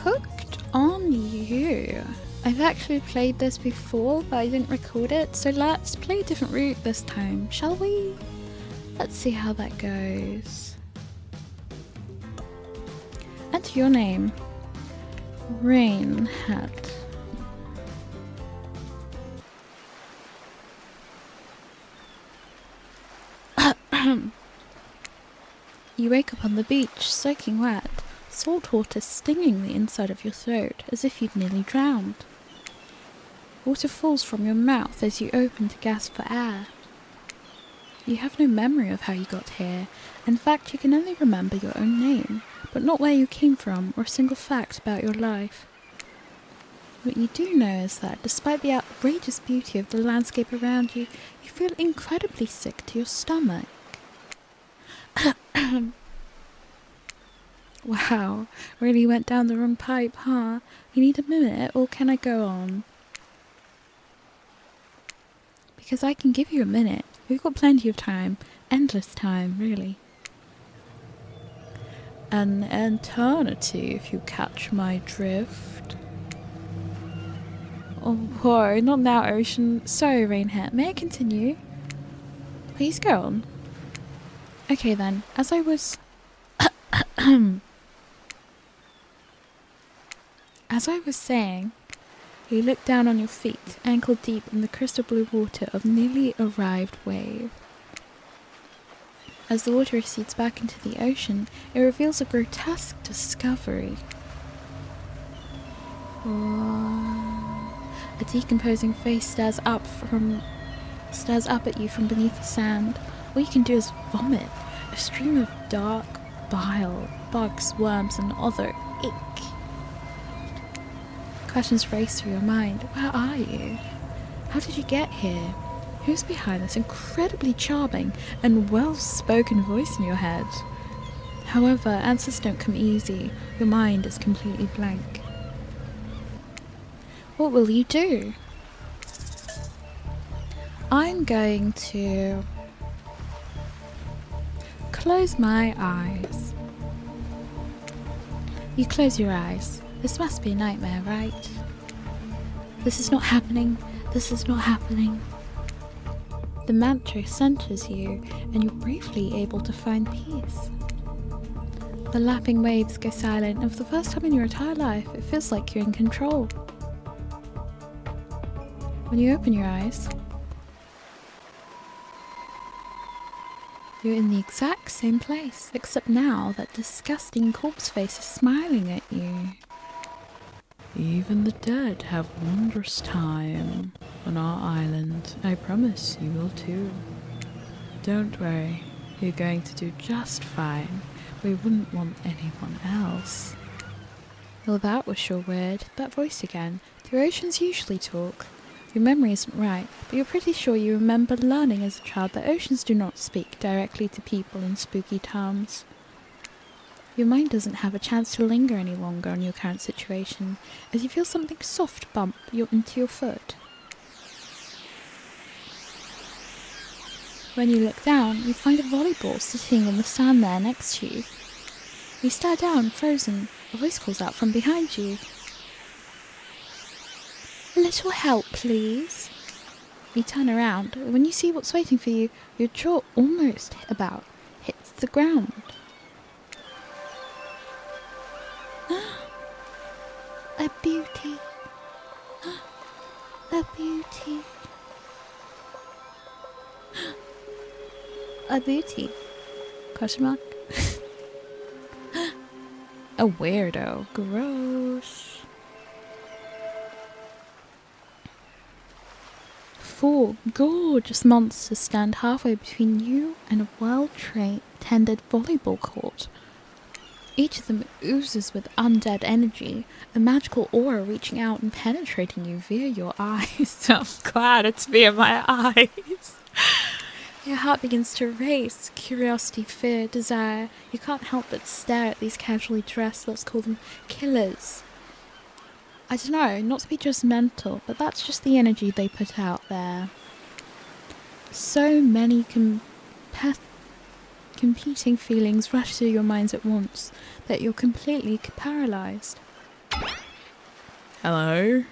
Hooked on You. I've actually played this before, but I didn't record it, so let's play a different route this time, shall we? Let's see how that goes. Enter your name. RainHet. You wake up on the beach, soaking wet, salt water stinging the inside of your throat as if you'd nearly drowned. Water falls from your mouth as you open to gasp for air. You have no memory of how you got here. In fact, you can only remember your own name, but not where you came from or a single fact about your life. What you do know is that, despite the outrageous beauty of the landscape around you, you feel incredibly sick to your stomach. Wow, really went down the wrong pipe, huh? You need a minute, or can I go on? Because I can give you a minute. We've got plenty of time. Endless time, really. An eternity, if you catch my drift. Oh, whoa, not now, Ocean. Sorry, RainHet. May I continue? Please go on. Okay then, as I was... As I was saying, you look down on your feet, ankle deep in the crystal blue water of nearly arrived wave. As the water recedes back into the ocean, it reveals a grotesque discovery. A decomposing face stares up at you from beneath the sand. All you can do is vomit, a stream of dark bile, bugs, worms, and other ick. Questions race through your mind. Where are you? How did you get here? Who's behind this incredibly charming and well-spoken voice in your head? However, answers don't come easy. Your mind is completely blank. What will you do? I'm going to close my eyes. You close your eyes. This must be a nightmare, right? This is not happening. This is not happening. The mantra centers you, and you're briefly able to find peace. The lapping waves go silent, and for the first time in your entire life, it feels like you're in control. When you open your eyes, you're in the exact same place, except now that disgusting corpse face is smiling at you. Even the dead have wondrous time on our island. I promise you will too. Don't worry, you're going to do just fine. We wouldn't want anyone else. Well, that was sure weird. That voice again. The oceans usually talk. Your memory isn't right, but you're pretty sure you remember learning as a child that oceans do not speak directly to people in spooky towns. Your mind doesn't have a chance to linger any longer on your current situation, as you feel something soft bump into your foot. When you look down, you find a volleyball sitting in the sand there next to you. You stare down, frozen. A voice calls out from behind you. A little help, please. You turn around. When you see what's waiting for you, your jaw almost hits the ground. A beauty. A beauty. A beauty. Question mark? A weirdo. Gross. 4 gorgeous monsters stand halfway between you and a well-tended volleyball court. Each of them oozes with undead energy, a magical aura reaching out and penetrating you via your eyes. I'm glad it's via my eyes. Your heart begins to race. Curiosity, fear, desire. You can't help but stare at these casually dressed, let's call them killers. I don't know, not to be judgmental, but that's just the energy they put out there. So many competing feelings rush through your minds at once that you're completely paralyzed. Hello?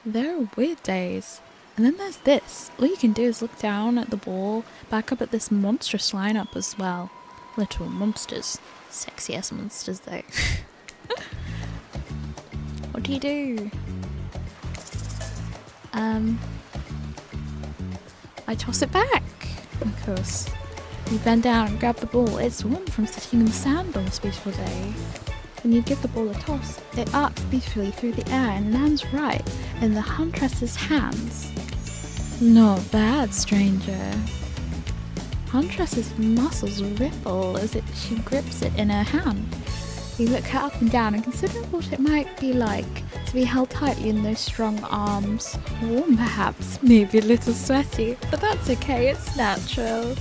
There are weird days. And then there's this. All you can do is look down at the ball, back up at this monstrous lineup as well. Little monsters. Sexy ass monsters though. What do you do? I toss it back. Of course. You bend down and grab the ball. It's warm from sitting in the sand on this beautiful day. When you give the ball a toss, it arcs beautifully through the air and lands right in the Huntress's hands. Not bad, stranger. Huntress's muscles ripple as she grips it in her hand. You look her up and down and consider what it might be like to be held tightly in those strong arms. Warm perhaps, maybe a little sweaty, but that's okay, it's natural.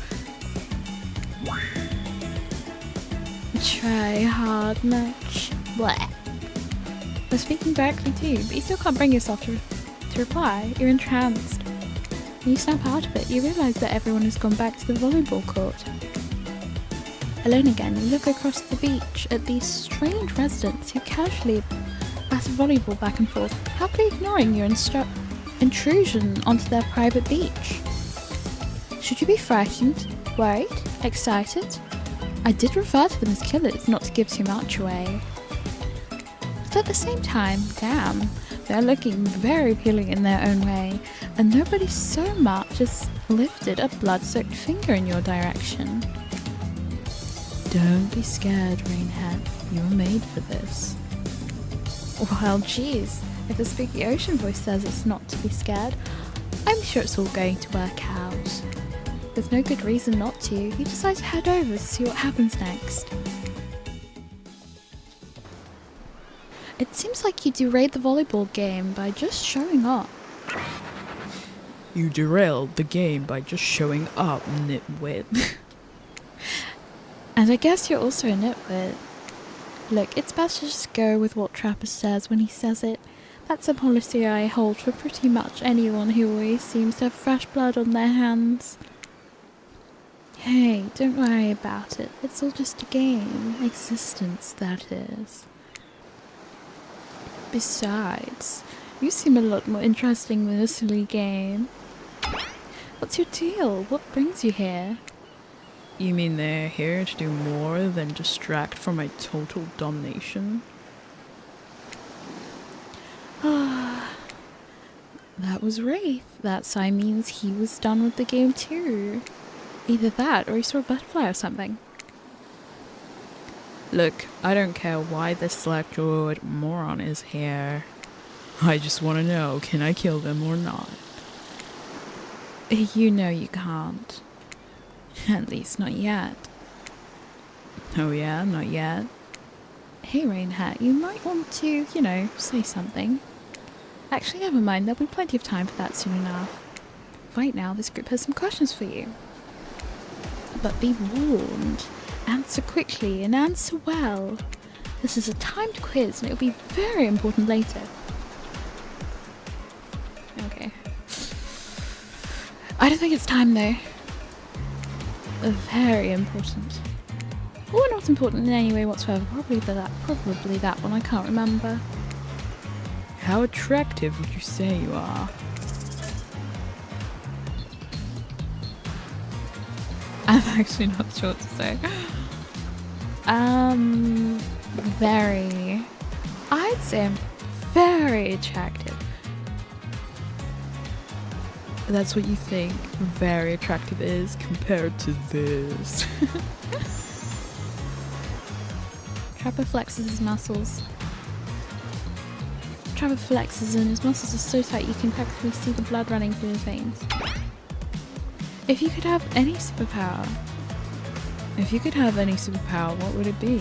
Try hard much. Bleh. They're speaking directly to you, but you still can't bring yourself to reply. You're entranced. When you snap out of it, you realise that everyone has gone back to the volleyball court. Alone again, you look across the beach at these strange residents who casually batter volleyball back and forth, happily ignoring your intrusion onto their private beach. Should you be frightened, worried, excited? I did refer to them as killers, not to give too much away. But at the same time, damn, they're looking very appealing in their own way, and nobody so much as lifted a blood-soaked finger in your direction. Don't be scared, RainHet. You were made for this. Well, geez, if the spooky ocean voice says it's not to be scared, I'm sure it's all going to work out. With no good reason not to, you decide to head over to see what happens next. It seems like you derailed the volleyball game by just showing up. You derailed the game by just showing up, nitwit. And I guess you're also a nitwit. Look, it's best to just go with what Trapper says when he says it. That's a policy I hold for pretty much anyone who always seems to have fresh blood on their hands. Hey, don't worry about it. It's all just a game. Existence, that is. Besides, you seem a lot more interesting than a silly game. What's your deal? What brings you here? You mean they're here to do more than distract from my total domination? Ah, that was Wraith. That sign means he was done with the game too. Either that or he saw a butterfly or something. Look, I don't care why this select-jawed moron is here. I just want to know, can I kill them or not? You know you can't. At least not yet. Oh yeah, not yet? Hey RainHet, you might want to, say something. Actually, never mind, there'll be plenty of time for that soon enough. Right now, this group has some questions for you. But be warned. Answer quickly and answer well. This is a timed quiz and it will be very important later. Okay. I don't think it's time though. Very important. Or not important in any way whatsoever. Probably that one. I can't remember. How attractive would you say you are? I'm actually not sure what to say. Very. I'd say I'm very attractive. That's what you think very attractive is compared to this. Trapper flexes his muscles. Trapper flexes and his muscles are so tight you can practically see the blood running through his veins. If you could have any superpower, what would it be?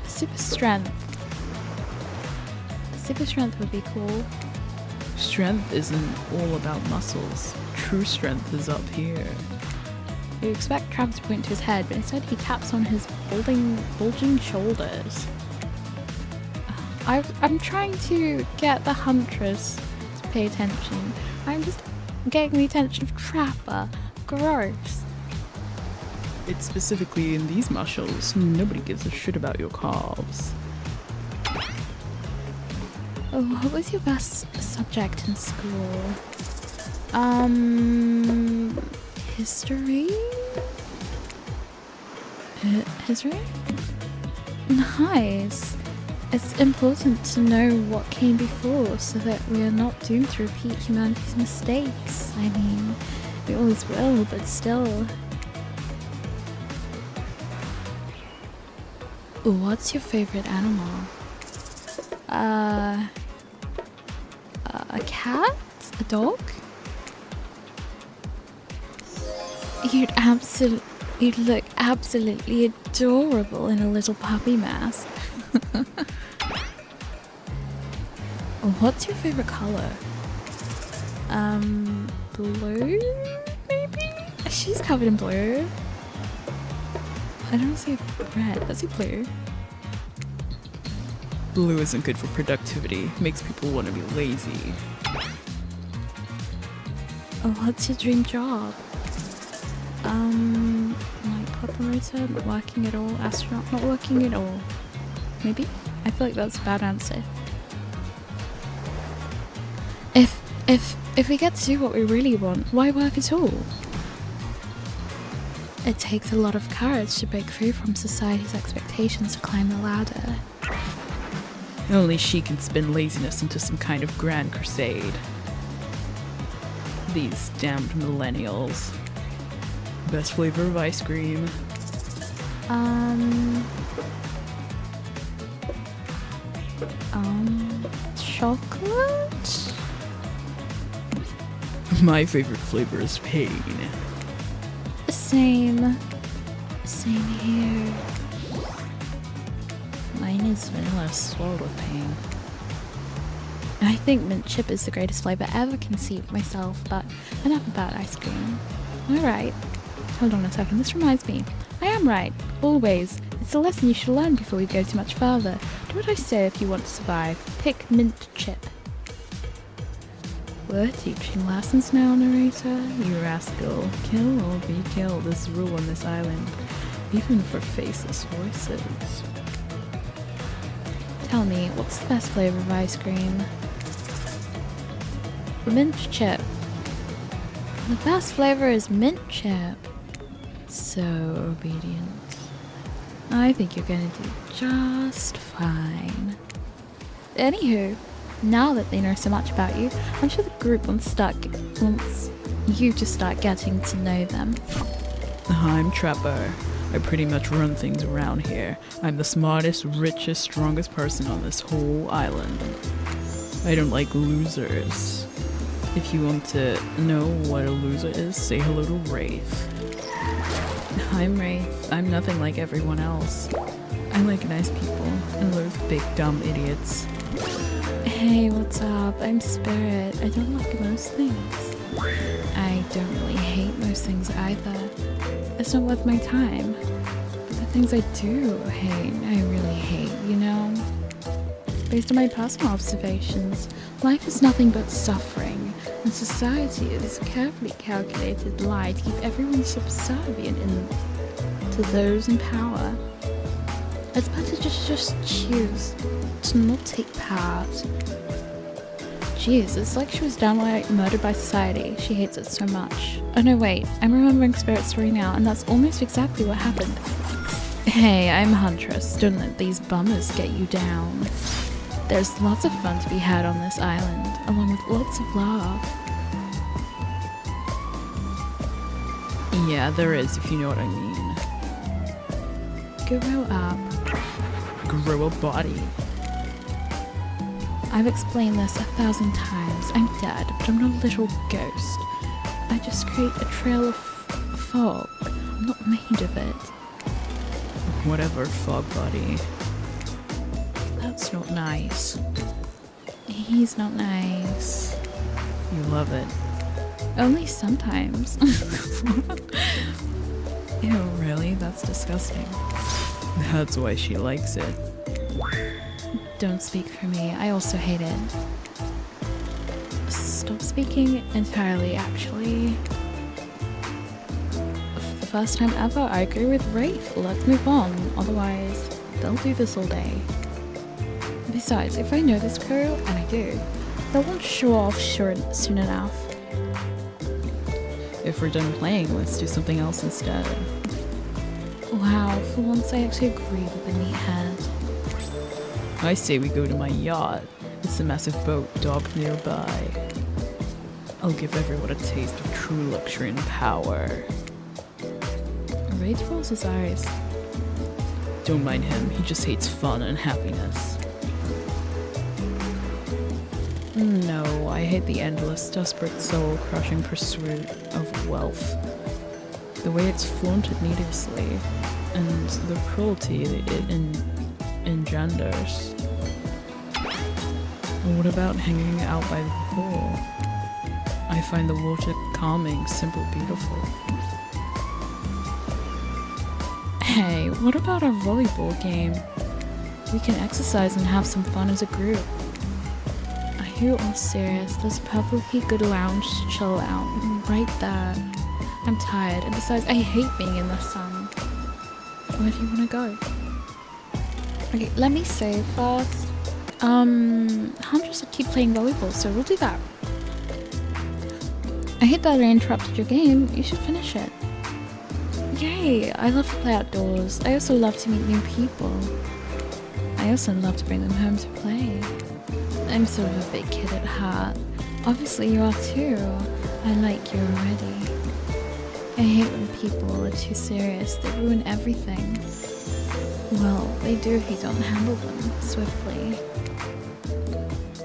Super strength. Super strength would be cool. Strength isn't all about muscles. True strength is up here. You expect Trav to point to his head, but instead he taps on his bulging shoulders. I'm trying to get the Huntress to pay attention. I'm just getting the attention of Trapper. Gross. It's specifically in these muscles. Nobody gives a shit about your calves. Oh, what was your best subject in school? History? History? Nice. It's important to know what came before so that we are not doomed to repeat humanity's mistakes. I mean, we always will, but still. What's your favorite animal? A cat? A dog? You'd look absolutely adorable in a little puppy mask. What's your favorite color? Blue, maybe? She's covered in blue. I don't see red. Let's see blue. Blue isn't good for productivity. Makes people want to be lazy. What's your dream job? Like operator, not working at all. Astronaut, not working at all. Maybe? I feel like that's a bad answer. If we get to do what we really want, why work at all? It takes a lot of courage to break free from society's expectations to climb the ladder. Only she can spin laziness into some kind of grand crusade. These damned millennials. Best flavor of ice cream. Chocolate? My favorite flavor is pain. Same here. Mine is vanilla swirled with pain. I think mint chip is the greatest flavor ever conceived myself, but enough about ice cream. Alright. Hold on a second, this reminds me. I am right. Always. It's a lesson you should learn before we go too much further. Do what I say if you want to survive. Pick mint chip. We're teaching lessons now, narrator. You rascal. Kill or be killed is the rule on this island. Even for faceless voices. Tell me, what's the best flavor of ice cream? Mint chip. The best flavor is mint chip. So obedient. I think you're gonna do just fine. Anywho, now that they know so much about you, I'm sure the group wants you to start getting to know them. I'm Trapper. I pretty much run things around here. I'm the smartest, richest, strongest person on this whole island. I don't like losers. If you want to know what a loser is, say hello to Wraith. I'm Wraith. I'm nothing like everyone else. I like nice people and loathe big dumb idiots. Hey, what's up? I'm Spirit. I don't like most things. I don't really hate most things either. It's not worth my time. But the things I do hate, I really hate, you know? Based on my personal observations, life is nothing but suffering, and society is a carefully calculated lie to keep everyone subservient to those in power. It's better to just choose to not take part. Jeez, it's like she was downright murdered by society. She hates it so much. Oh no, wait, I'm remembering Spirit's story now, and that's almost exactly what happened. Hey, I'm Huntress. Don't let these bummers get you down. There's lots of fun to be had on this island, along with lots of love. Yeah, there is, if you know what I mean. Grow up. Grow a body. I've explained this 1,000 times. I'm dead, but I'm not a little ghost. I just create a trail of fog. I'm not made of it. Whatever, fog body. That's not nice. He's not nice. You love it. Only sometimes. Ew, really? That's disgusting. That's why she likes it. Don't speak for me. I also hate it. Stop speaking entirely, actually. For the first time ever. I agree with Rafe. Let's move on. Otherwise, they'll do this all day. Besides, if I know this crew, and I do, they won't show off soon enough. If we're done playing, let's do something else instead. Wow, for once I actually agree with the meathead. I say we go to my yacht. It's a massive boat docked nearby. I'll give everyone a taste of true luxury and power. Rage rolls his eyes. Don't mind him, he just hates fun and happiness. No, I hate the endless, desperate, soul-crushing pursuit of wealth. The way it's flaunted needlessly, and the cruelty it engenders. What about hanging out by the pool? I find the water calming, simple, beautiful. Hey, what about our volleyball game? We can exercise and have some fun as a group. Are you all serious? There's a perfectly good lounge to chill out right there. I'm tired, and besides, I hate being in the sun. Where do you want to go? Okay, let me say first. Huntress will keep playing volleyball, so we'll do that. I hate that I interrupted your game. You should finish it. Yay! I love to play outdoors. I also love to meet new people. I also love to bring them home to play. I'm sort of a big kid at heart. Obviously you are too. I like you already. I hate when people are too serious. They ruin everything. Well, they do if you don't handle them swiftly.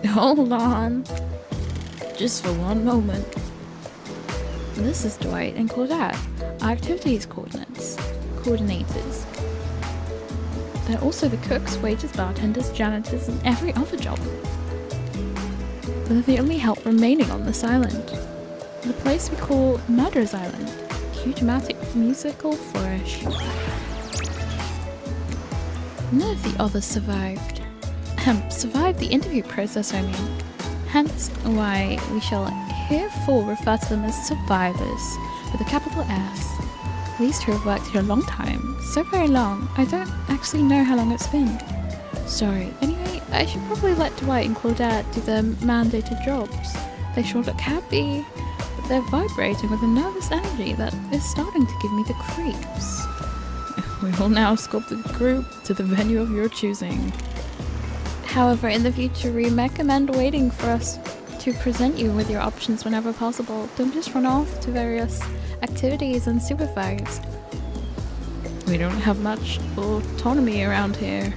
Hold on. Just for one moment. This is Dwight and Claudette, our activities coordinators. They're also the cooks, waiters, bartenders, janitors, and every other job. They're the only help remaining on this island. The place we call Murderer's Island. Cue dramatic musical flourish. None of the others survived. Survived the interview process, I mean. Hence why we shall herefore refer to them as survivors, with a capital S. These two have worked here a long time. So very long, I don't actually know how long it's been. Sorry. Anyway, I should probably let Dwight and Claudette do their mandated jobs. They sure look happy, but they're vibrating with a nervous energy that is starting to give me the creeps. We will now escort the group to the venue of your choosing. However, in the future, we recommend waiting for us to present you with your options whenever possible. Don't just run off to various activities unsupervised. We don't have much autonomy around here.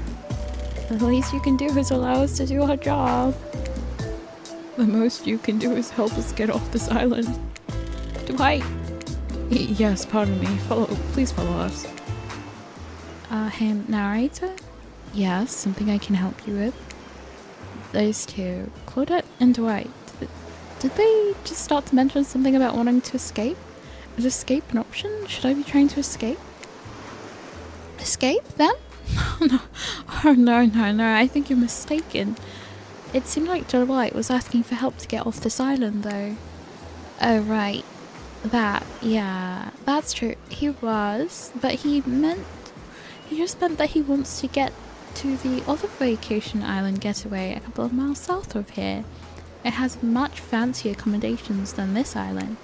The least you can do is allow us to do our job. The most you can do is help us get off this island. Dwight! Yes, pardon me. Please follow us. Hey, narrator? Yes, something I can help you with. Those two, Claudette and Dwight, did they just start to mention something about wanting to escape? Is escape an option? Should I be trying to escape? Escape them? No. Oh no, I think you're mistaken. It seemed like Dwight was asking for help to get off this island though. Oh right, yeah, that's true. He was, but he just meant that he wants to get to the other vacation island getaway a couple of miles south of here. It has much fancier accommodations than this island.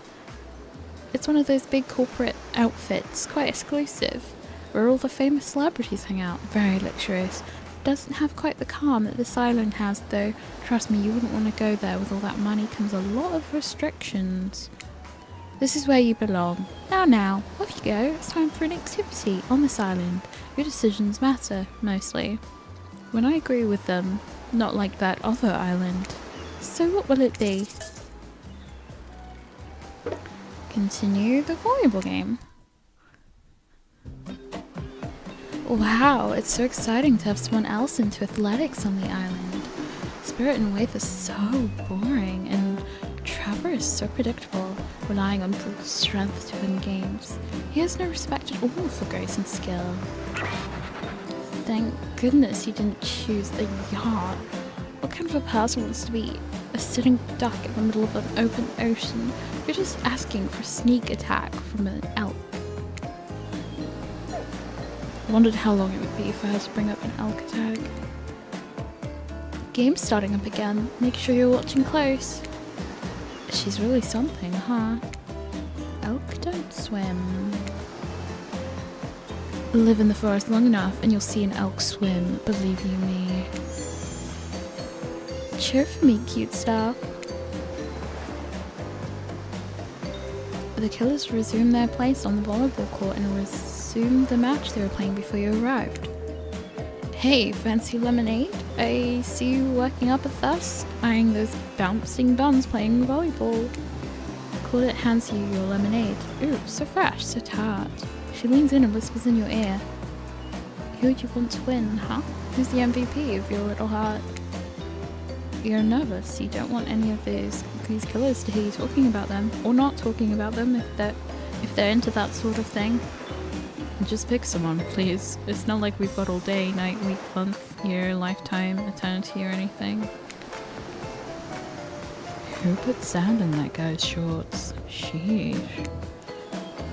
It's one of those big corporate outfits, quite exclusive, where all the famous celebrities hang out. Very luxurious. Doesn't have quite the calm that this island has though. Trust me, you wouldn't want to go there. With all that money comes a lot of restrictions. This is where you belong. Now, off you go. It's time for an activity on this island. Your decisions matter, mostly. When I agree with them, not like that other island. So what will it be? Continue the volleyball game. Wow, it's so exciting to have someone else into athletics on the island. Spirit and Waith is so boring, and Trevor is so predictable, relying on brute strength to win games. He has no respect at all for grace and skill. Thank goodness you didn't choose the yacht. What kind of a person wants to be a sitting duck in the middle of an open ocean? You're just asking for sneak attack from an elk. I wondered how long it would be if I had to bring up an elk attack. Game's starting up again. Make sure you're watching close. She's really something, huh? Elk don't swim. Live in the forest long enough and you'll see an elk swim, believe you me. Cheer for me, cute stuff. The killers resumed their place on the volleyball court and resumed the match they were playing before you arrived. Hey, fancy lemonade? I see you working up a thirst, eyeing those bouncing buns playing volleyball. Claudette hands you your lemonade. Ooh, so fresh, so tart. She leans in and whispers in your ear. Who would you want to win, huh? Who's the MVP of your little heart? You're nervous. You don't want any of these killers to hear you talking about them, or not talking about them if they're into that sort of thing. Just pick someone, please. It's not like we've got all day, night, week, month, year, lifetime, eternity, or anything. Who put sand in that guy's shorts? Sheesh.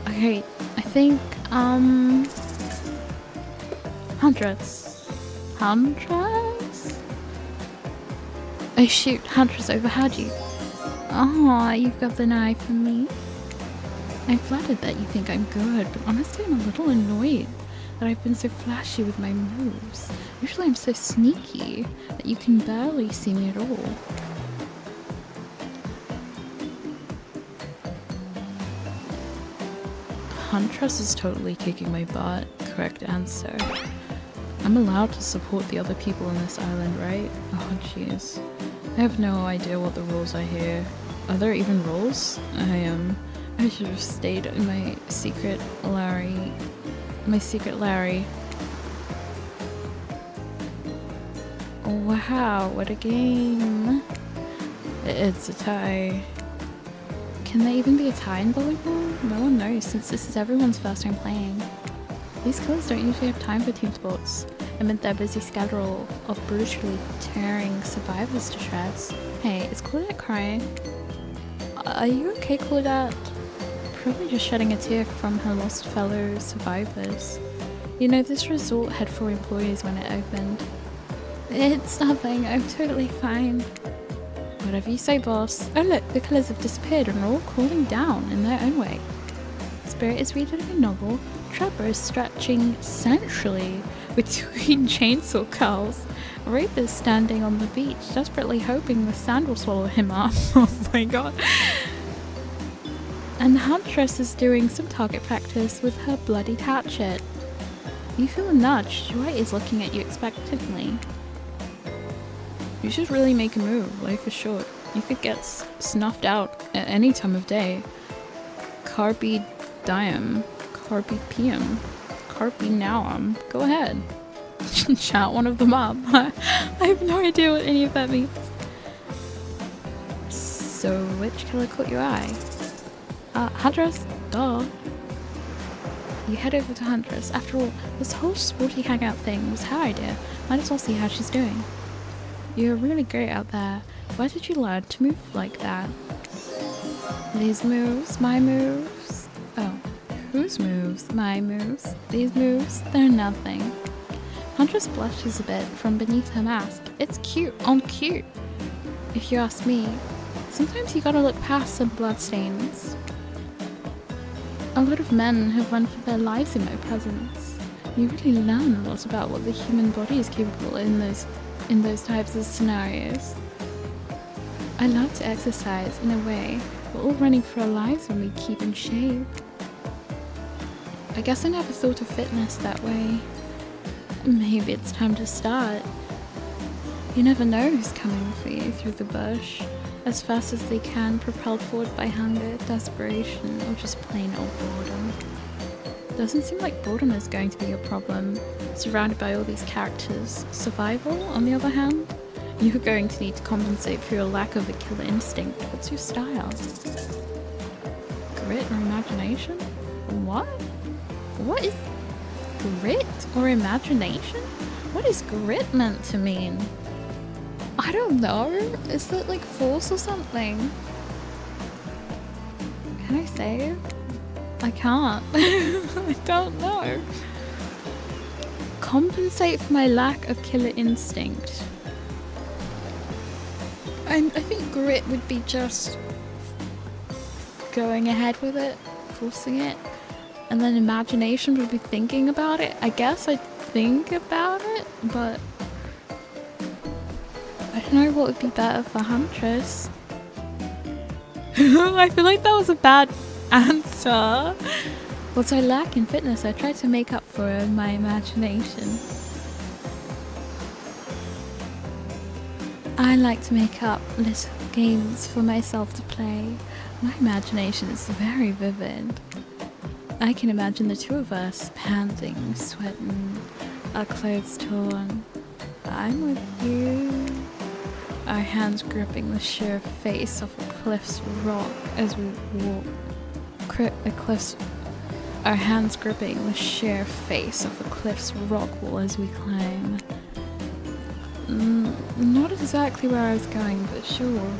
Okay, I think, Huntress. Huntress? Oh shoot, Huntress overheard you. Oh, you've got the knife for me. I'm flattered that you think I'm good, but honestly I'm a little annoyed that I've been so flashy with my moves. Usually I'm so sneaky that you can barely see me at all. Huntress is totally kicking my butt. Correct answer. I'm allowed to support the other people on this island, right? Oh jeez. I have no idea what the rules are here. Are there even rules? I should have stayed in my secret Larry. Wow, what a game. It's a tie. Can there even be a tie in volleyball? No one knows since this is everyone's first time playing. These killers don't usually have time for team sports amid their busy schedule of brutally tearing survivors to shreds. Hey, is Claudette crying? Are you okay, Claudette? Probably just shedding a tear from her lost fellow survivors. You know, this resort had 4 employees when it opened. It's nothing, I'm totally fine. Whatever you say, boss. Oh look, the killers have disappeared and are all cooling down in their own way. Spirit is reading a novel. Trapper is stretching sensually between chainsaw curls. Rape is standing on the beach, desperately hoping the sand will swallow him up. Oh my god. And Huntress is doing some target practice with her bloodied hatchet. You feel a nudge. Dwight is looking at you expectantly. You should really make a move. Life is short. You could get snuffed out at any time of day. Carpe diem. Carpe diem. Carpe nowem. Go ahead. Shout one of them up. I have no idea what any of that means. So, which killer caught your eye? Huntress? Duh. You head over to Huntress. After all, this whole sporty hangout thing was her idea. Might as well see how she's doing. You're really great out there. Where did you learn to move like that? These moves, my moves. Oh, whose moves? My moves. These moves, they're nothing. Huntress blushes a bit from beneath her mask. It's cute on cute. If you ask me, sometimes you gotta look past some bloodstains. A lot of men have run for their lives in my presence. You really learn a lot about what the human body is capable in those types of scenarios. I love to exercise in a way. We're all running for our lives when we keep in shape. I guess I never thought of fitness that way. Maybe it's time to start. You never know who's coming for you through the bush, as fast as they can, propelled forward by hunger, desperation, or just plain old boredom. Doesn't seem like boredom is going to be your problem, surrounded by all these characters. Survival, on the other hand? You're going to need to compensate for your lack of a killer instinct. What's your style? Grit or imagination? What? What is grit or imagination? What is grit meant to mean? I don't know. Is that like force or something? Can I say it? I can't. I don't know. compensate for my lack of killer instinct, I think grit would be just going ahead with it, forcing it, and then imagination would be thinking about it. I guess I'd think about it, but I don't know what would be better for Huntress. I feel like that was a bad answer. What I lack in fitness, I try to make up for in my imagination. I like to make up little games for myself to play. My imagination is very vivid. I can imagine the two of us panting, sweating, our clothes torn. I'm with you. Our hands gripping the sheer face of a cliff's rock as we walk. Our hands gripping the sheer face of a cliff's rock wall as we climb. Not exactly where I was going, but sure.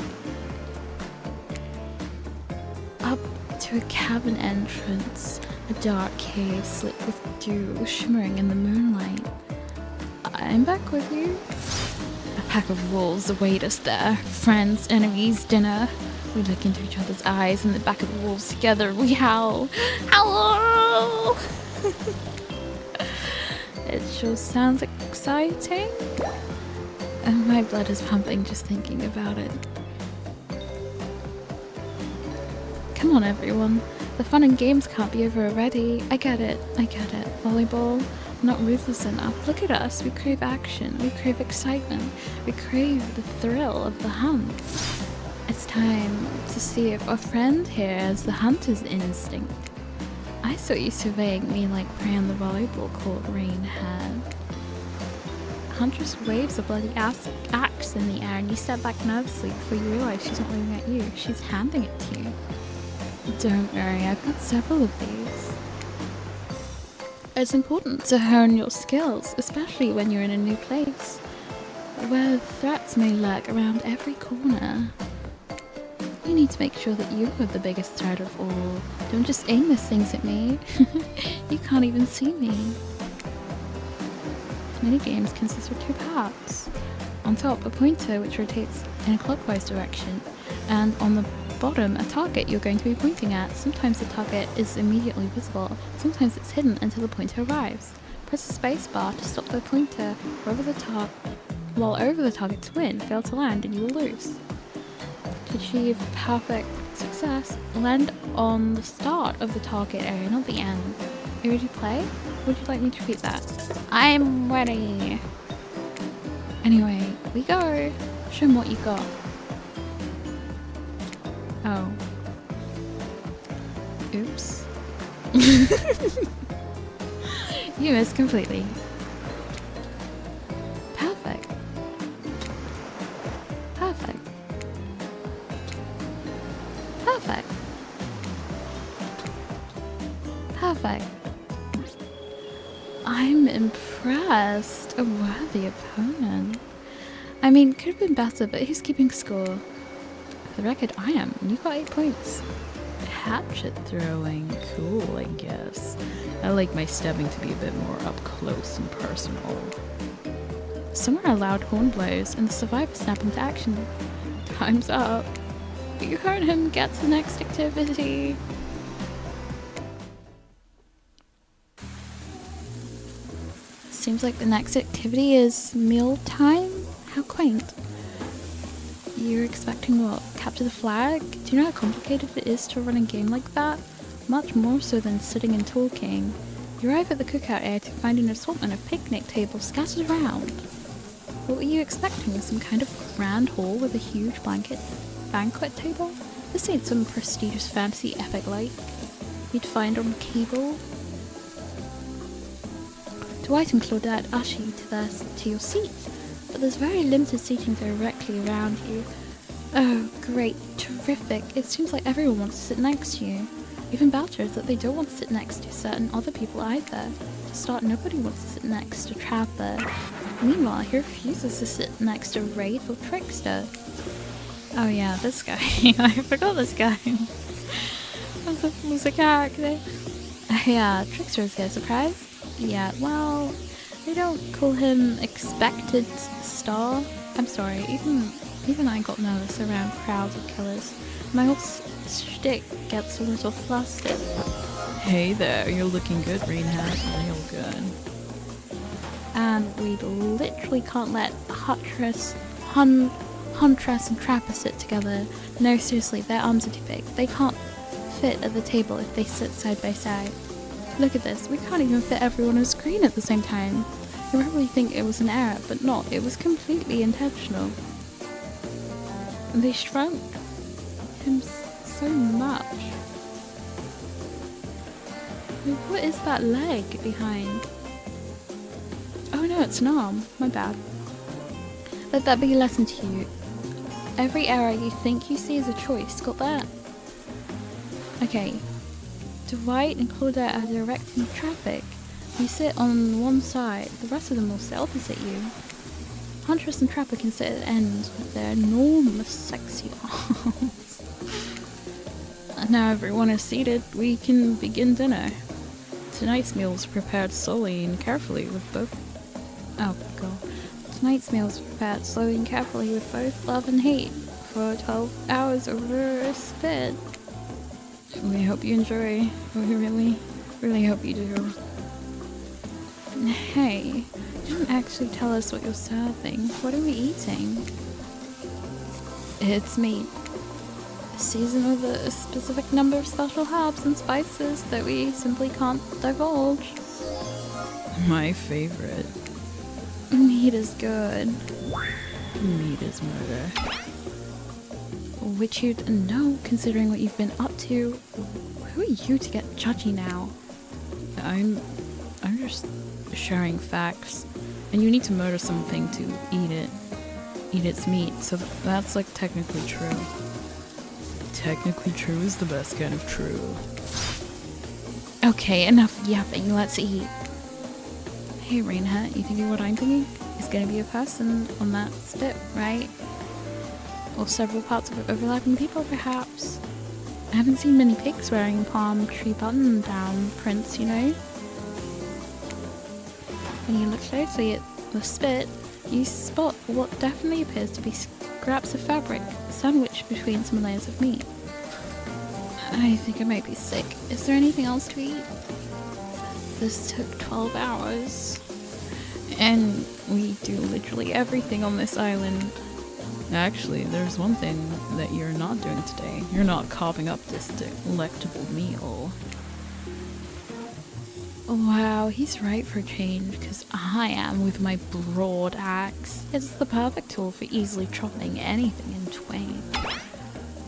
Up to a cabin entrance, a dark cave slick with dew shimmering in the moonlight. I'm back with you. A pack of wolves await us there. Friends, enemies, dinner. We look into each other's eyes in the back of the wolves together. We howl. Hello! It sure sounds exciting. And my blood is pumping just thinking about it. Come on, everyone. The fun and games can't be over already. I get it. Volleyball. Not ruthless enough. Look at us. We crave action. We crave excitement. We crave the thrill of the hunt. It's time to see if our friend here has the hunter's instinct. I saw you surveying me like prey on the volleyball court, RainHet. Huntress waves a bloody axe in the air and you step back nervously before you realize she's not waving at you. She's handing it to you. Don't worry, I've got several of these. It's important to hone your skills, especially when you're in a new place, where threats may lurk around every corner. You need to make sure that you are the biggest threat of all. Don't just aim those things at me. You can't even see me. Many games consist of two parts. On top, a pointer which rotates in a clockwise direction, and on the bottom, a target you're going to be pointing at. Sometimes the target is immediately visible, sometimes it's hidden until the pointer arrives. Press the space bar to stop the pointer over the top, while over the target to win. Fail to land and you will lose. To achieve perfect success, land on the start of the target area, not the end. Are you ready to play? Would you like me to repeat that? I'm ready. Anyway, we go. Show them what you got. Oh. Oops. You missed completely. Perfect. Perfect. Perfect. Perfect. I'm impressed. A worthy opponent. I mean, could have been better, but who's keeping score? For the record, I am. And you got 8 points. Hatchet throwing. Cool, I guess. I like my stabbing to be a bit more up close and personal. Some are loud horn blows, and the survivor snap into action. Time's up. You heard him. Get to the next activity. Seems like the next activity is meal time? How quaint. You're expecting what? Capture the flag? Do you know how complicated it is to run a game like that? Much more so than sitting and talking. You arrive at the cookout area to find an assortment of picnic tables scattered around. What were you expecting? Some kind of grand hall with a huge banquet table? This ain't some prestigious fancy epic like you'd find on cable. Dwight and Claudette usher you to your seat, but there's very limited seating directly around you. Oh, great, terrific. It seems like everyone wants to sit next to you. Even better is that they don't want to sit next to certain other people either. To start, nobody wants to sit next to Trapper. Meanwhile, he refuses to sit next to Wraith or Trickster. Oh yeah, this guy. I forgot this guy. was a character. Yeah, Trickster is here. Surprise? Yeah, well, They don't call him expected star. I'm sorry, even I got nervous around crowds of killers. My whole shtick gets a little flustered. Hey there, you're looking good, RainHet. Real good. And we literally can't let Huntress and Trapper sit together. No, seriously, their arms are too big. They can't fit at the table if they sit side by side. Look at this, we can't even fit everyone on screen at the same time. You probably think it was an error, but not. It was completely intentional. They shrunk him so much. What is that leg behind? Oh no, it's an arm. My bad. Let that be a lesson to you. Every error you think you see is a choice. Got that? Okay. Dwight and Claudette are directing traffic. You sit on one side, the rest of them will sit opposite you. Huntress and Trapper can sit at the end with their enormous sexy arms. And now everyone is seated, we can begin dinner. Tonight's meal is prepared slowly and carefully with both... Oh god. Tonight's meal is prepared slowly and carefully with both love and hate for 12 hours over a spit. We hope you enjoy. We really hope you do. Hey, you didn't actually tell us what you're serving. What are we eating? It's meat. Seasoned with a specific number of special herbs and spices that we simply can't divulge. My favorite. Meat is good. Meat is murder. Which you'd know, considering what you've been up to. Who are you to get judgy now? I'm just sharing facts. And you need to murder something to eat it. Eat its meat, so that's like technically true. Technically true is the best kind of true. Okay, enough yapping, let's eat. Hey RainHet, you thinking what I'm thinking? It's gonna be a person on that spit, right? Or several parts of overlapping people, perhaps. I haven't seen many pigs wearing palm tree button-down prints, you know? When you look closely at the spit, you spot what definitely appears to be scraps of fabric sandwiched between some layers of meat. I think I might be sick. Is there anything else to eat? This took 12 hours. And we do literally everything on this island. Actually, there's one thing that you're not doing today. You're not carving up this delectable meal. Wow, he's right for a change, because I am with my broad axe. It's the perfect tool for easily chopping anything in twain.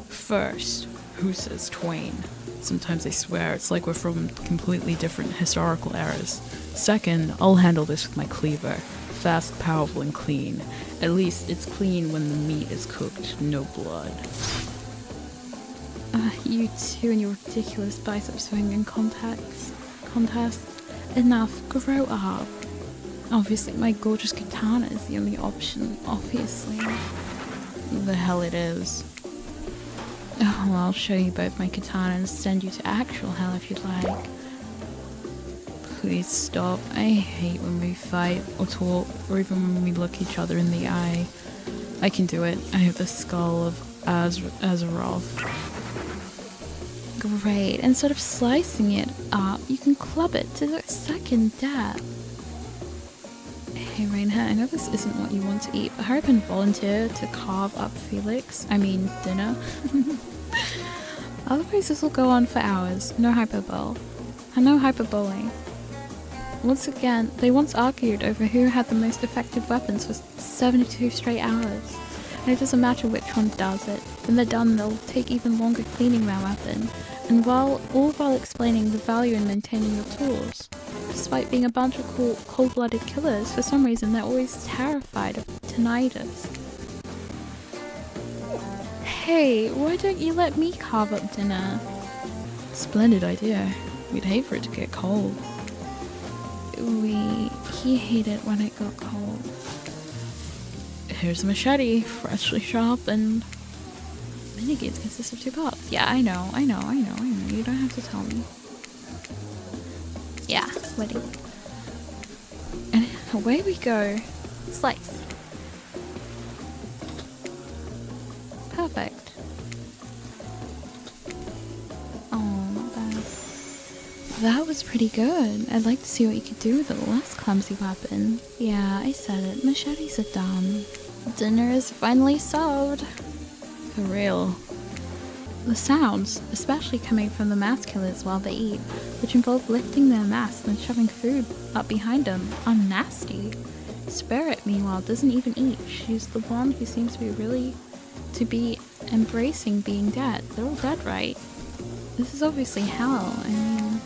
First, who says twain? Sometimes I swear it's like we're from completely different historical eras. Second, I'll handle this with my cleaver. Fast, powerful, and clean. At least it's clean when the meat is cooked, no blood. You two and your ridiculous bicep swinging contest. Enough, grow up. Obviously, my gorgeous katana is the only option, obviously. The hell it is. Oh, well, I'll show you both my katana and send you to actual hell if you'd like. Please stop. I hate when we fight or talk, or even when we look each other in the eye. I can do it. I have the skull of Azeroth. Great. Instead of slicing it up, you can club it to the second death. Hey RainHet, I know this isn't what you want to eat, but hurry up and volunteer to carve up dinner. Otherwise this will go on for hours. No hyperbole. And no hyperbole. Once again, they once argued over who had the most effective weapons for 72 straight hours. And it doesn't matter which one does it. When they're done, they'll take even longer cleaning their weapon. And all while explaining the value in maintaining your tools. Despite being a bunch of cold-blooded killers, for some reason they're always terrified of tinnitus. Hey, why don't you let me carve up dinner? Splendid idea. We'd hate for it to get cold. He hated when it got cold. Here's a machete, freshly sharpened. Minigames consist of 2 parts. Yeah, I know. You don't have to tell me. Yeah, ready. Away we go. Slice. Perfect. Oh, not bad. That was pretty good. I'd like to see what you could do with a less clumsy weapon. Yeah, I said it. Machetes are dumb. Dinner is finally served. For real. The sounds, especially coming from the mass killers while they eat, which involve lifting their masks and shoving food up behind them, are nasty. Spirit, meanwhile, doesn't even eat. She's the one who seems to be embracing being dead. They're all dead, right? This is obviously hell. I mean,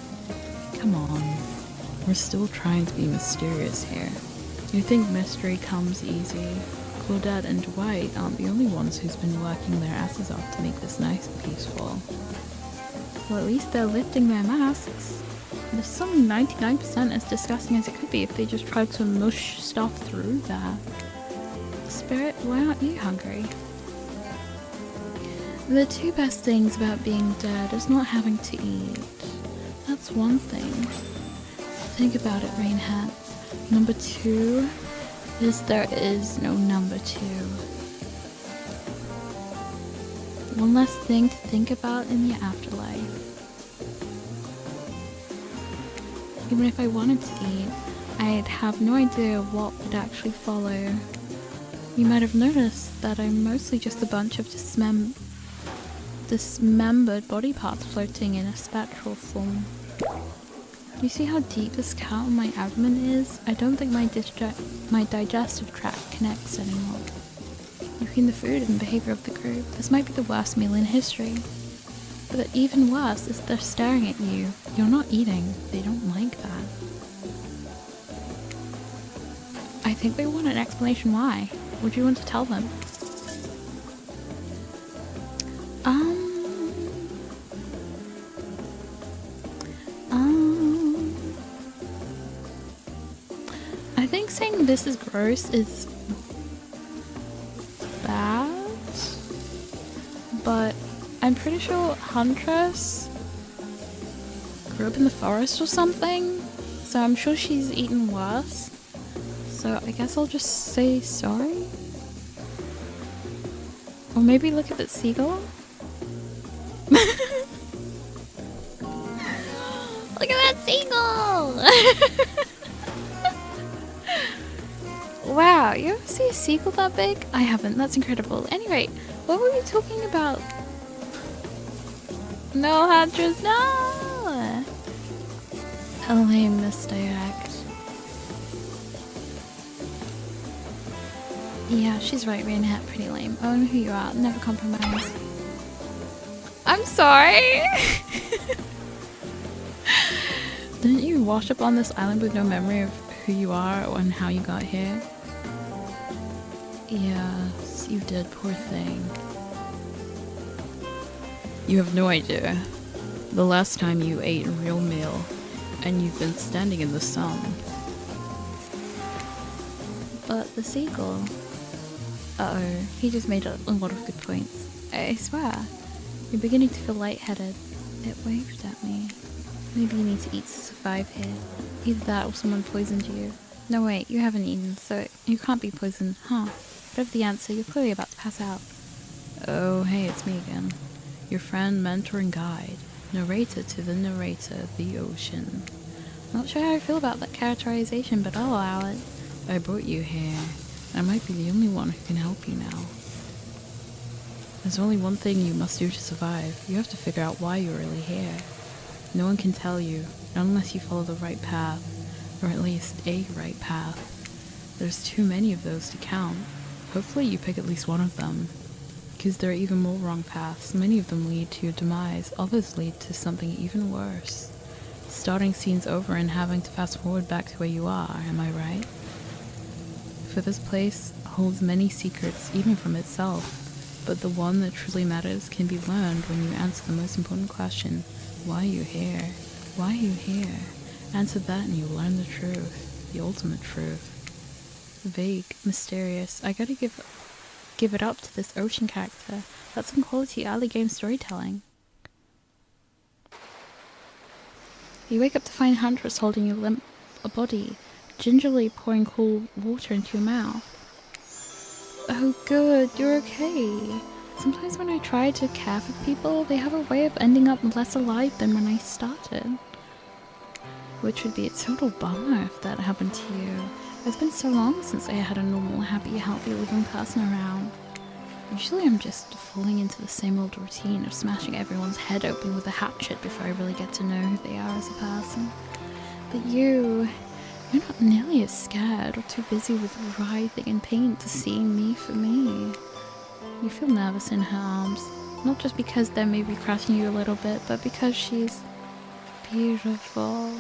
come on. We're still trying to be mysterious here. You think mystery comes easy? Claudette and Dwight aren't the only ones who's been working their asses off to make this nice and peaceful. Well, at least they're lifting their masks. There's something 99% as disgusting as it could be if they just tried to mush stuff through that. Spirit, why aren't you hungry? The two best things about being dead is not having to eat. That's one thing. Think about it, RainHet. Number two is there is no number two. One less thing to think about in the afterlife. Even if I wanted to eat, I'd have no idea what would actually follow. You might have noticed that I'm mostly just a bunch of dismembered body parts floating in a spectral form. You see how deep this cut on my abdomen is? I don't think my digestive tract connects anymore. Between the food and behavior of the group, this might be the worst meal in history. But even worse is they're staring at you. You're not eating. They don't like that. I think they want an explanation why. Would you want to tell them? I think saying this is gross is bad, but I'm pretty sure Huntress grew up in the forest or something, so I'm sure she's eaten worse. So I guess I'll just say sorry? Or maybe look at that seagull? Look at that seagull! Wow, you ever see a seagull that big? I haven't, that's incredible. Anyway, what were we talking about? No, Huntress, no! A lame misdirect. Yeah, she's right, RainHet, pretty lame. Own who you are, never compromise. I'm sorry! Didn't you wash up on this island with no memory of who you are and how you got here? Yes, you did, poor thing. You have no idea. The last time you ate a real meal, and you've been standing in the sun. But the seagull... Uh-oh, he just made a lot of good points. I swear, you're beginning to feel lightheaded. It waved at me. Maybe you need to eat to survive here. Either that or someone poisoned you. No wait, you haven't eaten, so you can't be poisoned, huh? Whatever the answer, you're clearly about to pass out. Oh, hey, it's me again. Your friend, mentor, and guide. Narrator to the narrator, the ocean. Not sure how I feel about that characterization, but I'll allow it. I brought you here. I might be the only one who can help you now. There's only one thing you must do to survive. You have to figure out why you're really here. No one can tell you, not unless you follow the right path, or at least a right path. There's too many of those to count. Hopefully you pick at least one of them. Because there are even more wrong paths. Many of them lead to your demise, others lead to something even worse. Starting scenes over and having to fast forward back to where you are, am I right? For this place holds many secrets, even from itself, but the one that truly matters can be learned when you answer the most important question. Why are you here? Why are you here? Answer that and you'll learn the truth. The ultimate truth. Vague, mysterious. I gotta give it up to this ocean character. That's some quality early game storytelling. You wake up to find Huntress holding a body, gingerly pouring cool water into your mouth. Oh good, you're okay. Sometimes when I try to care for people, they have a way of ending up less alive than when I started. Which would be a total bummer if that happened to you. It's been so long since I had a normal, happy, healthy living person around. Usually I'm just falling into the same old routine of smashing everyone's head open with a hatchet before I really get to know who they are as a person. But you're not nearly as scared or too busy with writhing in pain to see me for me. You feel nervous in her arms, not just because they're maybe crushing you a little bit, but because she's beautiful.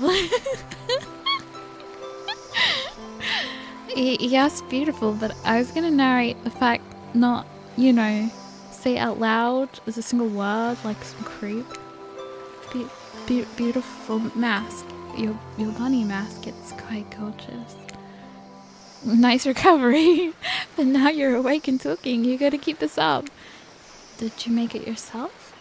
Yes, beautiful, but I was gonna narrate the fact, not, say it out loud as a single word like some creep. Beautiful mask. Your bunny mask, it's quite gorgeous. Nice recovery. But now you're awake and talking. You gotta keep this up. Did you make it yourself?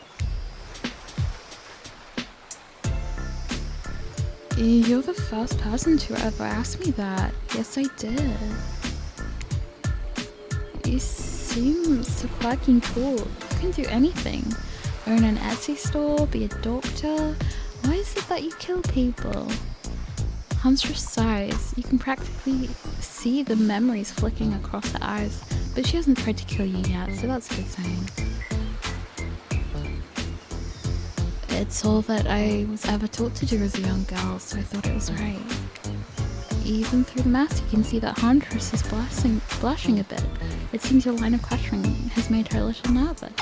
You're the first person to ever ask me that. Yes, I did. You seem so quirky and cool. You can do anything. Own an Etsy store, be a doctor. Why is it that you kill people? Huntress sighs. You can practically see the memories flicking across her eyes, but she hasn't tried to kill you yet, so that's a good sign. It's all that I was ever taught to do as a young girl, so I thought it was right. Even through the mask, you can see that Huntress is blushing a bit. It seems your line of questioning has made her a little nervous.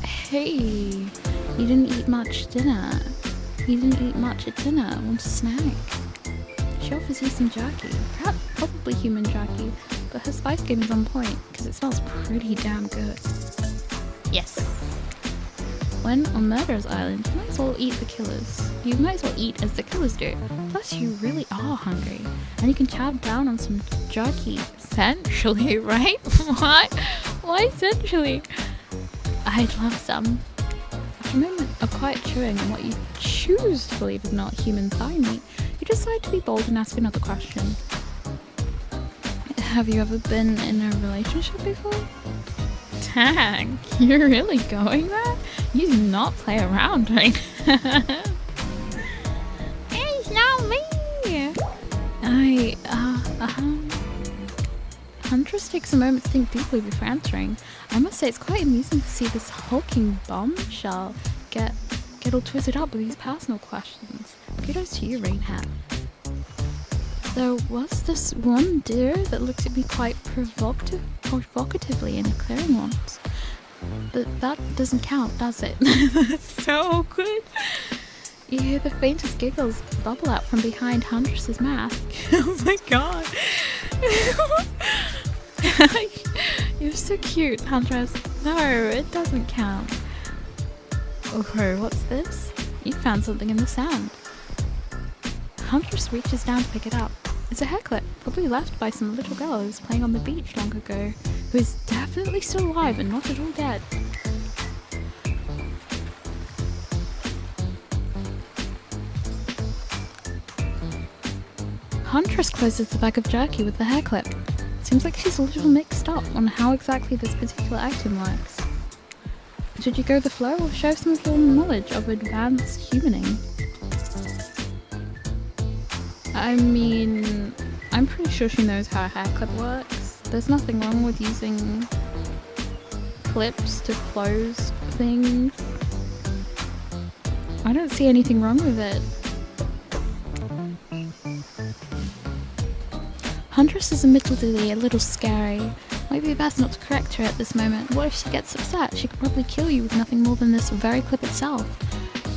Hey, you didn't eat much at dinner. Want a snack? She offers you some jerky. Probably human jerky, but her spice game is on point, because it smells pretty damn good. Yes. When on Murderer's Island, you might as well eat the killers. You might as well eat as the killers do. Plus, you really are hungry, and you can chow down on some jerky. Essentially, right? What? Why essentially? I'd love some. After a moment of quiet chewing on what you choose to believe is not human thigh meat, you decide to be bold and ask another question. Have you ever been in a relationship before? Dang, you're really going there? You do not play around right now. It's not me! Huntress takes a moment to think deeply before answering. I must say it's quite amusing to see this hulking bombshell get all twisted up with these personal questions. Kudos to you, RainHet. There was this one deer that looked at me quite provocatively in the clearing once. But that doesn't count, does it? That's so good. You hear the faintest giggles bubble out from behind Huntress's mask. Oh my god. You're so cute, Huntress. No, it doesn't count. Okay, what's this? You found something in the sand. Huntress reaches down to pick it up. It's a hair clip, probably left by some little girl who was playing on the beach long ago, who is definitely still alive and not at all dead. Huntress closes the bag of jerky with the hair clip. Seems like she's a little mixed up on how exactly this particular item works. Should you go with the flow or show some of your knowledge of advanced humaning? I mean, I'm pretty sure she knows how a hair clip works. There's nothing wrong with using clips to close things. I don't see anything wrong with it. Huntress is admittedly a little scary. Might be best not to correct her at this moment. What if she gets upset? She could probably kill you with nothing more than this very clip itself,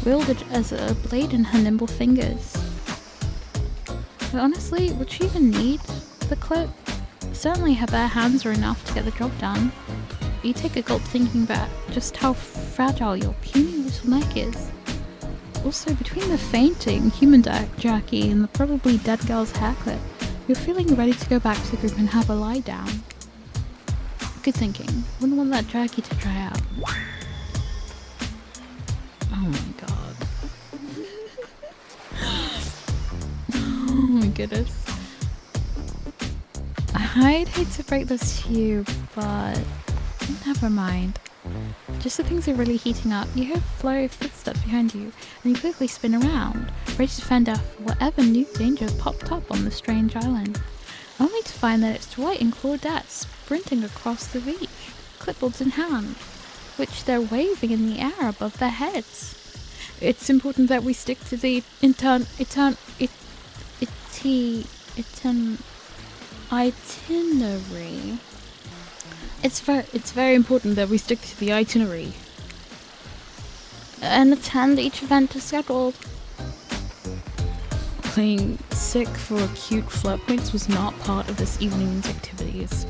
wielded as a blade in her nimble fingers. But honestly, would she even need the clip? Certainly her bare hands are enough to get the job done. You take a gulp thinking about just how fragile your puny little neck is. Also, between the fainting human jerky and the probably dead girl's hair clip, you're feeling ready to go back to the group and have a lie down. Good thinking. Wouldn't want that jerky to dry out. Oh my god. Oh my goodness. I'd hate to break this to you, but never mind. Just the things are really heating up. You hear a flurry of footsteps behind you, and you quickly spin around, ready to fend off whatever new danger popped up on the strange island, only to find that it's Dwight and Claudette sprinting across the beach, clipboards in hand, which they're waving in the air above their heads. It's important that we stick to the itinerary. It's very important that we stick to the itinerary. And attend each event as scheduled. Playing sick for cute flirt points was not part of this evening's activities.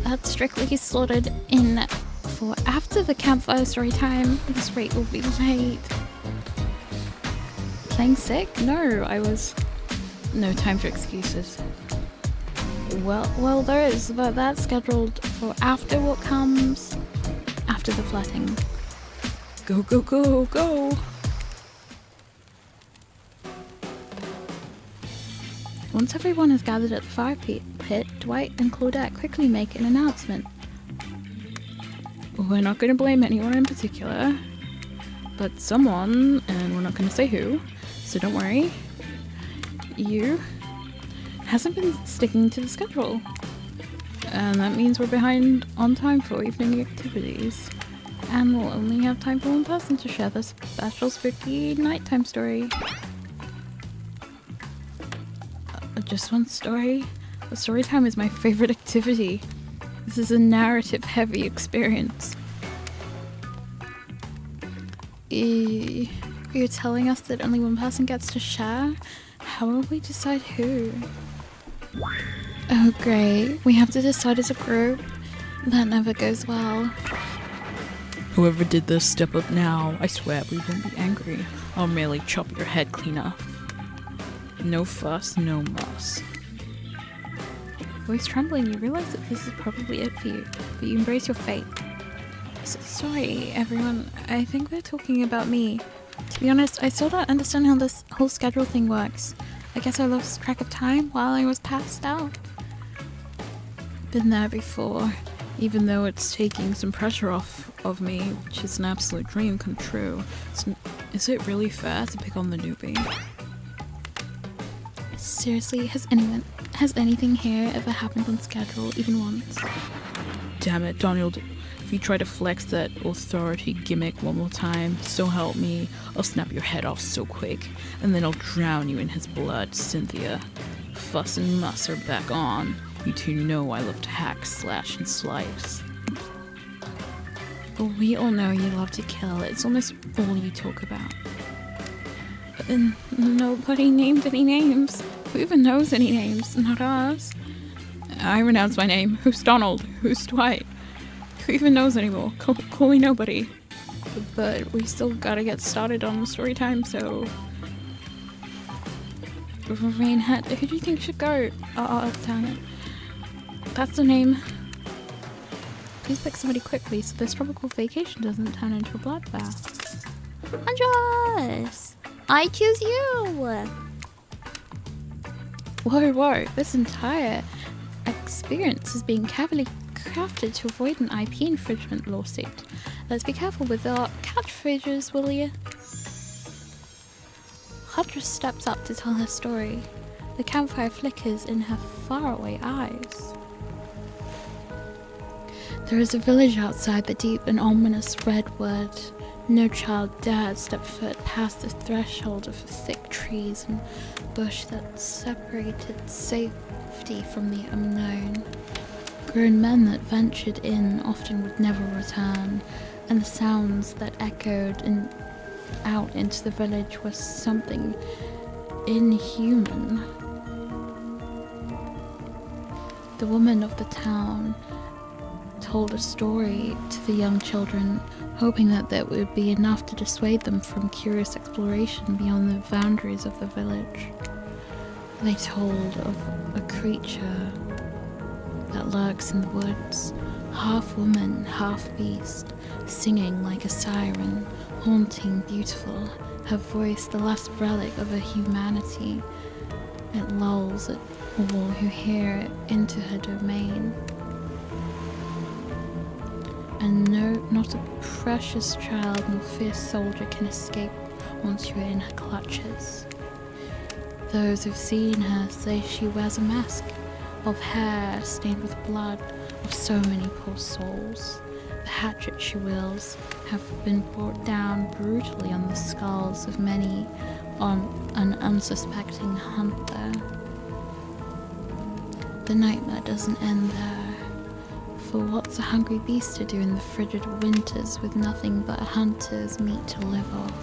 That's strictly slotted in for after the campfire story time. This rate will be late. Playing sick? No time for excuses. Well, there is, but that's scheduled for after what comes after the flirting. Go, go, go, go! Once everyone has gathered at the fire pit, Dwight and Claudette quickly make an announcement. We're not going to blame anyone in particular, but someone, and we're not going to say who, so don't worry, you hasn't been sticking to the schedule. And that means we're behind on time for evening activities. And we'll only have time for one person to share the special spooky nighttime story. Just one story? The story time is my favorite activity. This is a narrative-heavy experience. You're telling us that only one person gets to share? How will we decide who? Oh great, we have to decide as a group? That never goes well. Whoever did this, step up now. I swear we won't be angry. I'll merely chop your head clean off. No fuss, no muss. Voice trembling, you realize that this is probably it for you, but you embrace your fate. Sorry, everyone. I think they're talking about me. To be honest, I still don't understand how this whole schedule thing works. I guess I lost track of time while I was passed out. Been there before, even though it's taking some pressure off of me, which is an absolute dream come true. Is it really fair to pick on the newbie? Seriously, has anything here ever happened on schedule even once? Damn it, Donald. If you try to flex that authority gimmick one more time, so help me, I'll snap your head off so quick, and then I'll drown you in his blood, Cynthia. Fuss and muss are back on. You two know I love to hack, slash, and slice. We all know you love to kill. It's almost all you talk about. But then nobody named any names. Who even knows any names? Not us. I renounce my name. Who's Donald? Who's Dwight? Who even knows anymore? Call me nobody. But we still gotta get started on the story time, so... RainHet, who do you think should go? Oh, damn it. That's the name. Please pick somebody quickly so this tropical vacation doesn't turn into a bloodbath. Huntress! I choose you! Whoa, this entire experience is being carefully crafted to avoid an IP infringement lawsuit. Let's be careful with our catchphrases, will ya? Huntress steps up to tell her story. The campfire flickers in her faraway eyes. There is a village outside the deep and ominous redwood. No child dared step foot past the threshold of the thick trees and bush that separated safety from the unknown. Grown men that ventured in often would never return, and the sounds that echoed out into the village were something inhuman. The woman of the town told a story to the young children, hoping that there would be enough to dissuade them from curious exploration beyond the boundaries of the village. They told of a creature that lurks in the woods, half woman, half beast, singing like a siren, haunting, beautiful, her voice the last relic of her humanity, It lulls at all who hear it into her domain. And no, not a precious child nor fierce soldier can escape once you are in her clutches. Those who've seen her say she wears a mask of hair stained with blood of so many poor souls. The hatchet she wields have been brought down brutally on the skulls of many on an unsuspecting hunter. The nightmare doesn't end there, for what's a hungry beast to do in the frigid winters with nothing but a hunter's meat to live off?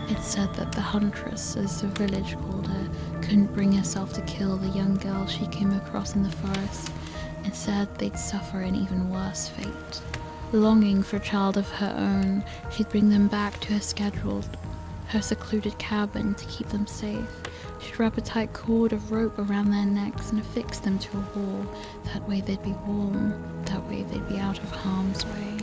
It's said that the Huntress, as the village called her, couldn't bring herself to kill the young girl she came across in the forest. Instead, they'd suffer an even worse fate. Longing for a child of her own, she'd bring them back to her secluded cabin to keep them safe. She'd wrap a tight cord of rope around their necks and affix them to a wall. That way they'd be warm. That way they'd be out of harm's way.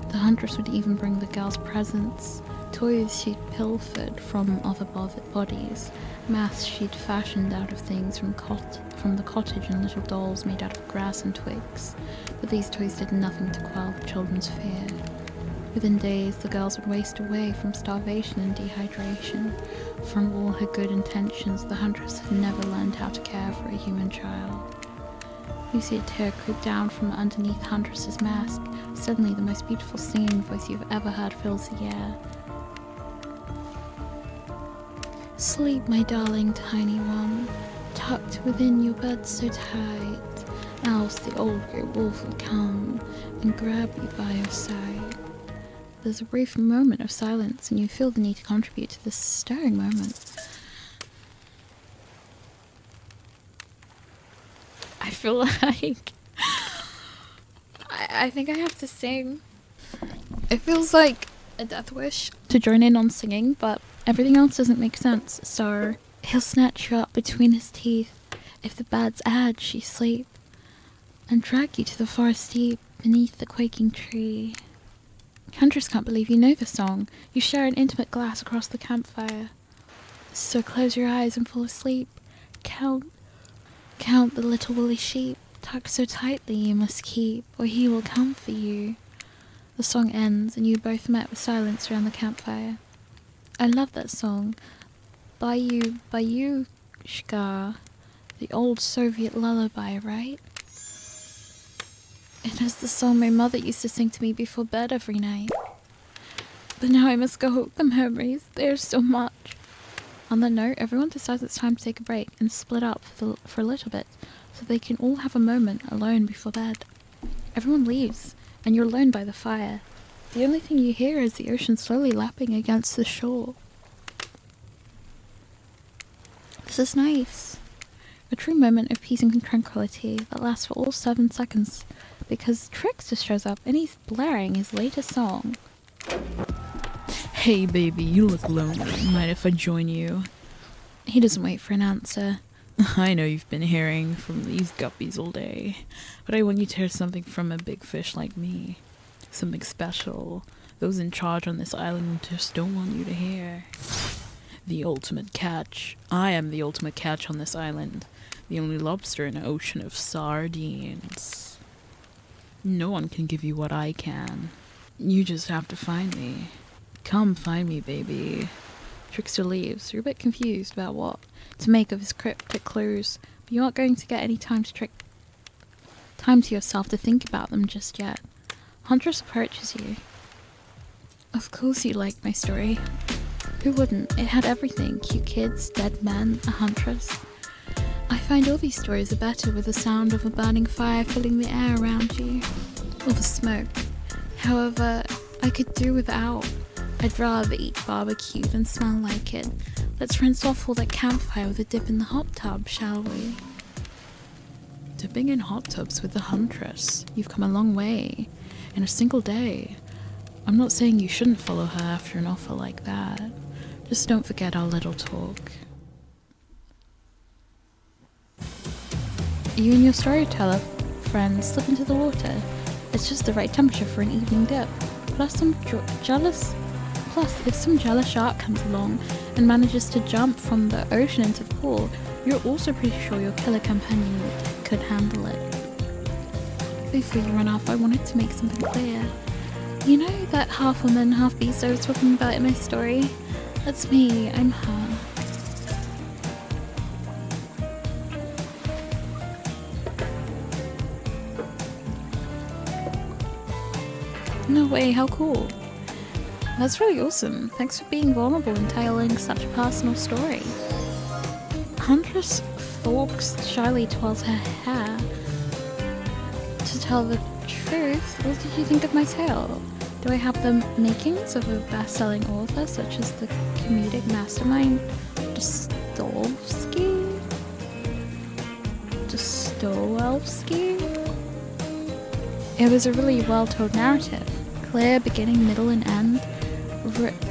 The Huntress would even bring the girls presents. Toys she'd pilfered from other bodies, masks she'd fashioned out of things from the cottage, and little dolls made out of grass and twigs. But these toys did nothing to quell the children's fear. Within days, the girls would waste away from starvation and dehydration. From all her good intentions, the Huntress had never learned how to care for a human child. You see a tear creep down from underneath Huntress's mask. Suddenly, the most beautiful singing voice you've ever heard fills the air. Sleep, my darling tiny one, tucked within your bed so tight, else the old grey wolf will come and grab you by your side. There's a brief moment of silence, and you feel the need to contribute to this stirring moment. I feel like I think I have to sing. It feels like a death wish to join in on singing, but everything else doesn't make sense. So he'll snatch you up between his teeth if the bad's edge you sleep, and drag you to the forest deep beneath the quaking tree. Huntress can't believe you know the song. You share an intimate glass across the campfire. So close your eyes and fall asleep. Count the little woolly sheep, tucked so tightly you must keep, or he will come for you. The song ends, and you both met with silence around the campfire. I love that song. Bayushka, the old Soviet lullaby, right? It is the song my mother used to sing to me before bed every night. But now I must go. The memories, there's so much. On that note, everyone decides it's time to take a break and split up for a little bit, so they can all have a moment alone before bed. Everyone leaves, and you're alone by the fire. The only thing you hear is the ocean slowly lapping against the shore. This is nice. A true moment of peace and tranquility that lasts for all 7 seconds, because Trix just shows up and he's blaring his latest song. Hey baby, you look lonely. Mind if I join you? He doesn't wait for an answer. I know you've been hearing from these guppies all day, but I want you to hear something from a big fish like me. Something special. Those in charge on this island just don't want you to hear. The ultimate catch. I am the ultimate catch on this island. The only lobster in an ocean of sardines. No one can give you what I can. You just have to find me. Come find me, baby. Trickster leaves. You're a bit confused about what to make of his cryptic clues, but you aren't going to get any time to yourself to think about them just yet. Huntress approaches you. Of course you liked my story. Who wouldn't? It had everything. Cute kids, dead men, a huntress. I find all these stories are better with the sound of a burning fire filling the air around you, or the smoke. However, I could do without. I'd rather eat barbecue than smell like it. Let's rinse off all that campfire with a dip in the hot tub, shall we? Dipping in hot tubs with the Huntress. You've come a long way. In a single day. I'm not saying you shouldn't follow her after an offer like that. Just don't forget our little talk. You and your storyteller friend slip into the water. It's just the right temperature for an evening dip. Plus, if some jealous shark comes along and manages to jump from the ocean into the pool, you're also pretty sure your killer companion could handle it. Before you run off, I wanted to make something clear. You know that half woman, half beast I was talking about in my story? That's me, I'm her. No way, how cool. That's really awesome. Thanks for being vulnerable and telling such a personal story. Huntress Forks shyly twirls her hair. To tell the truth, what did you think of my tale? Do I have the makings of a best-selling author such as the comedic mastermind Dostolevsky? It was a really well-told narrative. Clear beginning, middle, and end.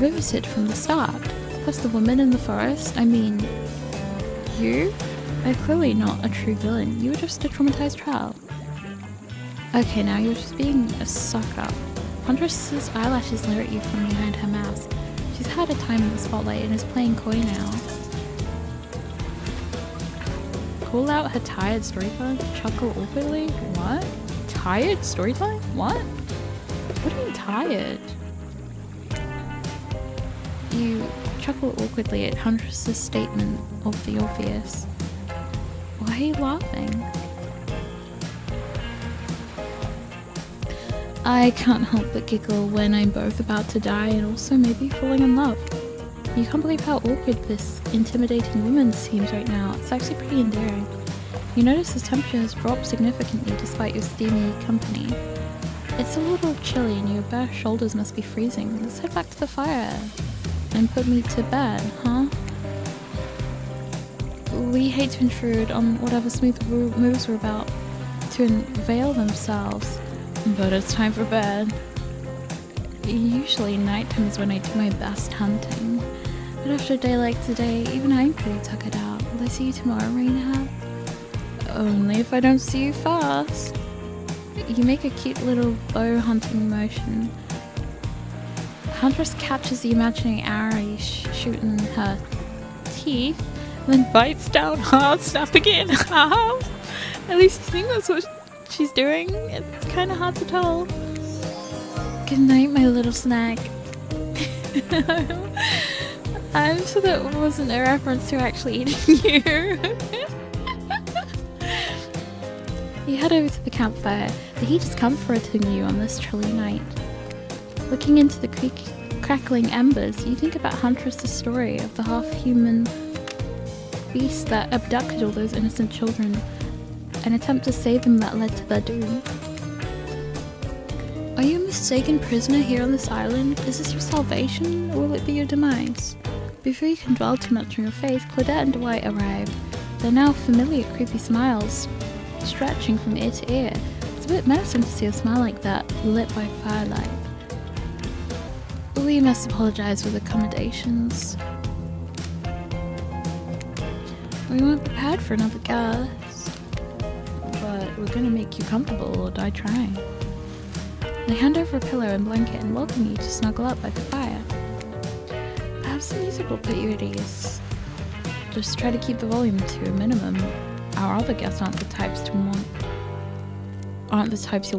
Riveted from the start. Plus the woman in the forest, I mean... You? Are clearly not a true villain. You were just a traumatized child. Okay, now you're just being a suck-up. Huntress's eyelashes leer at you from behind her mask. She's had a time in the spotlight and is playing coy now. Call out her tired storytelling? Chuckle awkwardly? What? Tired storytelling? What? What do you mean tired? You chuckle awkwardly at Huntress's statement of the obvious. Why are you laughing? I can't help but giggle when I'm both about to die and also maybe falling in love. You can't believe how awkward this intimidating woman seems right now. It's actually pretty endearing. You notice the temperature has dropped significantly despite your steamy company. It's a little chilly and your bare shoulders must be freezing. Let's head back to the fire and put me to bed, huh? We hate to intrude on whatever smooth moves we're about to unveil themselves, but it's time for bed. Usually nighttime is when I do my best hunting, but after a day like today, even I'm pretty tuckered out. Will I see you tomorrow, RainHet? Only if I don't see you fast. You make a cute little bow hunting motion. Huntress catches the imaginary arrow you shoot in her teeth, then bites down hard, snapping it in half. At least you think that's what she's doing. It's kind of hard to tell. Good night, my little snack. I'm sure that wasn't a reference to actually eating you. You head over to the campfire. The heat is comforting you on this chilly night. Looking into the crackling embers, you think about Huntress's story of the half-human beast that abducted all those innocent children, an attempt to save them that led to their doom. Are you a mistaken prisoner here on this island? Is this your salvation, or will it be your demise? Before you can dwell too much on your faith, Claudette and Dwight arrive. Their now familiar creepy smiles stretching from ear to ear. It's a bit menacing to see a smile like that, lit by firelight. We must apologize for the accommodations. We weren't prepared for another guest. But we're gonna make you comfortable or die trying. They hand over a pillow and blanket and welcome you to snuggle up by the fire. Perhaps the music will put you at ease. Just try to keep the volume to a minimum. Our other guests aren't the types you'll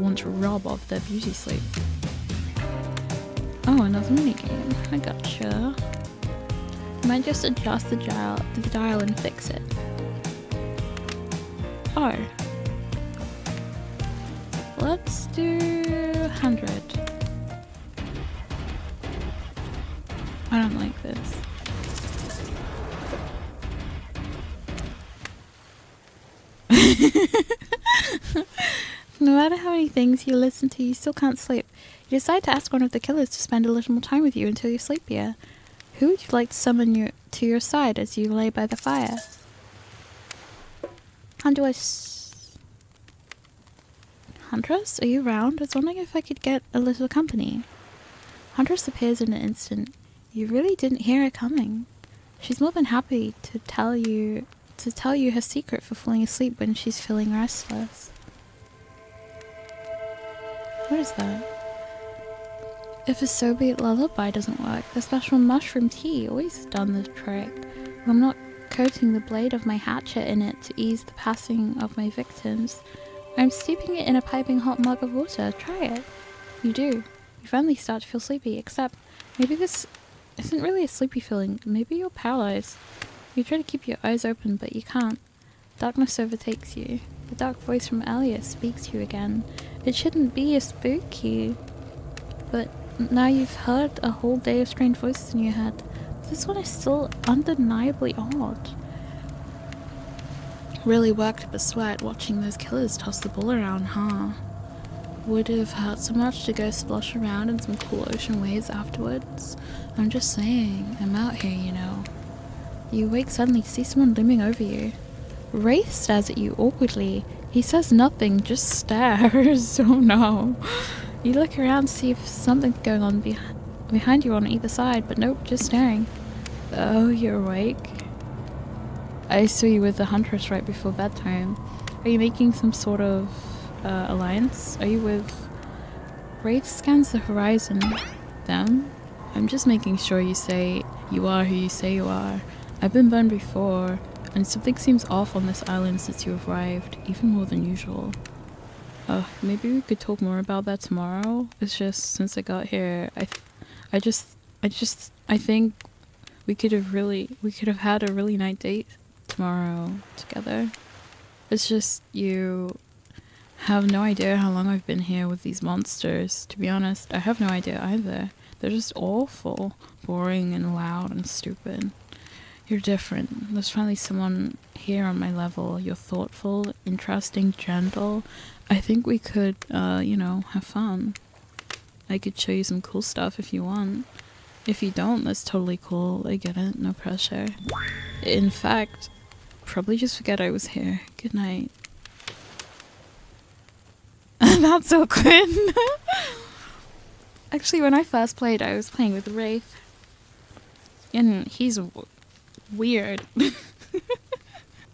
want to rob of their beauty sleep. Oh, another minigame. I gotcha. You might just adjust the dial and fix it. Oh. Let's do 100. I don't like this. No matter how many things you listen to, you still can't sleep. You decide to ask one of the killers to spend a little more time with you until you sleepier. Who would you like to summon to your side as you lay by the fire? Huntress, are you around? I was wondering if I could get a little company. Huntress appears in an instant. You really didn't hear her coming. She's more than happy to tell you her secret for falling asleep when she's feeling restless. What is that? If a Soviet lullaby doesn't work, the special mushroom tea always done the trick. I'm not coating the blade of my hatchet in it to ease the passing of my victims. I'm steeping it in a piping hot mug of water. Try it. You do. You finally start to feel sleepy, except maybe this isn't really a sleepy feeling. Maybe you're paralyzed. You try to keep your eyes open, but you can't. Darkness overtakes you. The dark voice from earlier speaks to you again. It shouldn't be as spooky. But now you've heard a whole day of strange voices in your head. This one is still undeniably odd. Really worked up a sweat watching those killers toss the ball around, huh? Would it have hurt so much to go splosh around in some cool ocean waves afterwards? I'm just saying, I'm out here, you know. You wake suddenly to see someone looming over you. Wraith stares at you awkwardly. He says nothing, just stares. Oh no. You look around to see if something's going on behind you on either side, but nope, just staring. Oh, you're awake? I saw you with the Huntress right before bedtime. Are you making some sort of alliance? Are you with... Wraith scans the horizon. Them? I'm just making sure you say you are who you say you are. I've been burned before, and something seems off on this island since you arrived, even more than usual. Maybe we could talk more about that tomorrow. It's just, since I got here, I think we could have had a really nice date tomorrow together. It's just, you have no idea how long I've been here with these monsters. To be honest, I have no idea either. They're just awful, boring and loud and stupid. You're different. There's finally someone here on my level. You're thoughtful, interesting, gentle. I think we could, have fun. I could show you some cool stuff if you want. If you don't, that's totally cool. I get it. No pressure. In fact, probably just forget I was here. Good night. That's awkward. Actually, when I first played, I was playing with Wraith. And he's weird.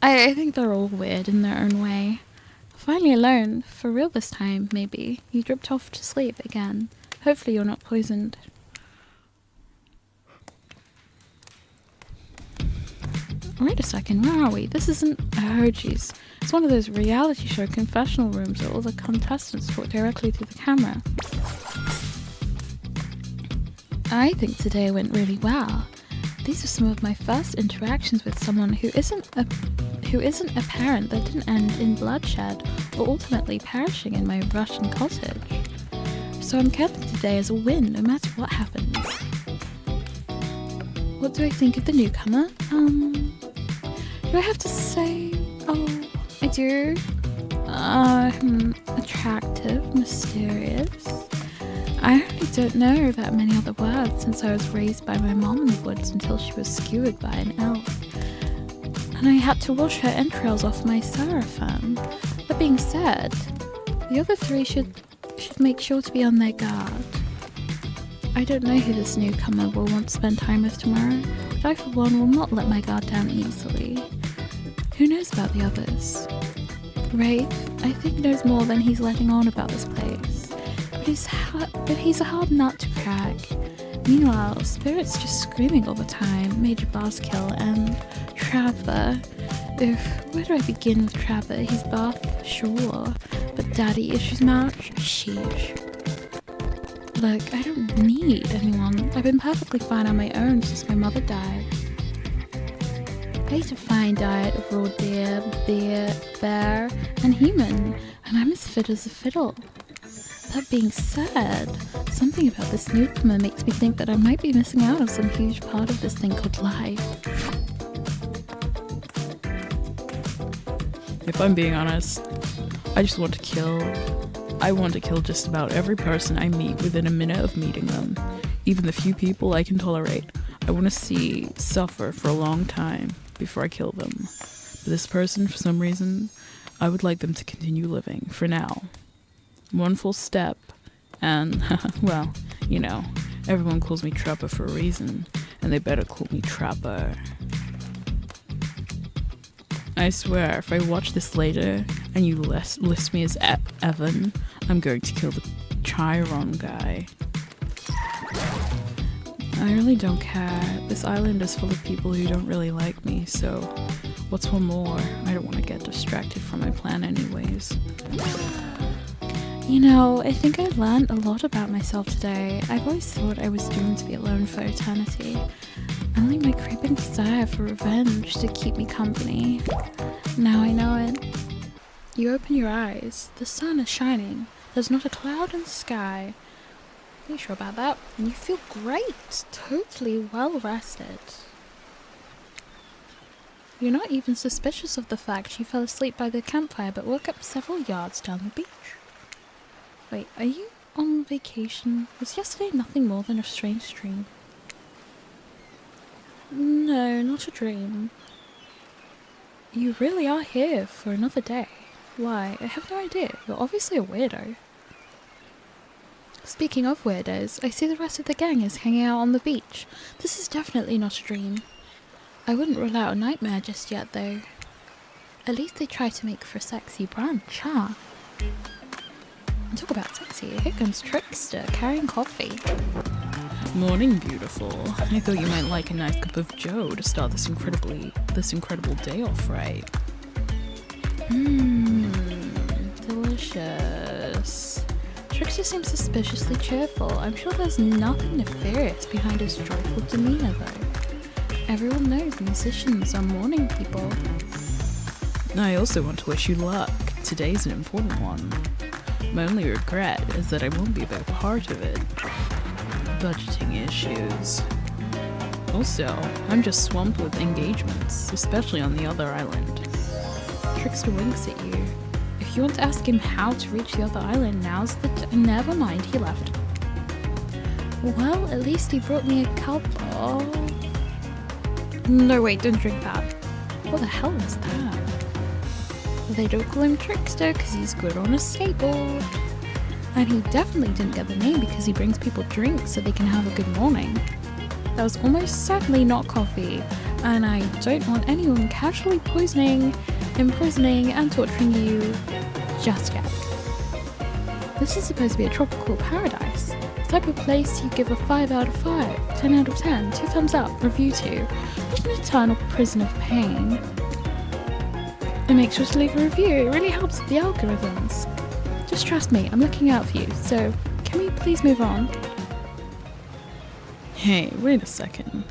I think they're all weird in their own way. Finally alone, for real this time, maybe. You dripped off to sleep again. Hopefully you're not poisoned. Wait a second, where are we? This isn't... Oh jeez. It's one of those reality show confessional rooms where all the contestants talk directly to the camera. I think today went really well. These are some of my first interactions with someone who isn't a parent that didn't end in bloodshed or ultimately perishing in my Russian cottage. So I'm counting today as a win no matter what happens. What do I think of the newcomer? Do I have to say? Oh, I do. Attractive, mysterious. I really don't know that many other words since I was raised by my mom in the woods until she was skewered by an elf. And I had to wash her entrails off my seraphim. That being said, the other three should make sure to be on their guard. I don't know who this newcomer will want to spend time with tomorrow, but I for one will not let my guard down easily. Who knows about the others? Wraith, I think, knows more than he's letting on about this place. But he's a hard nut to crack. Meanwhile, Spirit's just screaming all the time. Major boss kill and Trapper. Where do I begin with Trapper? He's buff, sure, but daddy issues much? Sheesh. Look, I don't need anyone. I've been perfectly fine on my own since my mother died. I eat a fine diet of raw deer, beer, bear, and human, and I'm as fit as a fiddle. That being said, something about this newcomer makes me think that I might be missing out on some huge part of this thing called life. If I'm being honest, I just want to kill. I want to kill just about every person I meet within a minute of meeting them. Even the few people I can tolerate. I want to see suffer for a long time before I kill them. But this person, for some reason, I would like them to continue living, for now. One full step, and, well, you know, everyone calls me Trapper for a reason, and they better call me Trapper. I swear, if I watch this later, and you list me as Evan, I'm going to kill the Chiron guy. I really don't care. This island is full of people who don't really like me, so what's one more? I don't want to get distracted from my plan anyways. You know, I think I learned a lot about myself today. I've always thought I was doomed to be alone for eternity. Only my creeping desire for revenge to keep me company. Now I know it. You open your eyes. The sun is shining. There's not a cloud in the sky. Are you sure about that? And you feel great. Totally well rested. You're not even suspicious of the fact you fell asleep by the campfire but woke up several yards down the beach. Wait, are you on vacation? Was yesterday nothing more than a strange dream? No, not a dream. You really are here for another day. Why? I have no idea. You're obviously a weirdo. Speaking of weirdos, I see the rest of the gang is hanging out on the beach. This is definitely not a dream. I wouldn't rule out a nightmare just yet, though. At least they try to make for a sexy brunch, huh? And talk about sexy, here comes Trickster carrying coffee. Morning, beautiful. I thought you might like a nice cup of joe to start this incredible day off right. Delicious. Trickster seems suspiciously cheerful. I'm sure there's nothing nefarious behind his joyful demeanor, though. Everyone knows musicians are morning people. I also want to wish you luck. Today's an important one. My only regret is that I won't be a big part of it. Budgeting issues. Also, I'm just swamped with engagements, especially on the other island. Trickster winks at you. If you want to ask him how to reach the other island, now's the never mind, he left. Well, at least he brought me a cup of... No, wait, don't drink that. What the hell is that? They don't call him Trickster because he's good on a skateboard. And he definitely didn't get the name because he brings people drinks so they can have a good morning. That was almost certainly not coffee, and I don't want anyone casually poisoning, imprisoning, and torturing you just yet. This is supposed to be a tropical paradise. The type of place you give a 5 out of 5, 10 out of 10, 2 thumbs up, review to, not an eternal prison of pain. And make sure to leave a review, it really helps with the algorithms. Just trust me, I'm looking out for you, so can we please move on? Hey, wait a second.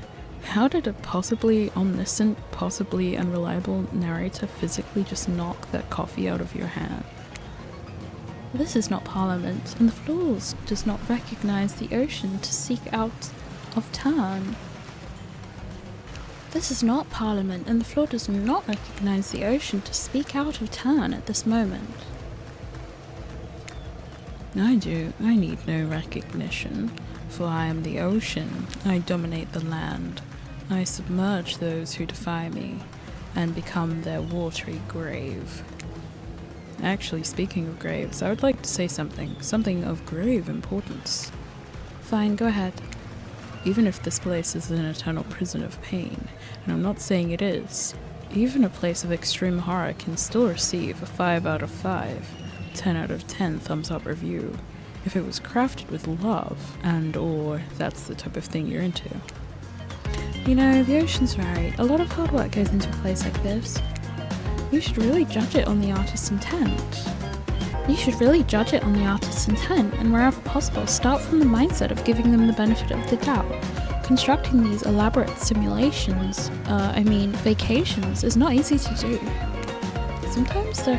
How did a possibly omniscient, possibly unreliable narrator physically just knock that coffee out of your hand? This is not Parliament, and the floor does not recognize the ocean to seek out of turn. This is not Parliament, and the floor does not recognize the ocean to speak out of turn at this moment. I do. I need no recognition, for I am the ocean. I dominate the land. I submerge those who defy me, and become their watery grave. Actually, speaking of graves, I would like to say something of grave importance. Fine, go ahead. Even if this place is an eternal prison of pain, and I'm not saying it is, even a place of extreme horror can still receive a 5 out of 5, 10 out of 10 thumbs up review, if it was crafted with love, and or that's the type of thing you're into. You know, the ocean's right. A lot of hard work goes into a place like this. You should really judge it on the artist's intent. And wherever possible, start from the mindset of giving them the benefit of the doubt. Constructing these elaborate vacations is not easy to do. Sometimes there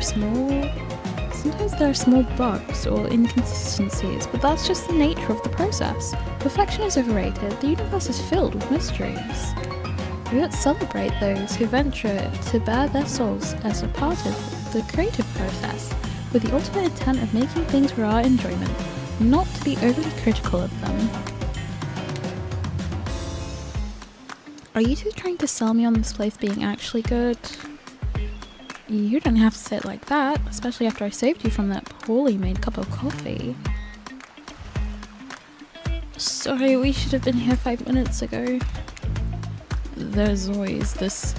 are small bugs or inconsistencies, but that's just the nature of the process. Perfection is overrated. The universe is filled with mysteries. We ought to celebrate those who venture to bare their souls as a part of the creative process, with the ultimate intent of making things for our enjoyment, not to be overly critical of them. Are you two trying to sell me on this place being actually good? You don't have to say it like that, especially after I saved you from that poorly made cup of coffee. Sorry, we should have been here 5 minutes ago. There's always this...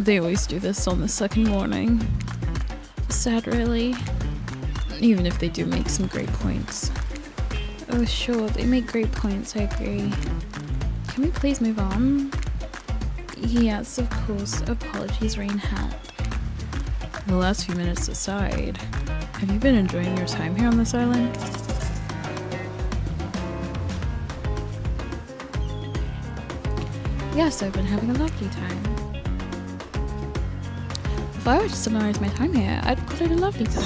They always do this on the second morning. Sad, really. Even if they do make some great points. Oh sure, they make great points, I agree. Can we please move on? Yes, of course. Apologies, RainHet. The last few minutes aside, have you been enjoying your time here on this island? Yes, I've been having a lovely time. If I were to summarize my time here, I'd call it a lovely time.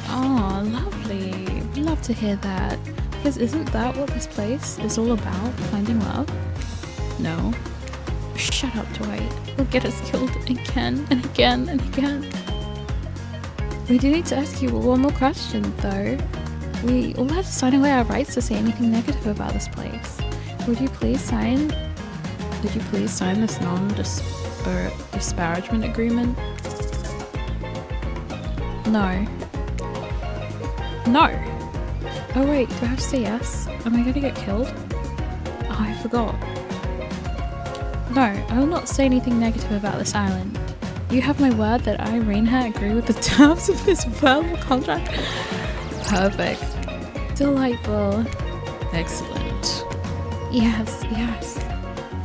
Oh, lovely. Love to hear that. Because isn't that what this place is all about? Finding love? No. Shut up, Dwight. You'll get us killed again and again and again. We do need to ask you one more question, though. We all had to sign away our rights to say anything negative about this place. Would you please sign this non-disparagement agreement? No. No! Oh wait, do I have to say yes? Am I gonna get killed? Oh, I forgot. No, I will not say anything negative about this island. You have my word that I, RainHet, agree with the terms of this verbal contract. Perfect. Delightful. Excellent. Yes, yes.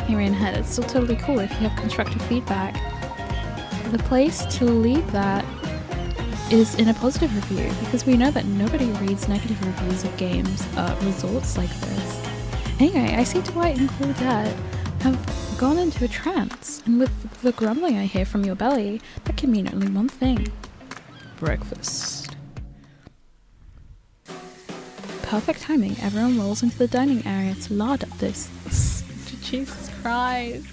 Hey RainHet, it's still totally cool if you have constructive feedback. The place to leave that is in a positive review, because we know that nobody reads negative reviews of games resorts like this. Anyway, I see Dwight and Claudette have gone into a trance, and with the grumbling I hear from your belly, that can mean only one thing. Breakfast. Perfect timing. Everyone rolls into the dining area to lard up this. Jesus Christ.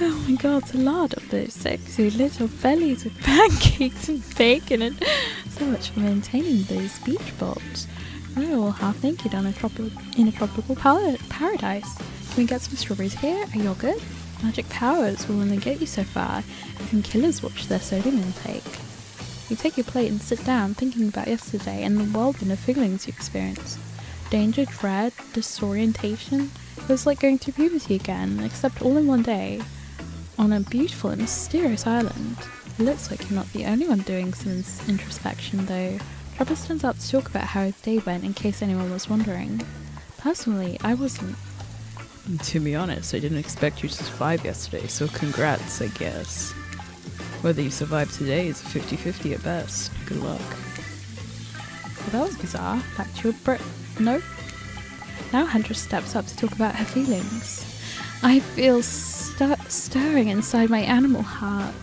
Oh my god, to lard up those sexy little bellies with pancakes and bacon, and so much for maintaining those beach balls. We're all half naked in a tropical paradise. Can we get some strawberries here? Are you all good? Magic powers will only get you so far. Even killers watch their sodium intake. You take your plate and sit down, thinking about yesterday and the whirlwind of feelings you experienced. Danger, dread, disorientation. It was like going through puberty again, except all in one day. On a beautiful and mysterious island. It looks like you're not the only one doing some introspection, though. Travis stands out to talk about how his day went, in case anyone was wondering. Personally, I wasn't. To be honest, I didn't expect you to survive yesterday, so congrats, I guess. Whether you survive today is a 50-50 at best. Good luck. Well, that was bizarre. Back to your No? Now Huntress steps up to talk about her feelings. I feel stirring inside my animal heart.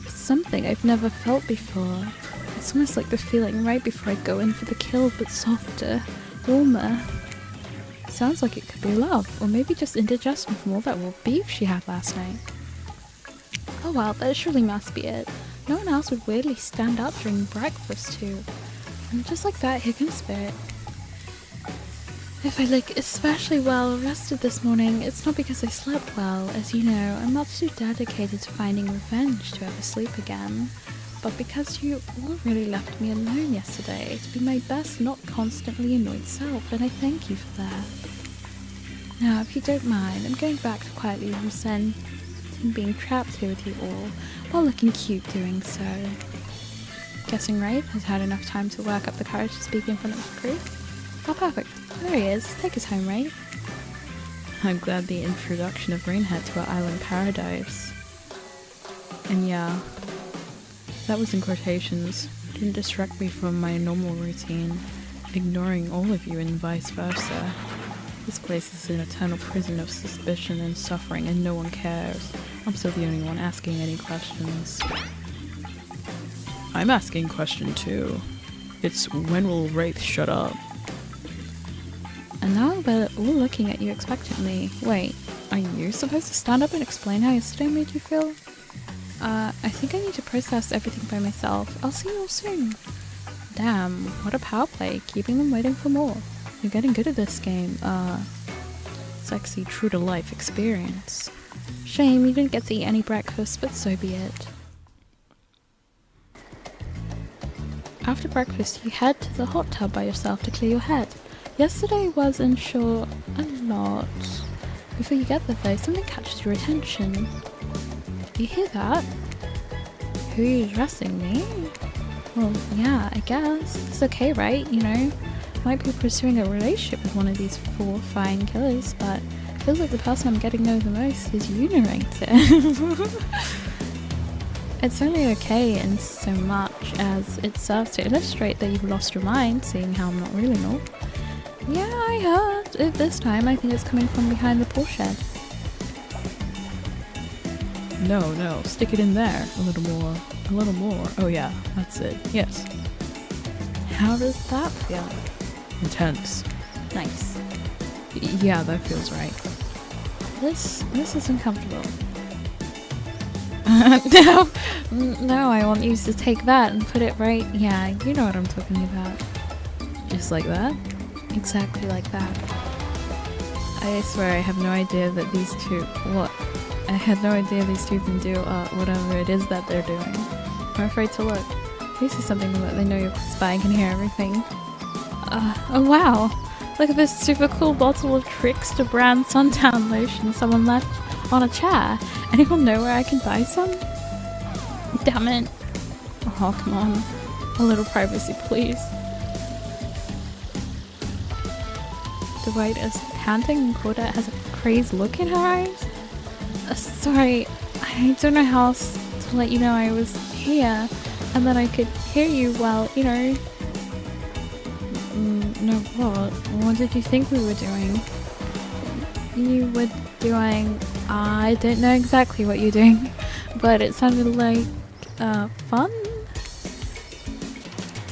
Something I've never felt before. It's almost like the feeling right before I go in for the kill, but softer, warmer. Sounds like it could be love, or maybe just indigestion from all that raw beef she had last night. Oh well, that surely must be it. No one else would weirdly stand up during breakfast too. And just like that, here comes Spirit. If I look especially well rested this morning, it's not because I slept well. As you know, I'm not too dedicated to finding revenge to ever sleep again, but because you all really left me alone yesterday to be my best, not constantly annoyed self, and I thank you for that. Now, if you don't mind, I'm going back to quietly resenting being trapped here with you all, while looking cute doing so. Guessing Rafe has had enough time to work up the courage to speak in front of the crew? Oh, perfect. There he is. Take us home, Rafe. I'm glad the introduction of RainHet to our island paradise. And yeah, that was in quotations. Didn't distract me from my normal routine, ignoring all of you and vice versa. This place is an eternal prison of suspicion and suffering, and no one cares. I'm still the only one asking any questions. I'm asking question too. It's when will Wraith shut up? And now they're all looking at you expectantly. Wait, are you supposed to stand up and explain how yesterday made you feel? I think I need to process everything by myself. I'll see you all soon. Damn, what a power play, keeping them waiting for more. You're getting good at this game. Sexy, true-to-life experience. Shame you didn't get to eat any breakfast, but so be it. After breakfast, you head to the hot tub by yourself to clear your head. Yesterday was, in short, a lot. Before you get there though, something catches your attention. You hear that? Who are you addressing, me? Well, yeah, I guess. It's okay, right? You know, might be pursuing a relationship with one of these 4 fine killers, but it feels like the person I'm getting to know the most is you, narrator. It's only okay in so much as it serves to illustrate that you've lost your mind, seeing how I'm not really not. Yeah, I heard it this time. I think it's coming from behind the pool shed. No, stick it in there. A little more. Oh yeah, that's it. Yes. How does that feel? Intense. Nice. Yeah, that feels right. This is uncomfortable. No, I want you to take that and put it right. Yeah, you know what I'm talking about. Just like that? Exactly like that. I swear I have no idea that these two. What? I had no idea these two can do whatever it is that they're doing. I'm afraid to look. This is something that they know you're close by and can hear everything. Oh wow! Look at this super cool bottle of Trickster brand suntan lotion someone left on a chair. Anyone know where I can buy some? Damn it. Oh, come on. A little privacy, please. Dwight is panting and Claudette has a crazed look in her eyes. Sorry, I don't know how else to let you know I was here and that I could hear you well, you know. No, what? What did you think we were doing? You were doing... I don't know exactly what you're doing, but it sounded like fun.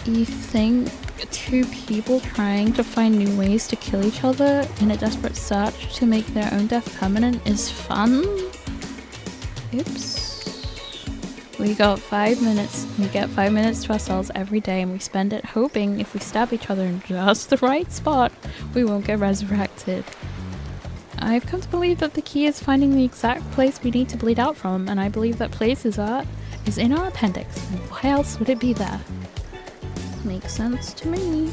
You think 2 people trying to find new ways to kill each other in a desperate search to make their own death permanent is fun? Oops. We got 5 minutes. We get 5 minutes to ourselves every day, and we spend it hoping if we stab each other in just the right spot, we won't get resurrected. I've come to believe that the key is finding the exact place we need to bleed out from, and I believe that place is in our appendix. Why else would it be there? Makes sense to me.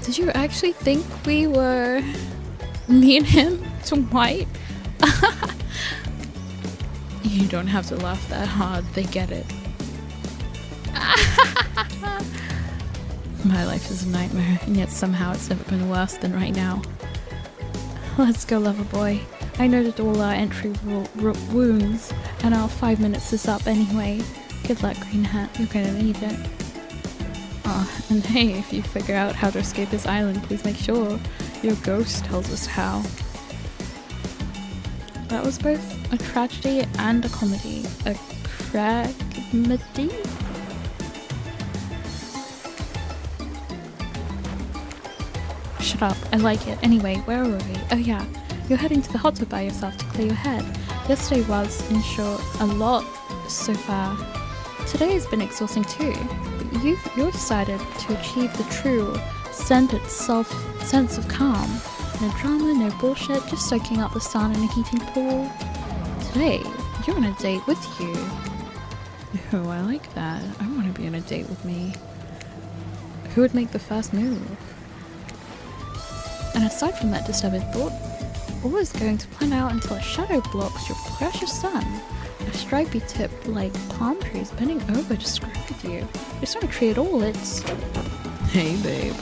Did you actually think we were me and him to white? You don't have to laugh that hard, they get it. My life is a nightmare, and yet somehow it's never been worse than right now. Let's go, lover boy. I noted all our entry wounds, and our 5 minutes is up anyway. Good luck, RainHet. You're gonna need it. And hey, if you figure out how to escape this island, please make sure your ghost tells us how. That was both a tragedy and a comedy. A cragmedy? Shut up, I like it. Anyway, where were we? Oh yeah, you're heading to the hot tub by yourself to clear your head. Yesterday was, in short, a lot so far. Today has been exhausting too. But you've decided to achieve the true, centered sense of calm. No drama, no bullshit, just soaking up the sun in a heating pool. Today, you're on a date with you. Oh, I like that. I want to be on a date with me. Who would make the first move? And aside from that disturbing thought, all is going to plan out until a shadow blocks your precious sun. A stripy tip like palm trees bending over to scream with you. It's not a tree at all, it's... Hey babe.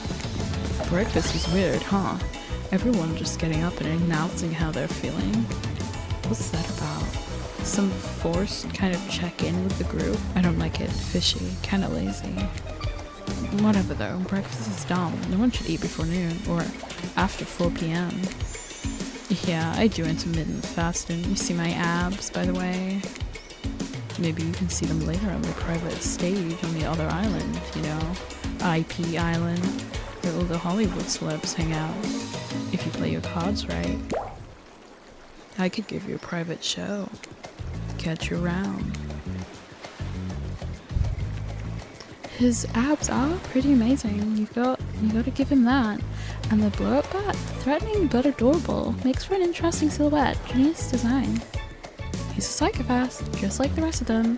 Breakfast was weird, huh? Everyone just getting up and announcing how they're feeling. What's that about? Some forced kind of check-in with the group? I don't like it. Fishy. Kinda lazy. Whatever though, breakfast is dumb. No one should eat before noon, or after 4 p.m. Yeah, I do intermittent fasting. You see my abs, by the way? Maybe you can see them later on the private stage on the other island, you know? IP Island, where all the Hollywood celebs hang out. If you play your cards right. I could give you a private show. Catch you around. His abs are pretty amazing. You got to give him that. And the blow up bat, threatening but adorable, makes for an interesting silhouette. Genius design. He's a psychopath, just like the rest of them.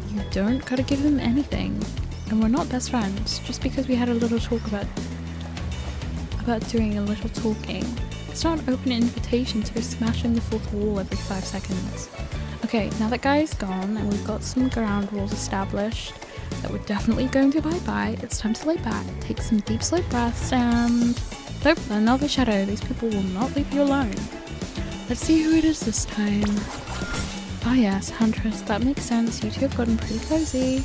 You don't gotta give him anything. And we're not best friends, just because we had a little talk about doing a little talking. It's not an open invitation to go smashing the fourth wall every 5 seconds. Okay, now that guy's gone and we've got some ground rules established, that we're definitely going to bye-bye. It's time to lay back, take some deep slow breaths, and nope, another shadow. These people will not leave you alone. Let's see who it is this time. Ah yes, Huntress, that makes sense. You two have gotten pretty cozy.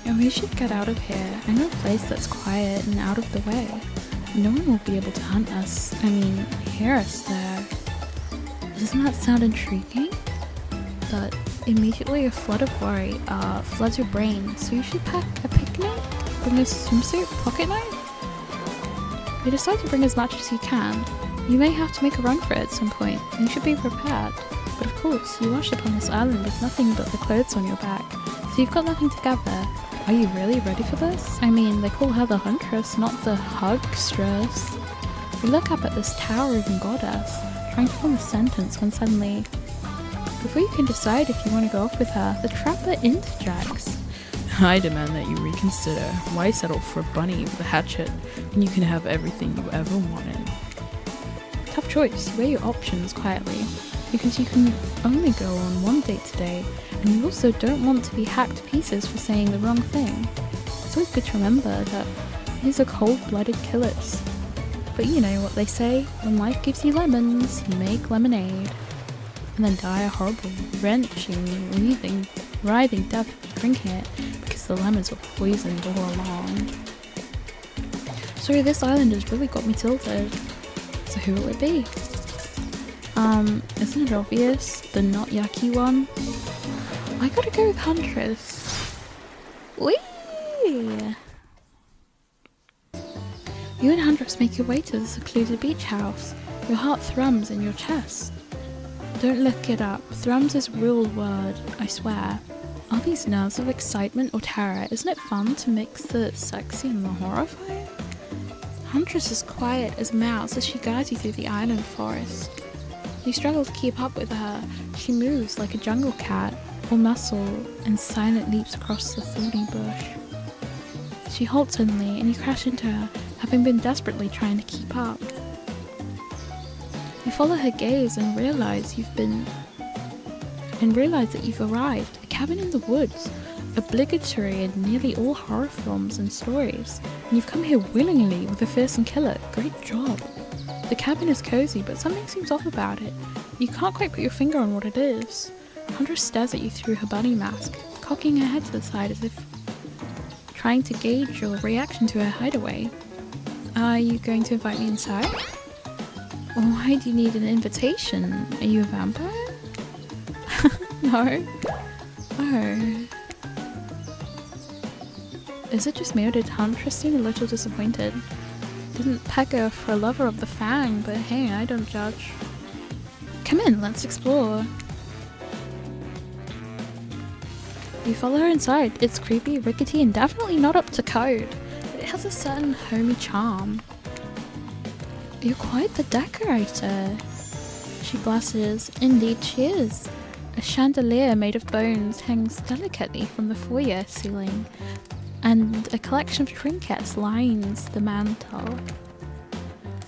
And we should get out of here. I know a place that's quiet and out of the way. No one will be able to hunt us. I mean, hear us there. Doesn't that sound intriguing? But immediately a flood of worry floods your brain, so you should pack a picnic, bring a swimsuit, pocket knife. You decide to bring as much as you can. You may have to make a run for it at some point, and you should be prepared. But of course, you washed up on this island with nothing but the clothes on your back, so you've got nothing to gather. Are you really ready for this? I mean, they call her the Huntress, not the Hugstress. We look up at this towering goddess, trying to form a sentence when suddenly, before you can decide if you want to go off with her, the trapper interjects. I demand that you reconsider. Why settle for a bunny with a hatchet when you can have everything you ever wanted? Tough choice. Weigh your options quietly, because you can only go on one date today, and you also don't want to be hacked to pieces for saying the wrong thing. It's always good to remember that these are cold-blooded killers. But you know what they say, when life gives you lemons, you make lemonade. And then die a horrible, wrenching, writhing death drinking it, because the lemons were poisoned all along. So this island has really got me tilted. So who will it be? Isn't it obvious? The not yucky one? I gotta go with Huntress. Whee! You and Huntress make your way to the secluded beach house. Your heart thrums in your chest. Don't look it up. Thrums is a real word, I swear. Are these nerves of excitement or terror? Isn't it fun to mix the sexy and the horrifying? Huntress is quiet as a mouse as she guides you through the island forest. You struggle to keep up with her. She moves like a jungle cat, all muscle and silent leaps across the thorny bush. She halts suddenly and you crash into her, having been desperately trying to keep up. You follow her gaze and realize that you've arrived. A cabin in the woods, obligatory in nearly all horror films and stories. And you've come here willingly with a fearsome killer. Great job. The cabin is cozy, but something seems off about it. You can't quite put your finger on what it is. Huntress stares at you through her bunny mask, cocking her head to the side as if trying to gauge your reaction to her hideaway. Are you going to invite me inside? Why do you need an invitation? Are you a vampire? No. Oh. Is it just me or did Huntress seem a little disappointed? Didn't peg her for a lover of the Fang, but hey, I don't judge. Come in, let's explore. You follow her inside. It's creepy, rickety, and definitely not up to code, but it has a certain homey charm. You're quite the decorator. She blushes. Indeed she is. A chandelier made of bones hangs delicately from the foyer ceiling, and a collection of trinkets lines the mantel.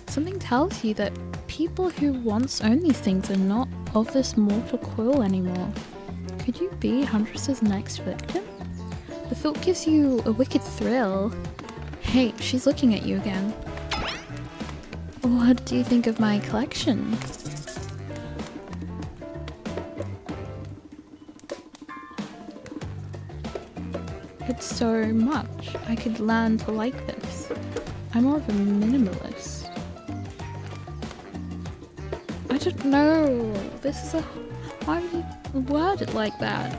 Something tells you that people who once owned these things are not of this mortal coil anymore. Could you be Huntress's next victim? The thought gives you a wicked thrill. Hey, she's looking at you again. What do you think of my collection? It's so much. I could learn to like this. I'm more of a minimalist. I don't know. This is a... Why would you word it like that?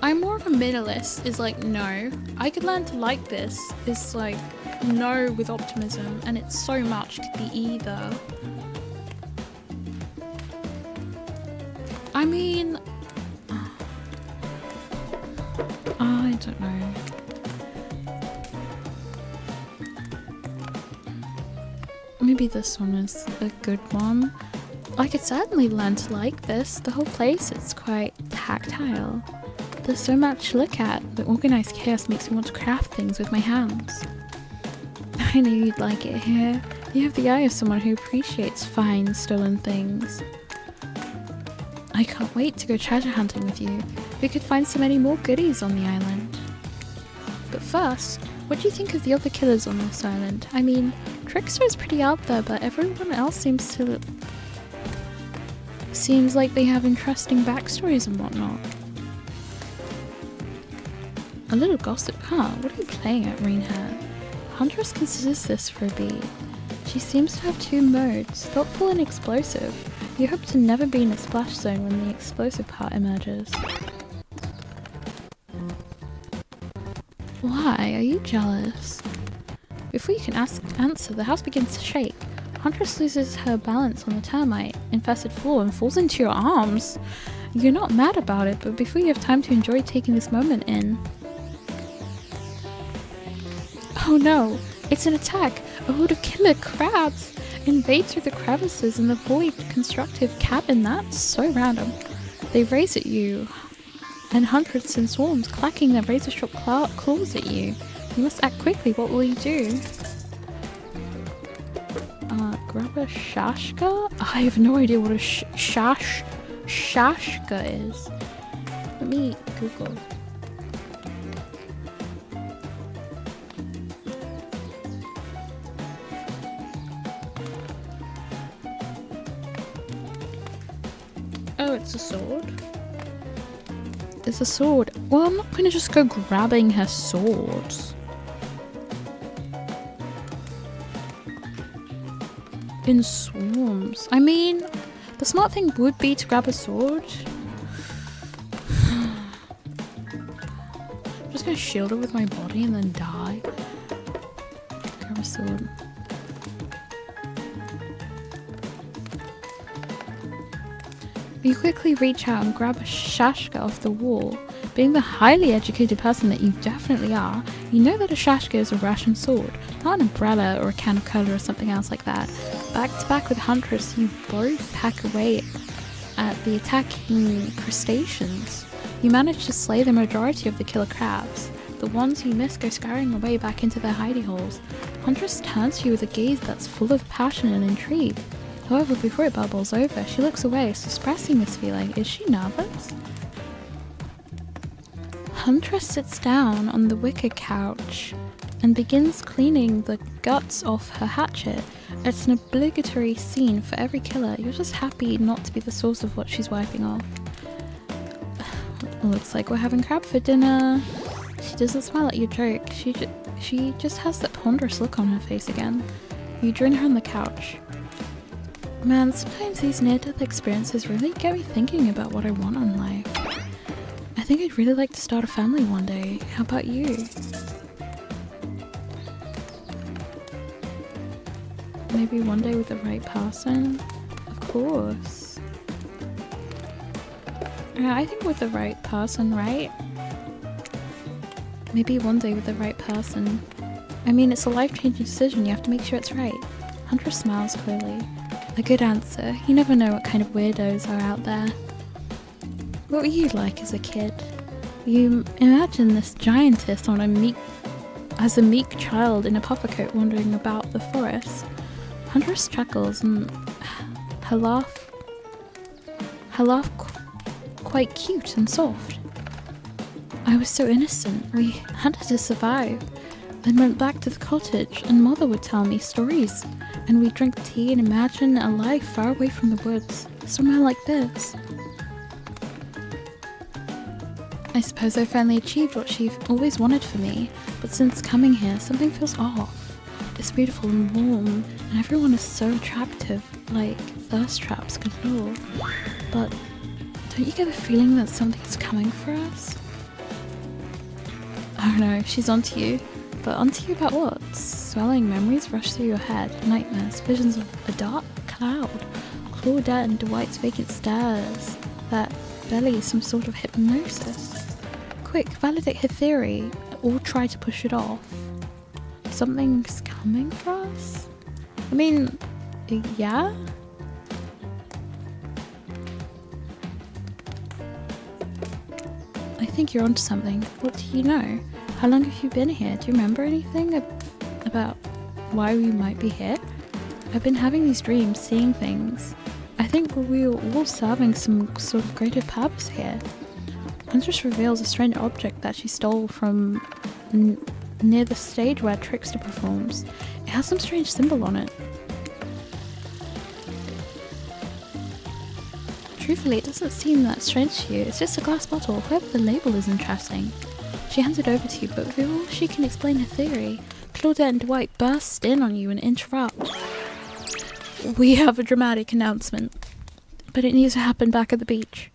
I'm more of a minimalist is like no. I could learn to like this is like no with optimism, and it's so much could be either. I mean, I don't know. Maybe this one is a good one. I could certainly learn to like this. The whole place is quite tactile. There's so much to look at. The organized chaos makes me want to craft things with my hands. I knew you'd like it here. You have the eye of someone who appreciates fine, stolen things. I can't wait to go treasure hunting with you. We could find so many more goodies on the island. But first, what do you think of the other killers on this island? I mean, Trickster is pretty out there, but everyone else seems like they have interesting backstories and whatnot. A little gossip, huh? What are you playing at, RainHet? Huntress considers this for a bee. She seems to have two modes, thoughtful and explosive. You hope to never be in a splash zone when the explosive part emerges. Why? Are you jealous? Before you can answer, the house begins to shake. Huntress loses her balance on the termite-infested floor and falls into your arms. You're not mad about it, but before you have time to enjoy taking this moment in... Oh no! It's an attack! A horde of killer crabs invade through the crevices in the void constructive cabin. That's so random. They race at you, and hundreds in swarms, clacking their razor-sharp claws at you. You must act quickly. What will you do? Grab a shashka? I have no idea what a shashka is. Let me Google. Oh, it's a sword. It's a sword. Well, I'm not gonna just go grabbing her swords. In swarms. I mean, the smart thing would be to grab a sword. I'm just gonna shield her with my body and then die. Grab a sword. You quickly reach out and grab a shashka off the wall. Being the highly educated person that you definitely are, you know that a shashka is a Russian sword, not an umbrella or a can of cola or something else like that. Back to back with Huntress, you both hack away at the attacking crustaceans. You manage to slay the majority of the killer crabs. The ones you miss go scurrying away back into their hidey holes. Huntress turns to you with a gaze that's full of passion and intrigue. However, before it bubbles over, she looks away, suppressing this feeling. Is she nervous? Huntress sits down on the wicker couch and begins cleaning the guts off her hatchet. It's an obligatory scene for every killer. You're just happy not to be the source of what she's wiping off. Looks like we're having crab for dinner. She doesn't smile at your joke. She just has that ponderous look on her face again. You join her on the couch. Man, sometimes these near-death experiences really get me thinking about what I want in life. I think I'd really like to start a family one day. How about you? Maybe one day with the right person? Of course. Yeah, I think with the right person, right? Maybe one day with the right person. I mean, it's a life-changing decision. You have to make sure it's right. Huntress smiles clearly. A good answer. You never know what kind of weirdos are out there. What were you like as a kid? You imagine this giantess as a meek child in a puffer coat wandering about the forest. Huntress chuckles and her laugh quite cute and soft. I was so innocent. We hunted to survive, then went back to the cottage, and Mother would tell me stories, and we'd drink tea and imagine a life far away from the woods, somewhere like this. I suppose I finally achieved what she always wanted for me, but since coming here, something feels off. It's beautiful and warm, and everyone is so attractive, like thirst traps galore. But don't you get the feeling that something's coming for us? I don't know, she's onto you. But onto you about what? Swelling memories rush through your head, nightmares, visions of a dark cloud, Claudette and Dwight's vacant stares, that belly is some sort of hypnosis. Quick, validate her theory, or try to push it off. Something's coming for us? I mean, yeah? I think you're onto something. What do you know? How long have you been here? Do you remember anything about why we might be here? I've been having these dreams, seeing things. I think we're all serving some sort of greater purpose here. Huntress reveals a strange object that she stole from near the stage where Trickster performs. It has some strange symbol on it. Truthfully, it doesn't seem that strange to you. It's just a glass bottle. However, the label is interesting. She hands it over to you, but before she can explain her theory, Claudette and Dwight burst in on you and interrupt. We have a dramatic announcement, but it needs to happen back at the beach.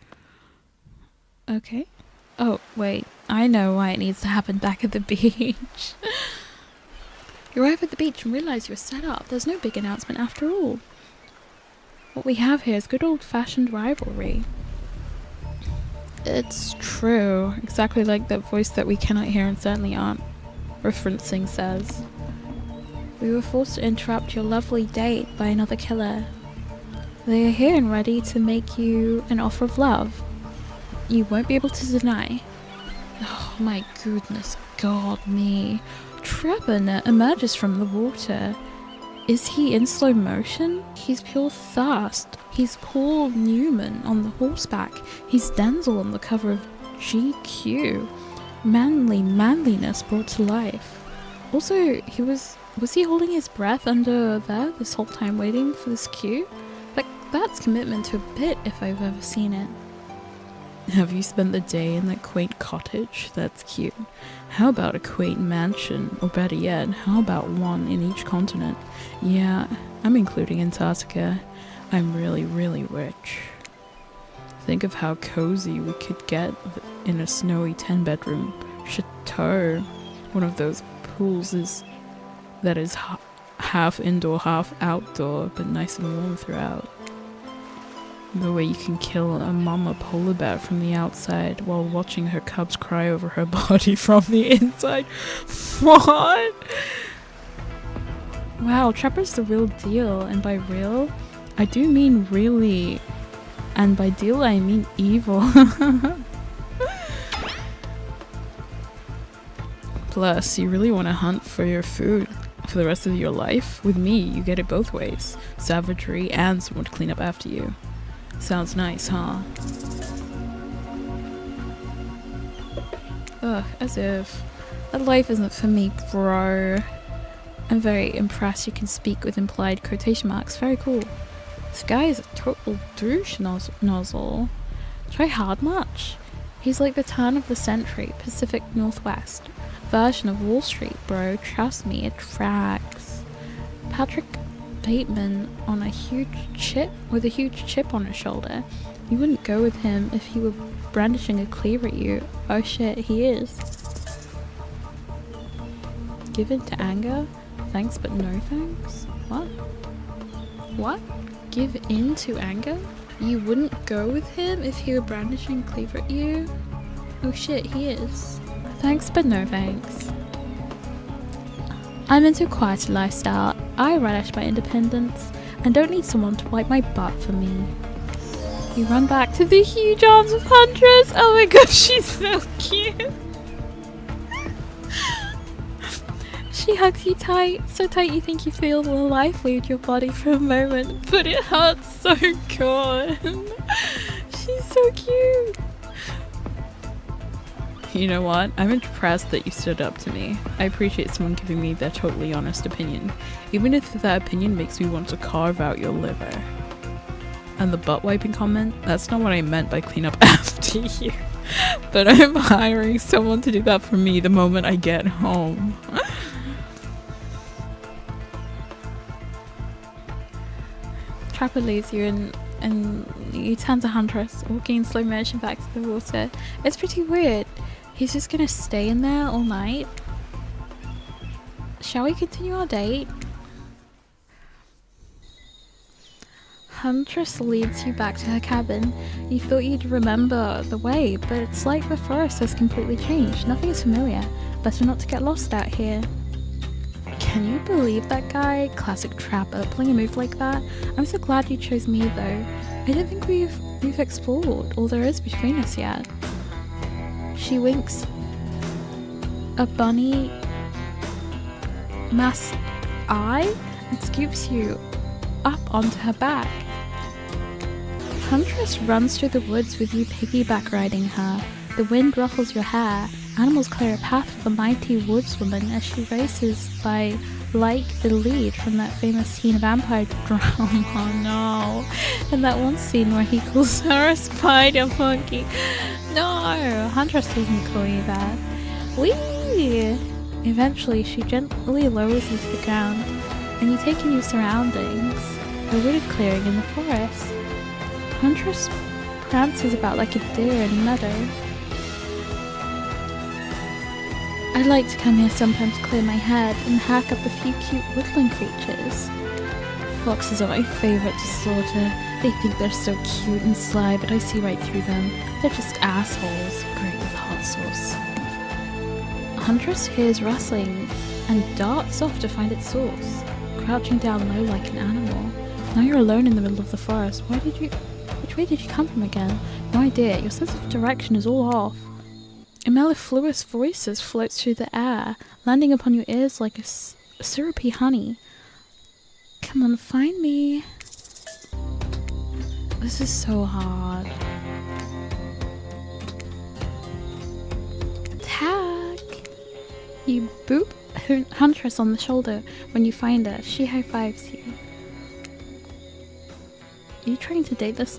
Okay. Oh, wait. I know why it needs to happen back at the beach. You arrive at the beach and realise you're set up. There's no big announcement after all. What we have here is good old-fashioned rivalry. It's true. Exactly like that voice that we cannot hear and certainly aren't referencing says. We were forced to interrupt your lovely date by another killer. They are here and ready to make you an offer of love. You won't be able to deny. Oh my goodness, God me. Trapper emerges from the water. Is he in slow motion? He's pure thirst. He's Paul Newman on the horseback. He's Denzel on the cover of GQ. Manliness brought to life. Also, was he holding his breath under there this whole time waiting for this cue? Like, that's commitment to a bit if I've ever seen it. Have you spent the day in that quaint cottage? That's cute. How about a quaint mansion? Or better yet, how about one in each continent? Yeah, I'm including Antarctica. I'm really, really rich. Think of how cozy we could get in a snowy 10-bedroom chateau. One of those pools that is half indoor, half outdoor, but nice and warm throughout. The way you can kill a mama polar bear from the outside while watching her cubs cry over her body from the inside. What? Wow, Trapper's the real deal, and by real, I do mean really, and by deal I mean evil. Plus, you really want to hunt for your food for the rest of your life? With me, you get it both ways. Savagery and someone to clean up after you. Sounds nice, huh? Ugh, as if. That life isn't for me, bro. I'm very impressed you can speak with implied quotation marks. Very cool. This guy is a total douche nozzle. Try hard much? He's like the turn of the century, Pacific Northwest version of Wall Street, bro. Trust me, it tracks. Patrick Bateman on a huge chip with a huge chip on his shoulder. You wouldn't go with him if he were brandishing a cleaver at you. Oh shit, he is. Give in to anger? Thanks but no thanks? What? What? Give in to anger? You wouldn't go with him if he were brandishing a cleaver at you? Oh shit, he is. Thanks but no thanks. I'm into a quieter lifestyle. I relish my independence and don't need someone to wipe my butt for me. You run back to the huge arms of Huntress. Oh my god, she's so cute. She hugs you tight, so tight you think you feel the life leave your body for a moment, but it hurts so good. She's so cute. You know what? I'm impressed that you stood up to me. I appreciate someone giving me their totally honest opinion, even if that opinion makes me want to carve out your liver. And the butt wiping comment? That's not what I meant by clean up after you. But I'm hiring someone to do that for me the moment I get home. Trapper leaves you and you turn to Huntress, walking in slow motion back to the water. It's pretty weird. He's just gonna stay in there all night. Shall we continue our date? Huntress leads you back to her cabin. You thought you'd remember the way, but it's like the forest has completely changed. Nothing is familiar. Better not to get lost out here. Can you believe that guy? Classic Trapper, playing a move like that. I'm so glad you chose me though. I don't think we've explored all there is between us yet. She winks a bunny masked eye and scoops you up onto her back. Huntress runs through the woods with you piggyback riding her. The wind ruffles your hair. Animals clear a path for the mighty woodswoman as she races by like the lead from that famous teen vampire drama. Oh no. And that one scene where he calls her a spider monkey. No, Huntress doesn't call you that. Whee! Eventually, she gently lowers you to the ground, and you take in your surroundings. A wooded clearing in the forest. Huntress prances about like a deer in a meadow. I like to come here sometimes to clear my head and hack up a few cute woodland creatures. Foxes are my favourite to slaughter. They think they're so cute and sly, but I see right through them. They're just assholes, great with hot sauce. Huntress hears rustling and darts off to find its source, crouching down low like an animal. Now you're alone in the middle of the forest. Which way did you come from again? No idea. Your sense of direction is all off. A mellifluous voice floats through the air, landing upon your ears like a syrupy honey. Come on, find me. This is so hard. Attack! You boop Huntress on the shoulder when you find her. She high-fives you. Are you trying to date this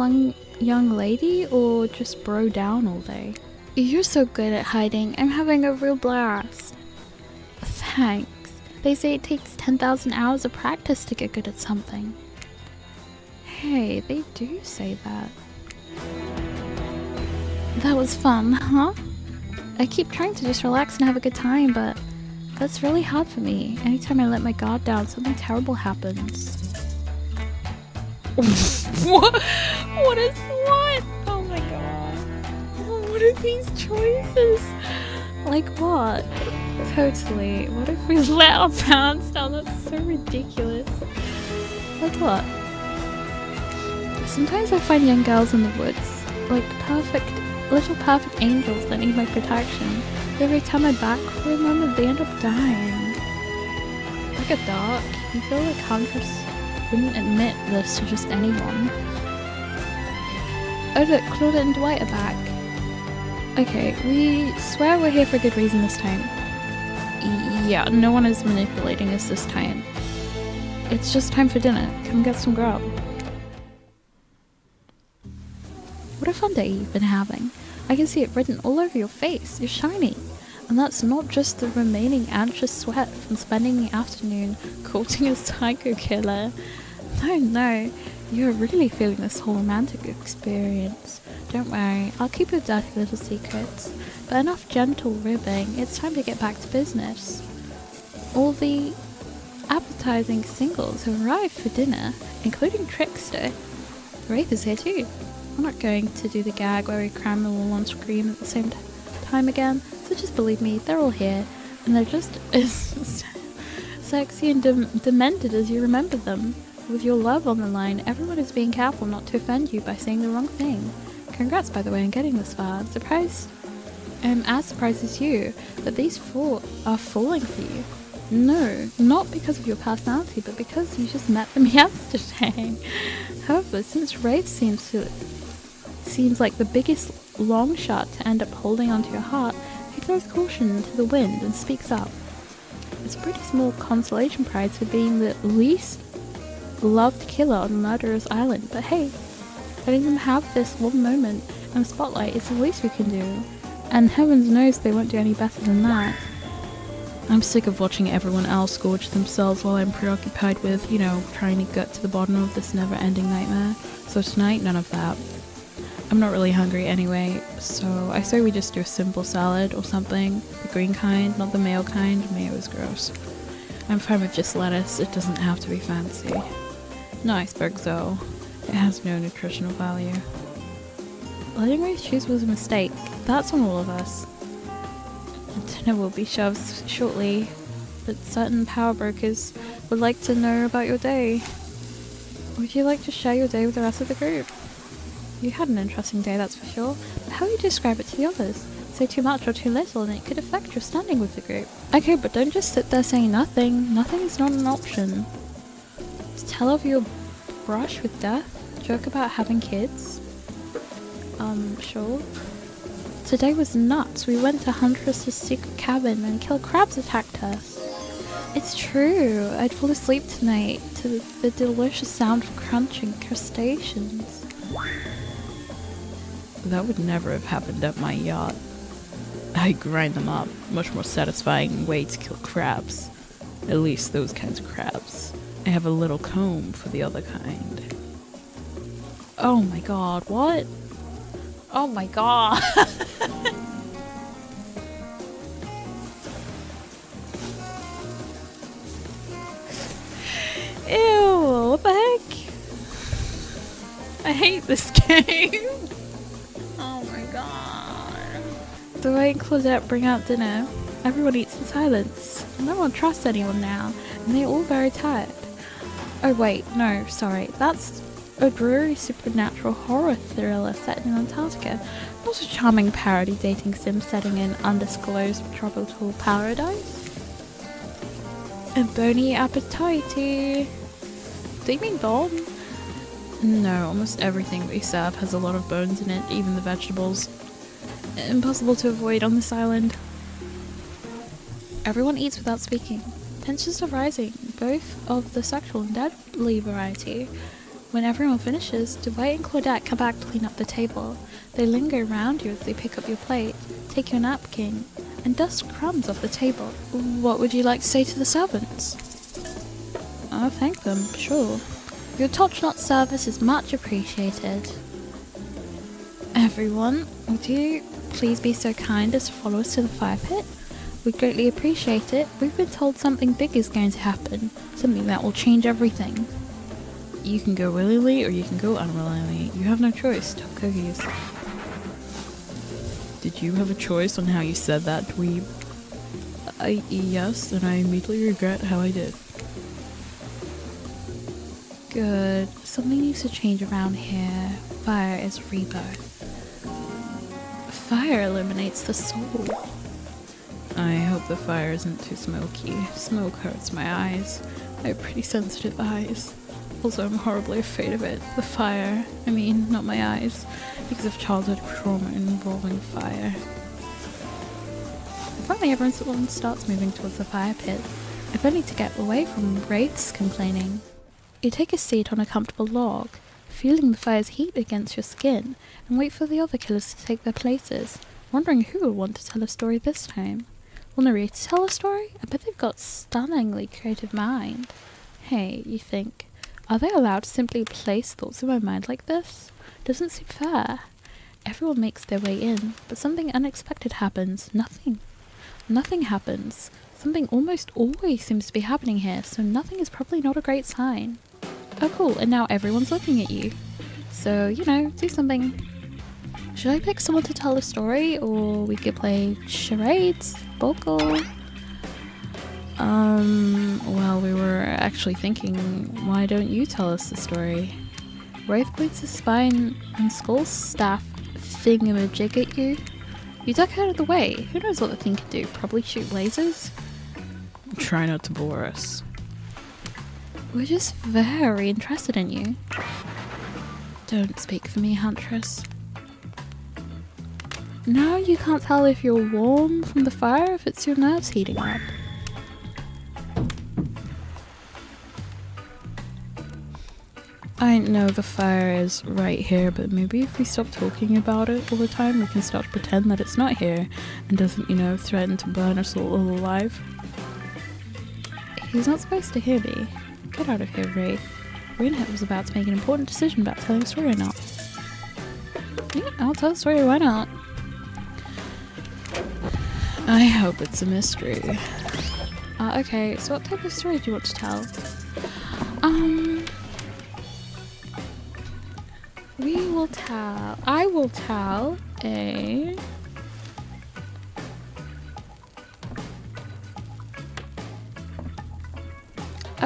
young lady or just bro down all day? You're so good at hiding. I'm having a real blast. Thanks. They say it takes 10,000 hours of practice to get good at something. Hey, they do say that. That was fun, huh? I keep trying to just relax and have a good time, but that's really hard for me. Anytime I let my guard down, something terrible happens. What? What is what? Oh my god. What are these choices? Like what? Totally. What if we let our pants down? That's so ridiculous. Like what? Sometimes I find young girls in the woods, like little perfect angels that need my protection. But every time I back for a moment, they end up dying. Like a dark. You feel like Huntress wouldn't admit this to just anyone. Oh look, Claudette and Dwight are back. Okay, we swear we're here for a good reason this time. Yeah, no one is manipulating us this time. It's just time for dinner. Come get some grub. What a fun day you've been having. I can see it written all over your face. You're shiny. And that's not just the remaining anxious sweat from spending the afternoon courting a psycho killer. No, you're really feeling this whole romantic experience. Don't worry, I'll keep your dirty little secrets. But enough gentle ribbing, it's time to get back to business. All the appetizing singles have arrived for dinner, including Trickster. Wraith is here too. I'm not going to do the gag where we cram them all on screen at the same time again, so just believe me, they're all here, and they're just as sexy and demented as you remember them. With your love on the line, everyone is being careful not to offend you by saying the wrong thing. Congrats, by the way, on getting this far. I'm surprised. I'm as surprised as you that these four are falling for you. No, not because of your personality, but because you just met them yesterday. However, since Wraith seems like the biggest long shot to end up holding onto your heart, he throws caution to the wind and speaks up. It's a pretty small consolation prize for being the least loved killer on Murderer's Island, but hey, letting them have this one moment in the spotlight is the least we can do, and heavens knows they won't do any better than that. I'm sick of watching everyone else gorge themselves while I'm preoccupied with, trying to get to the bottom of this never-ending nightmare. So tonight, none of that. I'm not really hungry anyway, so I say we just do a simple salad or something. The green kind, not the mayo kind. Mayo is gross. I'm fine with just lettuce, it doesn't have to be fancy. No icebergs though. It has no nutritional value. Letting Wraith choose was a mistake. That's on all of us. Dinner will be shoved shortly, but certain power brokers would like to know about your day. Would you like to share your day with the rest of the group? You had an interesting day, that's for sure, but how would you describe it to the others? Say too much or too little and it could affect your standing with the group. Okay, but don't just sit there saying nothing. Nothing is not an option. To tell of your brush with death, joke about having kids. Sure. Today was nuts. We went to Huntress's secret cabin and killer crabs attacked us. It's true. I'd fall asleep tonight to the delicious sound of crunching crustaceans. That would never have happened at my yacht. I grind them up. Much more satisfying way to kill crabs. At least those kinds of crabs. I have a little comb for the other kind. Oh my god, what? Oh my god. Ew, what the heck? I hate this game. Oh my god. Dwight and Claudette bring out dinner. Everyone eats in silence. No one trusts anyone now, and they're all very tired. Oh wait, no, sorry. That's a dreary supernatural horror thriller set in Antarctica. Not a charming parody dating sim setting in undisclosed tropical paradise. A bony appetite. Do you mean bone? No, almost everything we serve has a lot of bones in it, even the vegetables. Impossible to avoid on this island. Everyone eats without speaking. Tensions are rising, both of the sexual and deadly variety. When everyone finishes, Dwight and Claudette come back to clean up the table. They linger around you as they pick up your plate, take your napkin, and dust crumbs off the table. What would you like to say to the servants? I'll thank them, sure. Your top-notch service is much appreciated. Everyone, would you please be so kind as to follow us to the fire pit? We'd greatly appreciate it. We've been told something big is going to happen, something that will change everything. You can go willingly or you can go unwillingly. You have no choice. Tell cookies. Did you have a choice on how you said that, dweeb? Yes, and I immediately regret how I did. Good. Something needs to change around here. Fire is rebirth. Fire eliminates the soul. I hope the fire isn't too smoky. Smoke hurts my eyes. I have pretty sensitive eyes. Also, I'm horribly afraid of it. The fire. I mean, not my eyes. Because of childhood trauma involving fire. Finally, everyone starts moving towards the fire pit, if only to get away from wraiths complaining. You take a seat on a comfortable log, feeling the fire's heat against your skin, and wait for the other killers to take their places, wondering who will want to tell a story this time. Will narrators tell a story? I bet they've got stunningly creative mind. Hey, you think, are they allowed to simply place thoughts in my mind like this? Doesn't seem fair. Everyone makes their way in, but something unexpected happens. Nothing happens. Something almost always seems to be happening here, so nothing is probably not a great sign. Oh cool, and now everyone's looking at you. So, you know, do something. Should I pick someone to tell a story, or we could play charades? Volleyball? Well, we were actually thinking, why don't you tell us the story? Wraith points his spine and skull staff thingamajig at you. You duck out of the way. Who knows what the thing can do? Probably shoot lasers? Try not to bore us. We're just very interested in you. Don't speak for me, Huntress. Now you can't tell if you're warm from the fire, if it's your nerves heating up. I know the fire is right here, but maybe if we stop talking about it all the time, we can start to pretend that it's not here and doesn't, you know, threaten to burn us all alive. He's not supposed to hear me. Get out of here, Ray. RainHet was about to make an important decision about telling a story or not. Yeah, I'll tell a story, why not? I hope it's a mystery. Okay, so what type of story do you want to tell? I will tell a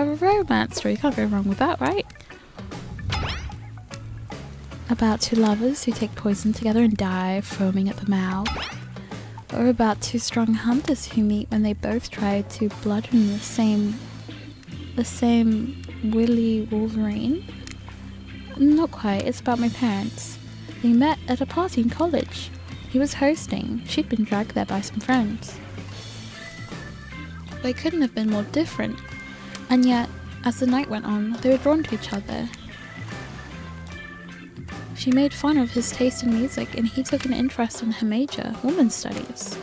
romance story. You can't go wrong with that, right? About two lovers who take poison together and die, foaming at the mouth. Or about two strong hunters who meet when they both try to bludgeon the same Willy Wolverine. Not quite, it's about my parents. They met at a party in college. He was hosting. She'd been dragged there by some friends. They couldn't have been more different. And yet, as the night went on, they were drawn to each other. She made fun of his taste in music, and he took an interest in her major, women's studies.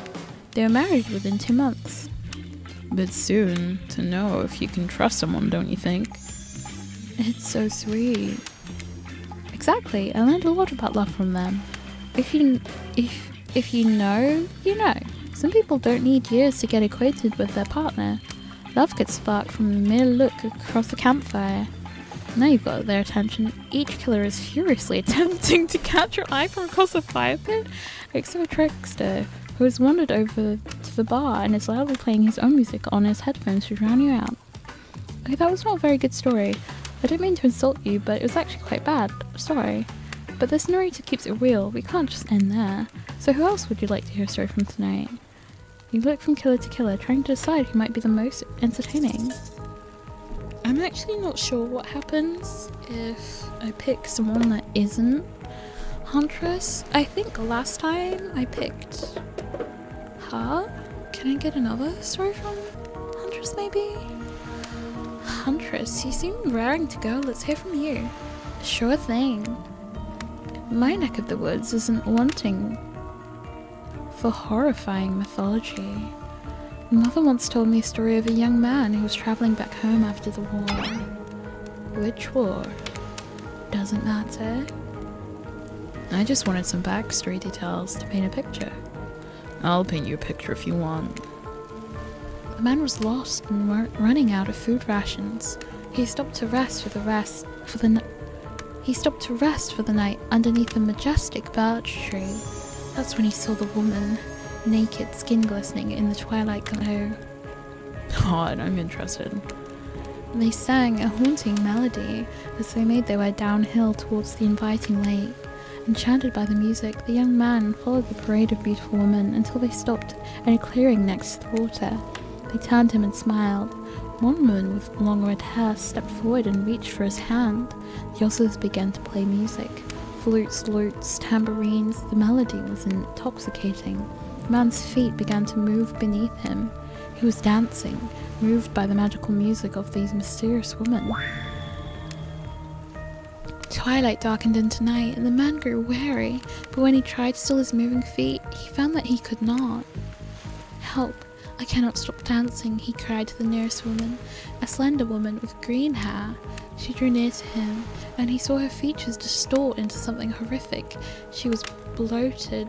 They were married within 2 months. Bit soon to know if you can trust someone, don't you think? It's so sweet. Exactly, I learned a lot about love from them. If you know, you know. Some people don't need years to get acquainted with their partner. Love could spark from the mere look across the campfire. Now you've got their attention. Each killer is furiously attempting to catch your eye from across the fire pit, except for Trickster, who has wandered over to the bar and is loudly playing his own music on his headphones to drown you out. Okay, that was not a very good story. I didn't mean to insult you, but it was actually quite bad. Sorry. But this narrator keeps it real. We can't just end there. So who else would you like to hear a story from tonight? You look from killer to killer, trying to decide who might be the most entertaining. I'm actually not sure what happens if I pick someone that isn't Huntress. I think last time I picked her. Can I get another story from Huntress maybe? Huntress, you seem raring to go. Let's hear from you. Sure thing. My neck of the woods isn't wanting for horrifying mythology. Mother once told me a story of a young man who was travelling back home after the war. Which war? Doesn't matter. I just wanted some backstory details to paint a picture. I'll paint you a picture if you want. The man was lost and running out of food rations. He stopped to rest for the night underneath a majestic birch tree. That's when he saw the woman, naked, skin glistening in the twilight glow. God, I'm interested. They sang a haunting melody as they made their way downhill towards the inviting lake. Enchanted by the music, the young man followed the parade of beautiful women until they stopped in a clearing next to the water. They turned to him and smiled. One woman with long red hair stepped forward and reached for his hand. The others began to play music. Flutes, lutes, tambourines, the melody was intoxicating. The man's feet began to move beneath him. He was dancing, moved by the magical music of these mysterious women. Twilight darkened into night, and the man grew weary, but when he tried to still his moving feet, he found that he could not. Help! I cannot stop dancing, he cried to the nearest woman, a slender woman with green hair. She drew near to him, and he saw her features distort into something horrific. She was bloated,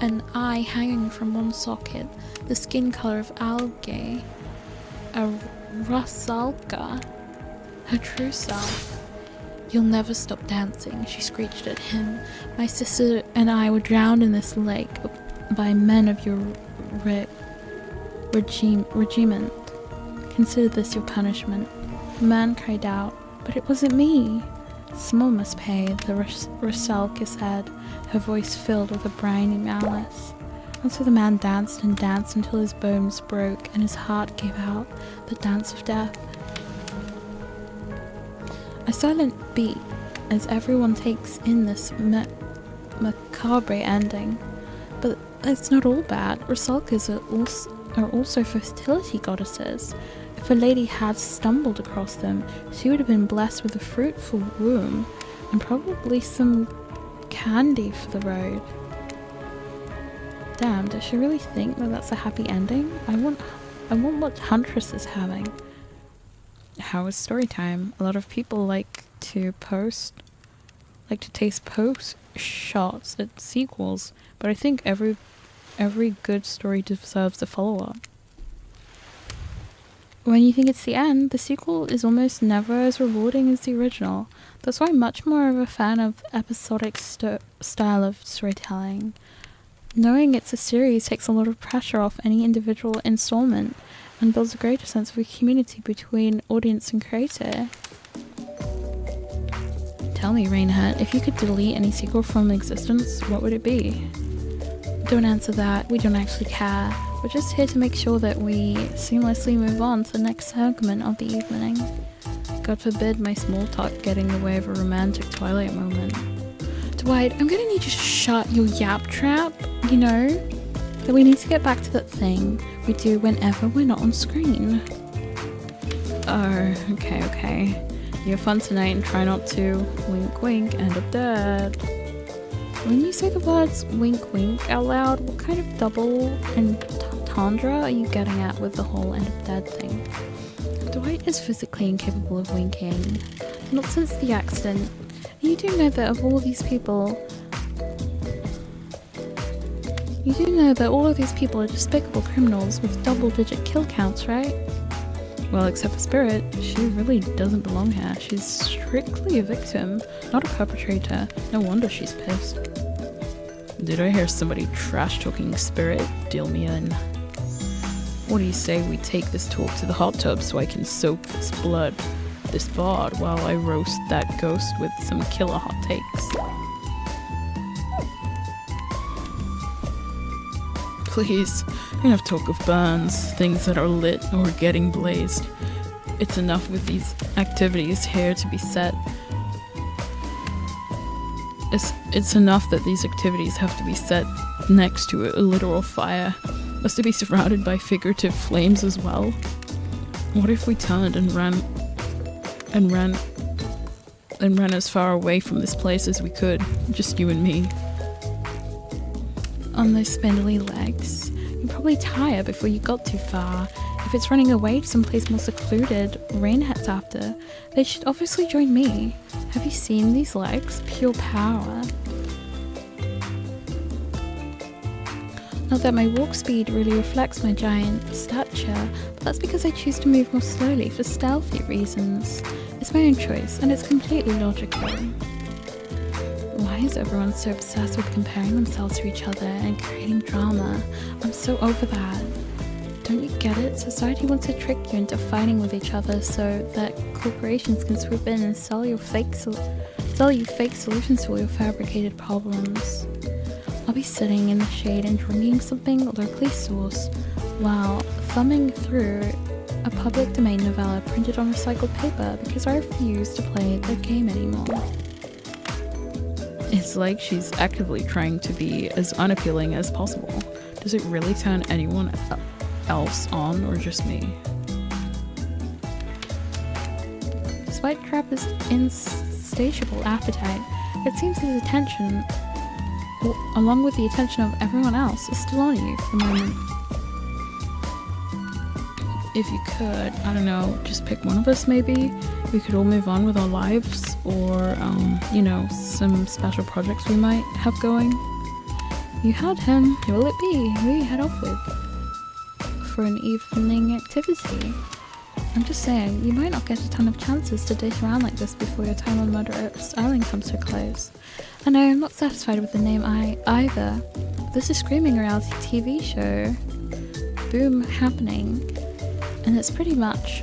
an eye hanging from one socket, the skin color of algae, a rusalka, her true self. You'll never stop dancing, she screeched at him. My sister and I were drowned in this lake by men of your regiment. Consider this your punishment. The man cried out, but it wasn't me. Someone must pay, the rusalka said, her voice filled with a briny malice. And so the man danced and danced until his bones broke and his heart gave out, the dance of death. A silent beat as everyone takes in this macabre ending. But it's not all bad. Rusalkas are also fertility goddesses. If a lady had stumbled across them, she would have been blessed with a fruitful womb and probably some candy for the road. Damn, does she really think that that's a happy ending? I want what Huntress is having. How is story time? A lot of people like to taste post shots at sequels, but I think every good story deserves a follow-up. When you think it's the end, the sequel is almost never as rewarding as the original. That's why I'm much more of a fan of episodic style of storytelling. Knowing it's a series takes a lot of pressure off any individual installment and builds a greater sense of a community between audience and creator. Tell me, RainHet, if you could delete any sequel from existence, what would it be? Don't answer that, we don't actually care. We're just here to make sure that we seamlessly move on to the next segment of the evening. God forbid my small talk get in the way of a romantic Twilight moment. Dwight, I'm gonna need you to shut your yap trap, you know? That we need to get back to that thing we do whenever we're not on screen. Oh, okay. You have fun tonight and try not to wink wink end up dead. When you say the words wink wink out loud, what kind of double entendre are you getting at with the whole end up dead thing? Dwight is physically incapable of winking. Not since the accident. You do know that of all these people... You do know that all of these people are despicable criminals with double-digit kill counts, right? Well, except for Spirit, she really doesn't belong here. She's strictly a victim, not a perpetrator. No wonder she's pissed. Did I hear somebody trash-talking Spirit? Deal me in. What do you say we take this talk to the hot tub so I can soak this bod, while I roast that ghost with some killer hot takes? Please, enough talk of burns, things that are lit or getting blazed. It's enough with these activities here to be set. It's enough that these activities have to be set next to a literal fire. Must to be surrounded by figurative flames as well? What if we turned and ran as far away from this place as we could, just you and me? On those spindly legs, you'd probably tire before you got too far. If it's running away to someplace more secluded, RainHet's after, they should obviously join me. Have you seen these legs? Pure power. Not that my walk speed really reflects my giant stature, but that's because I choose to move more slowly for stealthy reasons. It's my own choice, and it's completely logical. Why is everyone so obsessed with comparing themselves to each other and creating drama? I'm so over that. Don't you get it? Society wants to trick you into fighting with each other so that corporations can swoop in and sell you fake solutions to all your fabricated problems. I'll be sitting in the shade and drinking something locally sourced while thumbing through a public domain novella printed on recycled paper because I refuse to play the game anymore. It's like she's actively trying to be as unappealing as possible. Does it really turn anyone else on, or just me? Despite Trapper's insatiable appetite, it seems his attention, along with the attention of everyone else, is still on you for the moment. If you could, I don't know, just pick one of us maybe. We could all move on with our lives, or, you know, some special projects we might have going. You had him. Who will it be? Who you head off with? For an evening activity? I'm just saying, you might not get a ton of chances to date around like this before your time on Murderous Island comes to a close. I know, I'm not satisfied with the name either. This is screaming a reality TV show. Boom happening. And it's pretty much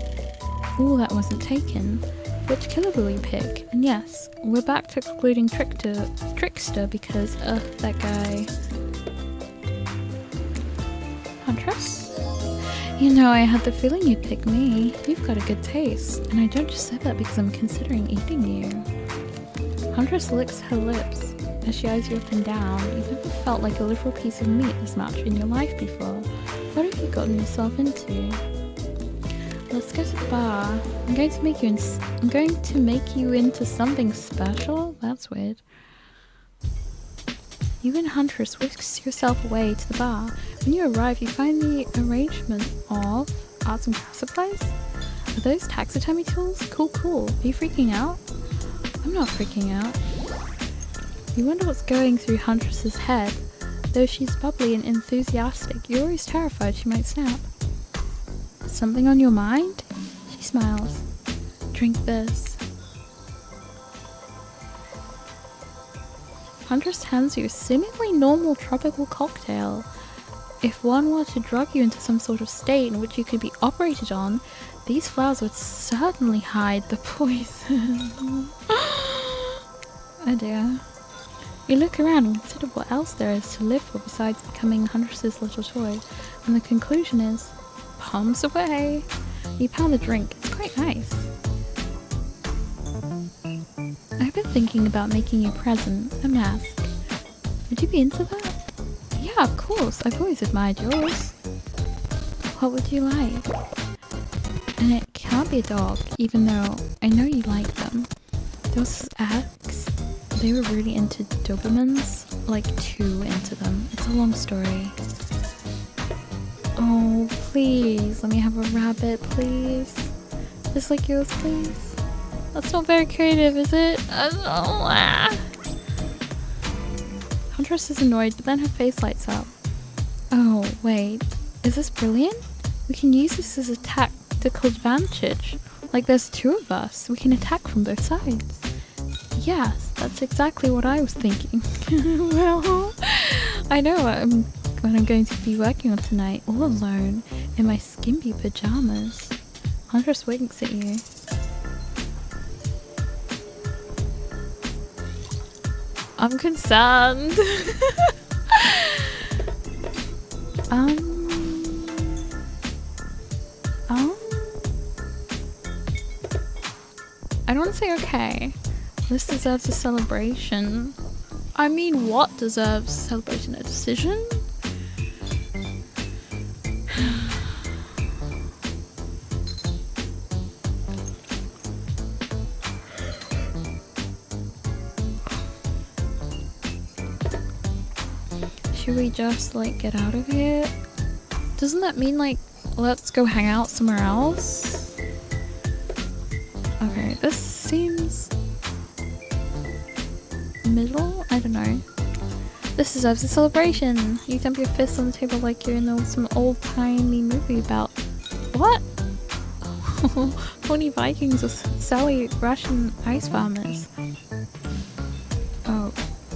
all that wasn't taken. Which killer will you pick? And yes, we're back to excluding Trickster because, that guy... Huntress? You know, I had the feeling you'd pick me. You've got a good taste, and I don't just say that because I'm considering eating you. Huntress licks her lips as she eyes you up and down. You've never felt like a literal piece of meat this much in your life before. What have you gotten yourself into? Let's go to the bar. I'm going to make you into something special? That's weird. You and Huntress whisk yourself away to the bar. When you arrive, you find the arrangement of arts and craft supplies. Are those taxidermy tools? Cool. Are you freaking out? I'm not freaking out. You wonder what's going through Huntress's head. Though she's bubbly and enthusiastic, you're always terrified she might snap. Something on your mind? She smiles. Drink this. Huntress hands you a seemingly normal tropical cocktail. If one were to drug you into some sort of state in which you could be operated on, these flowers would certainly hide the poison. Oh dear. You look around and consider what else there is to live for besides becoming Huntress's little toy, and the conclusion is, palms away. You pound the drink. It's quite nice. I've been thinking about making you a present, a mask. Would you be into that? Yeah, of course. I've always admired yours. What would you like? And it can't be a dog, even though I know you like them. Those ex, they were really into Dobermans, like too into them. It's a long story. Oh, please, let me have a rabbit, please. Just like yours, please. That's not very creative, is it? Huntress is annoyed, but then her face lights up. Oh, wait. Is this brilliant? We can use this as a tactical advantage. Like there's two of us. We can attack from both sides. Yes, that's exactly what I was thinking. Well, I know what I'm going to be working on tonight, all alone, in my skimpy pajamas. Huntress winks at you. I'm concerned. I don't want to say okay. This deserves a celebration. I mean, what deserves a celebration? A decision? Should we just, like, get out of here? Doesn't that mean, like, let's go hang out somewhere else? Okay, this seems... middle? I don't know. This deserves a celebration. You thump your fist on the table like you're in some old-timey movie about... What? Pony Vikings or Sally Russian ice farmers.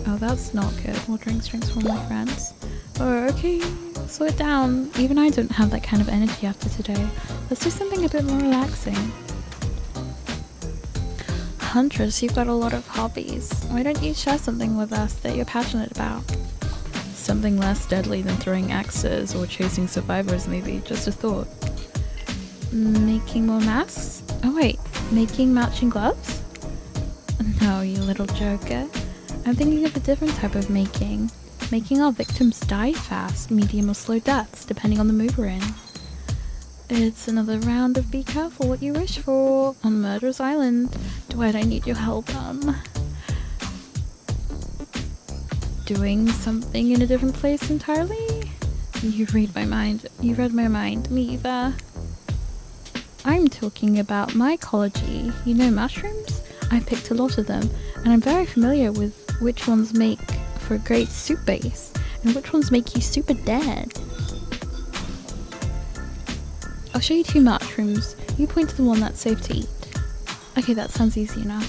Oh, that's not good. More drinks for my friends. Oh, okay. Slow it down. Even I don't have that kind of energy after today. Let's do something a bit more relaxing. Huntress, you've got a lot of hobbies. Why don't you share something with us that you're passionate about? Something less deadly than throwing axes or chasing survivors, maybe. Just a thought. Making more masks? Oh wait, making matching gloves? No, you little joker. I'm thinking of a different type of making. Making our victims die fast, medium or slow deaths, depending on the mood we're in. It's another round of be careful what you wish for on Murder's Island. Dwight, I need your help, doing something in a different place entirely? You read my mind. You read my mind. Me either. I'm talking about mycology. You know mushrooms? I picked a lot of them, and I'm very familiar with which ones make for a great soup base, and which ones make you super dead. I'll show you two mushrooms. You point to the one that's safe to eat. Okay, that sounds easy enough.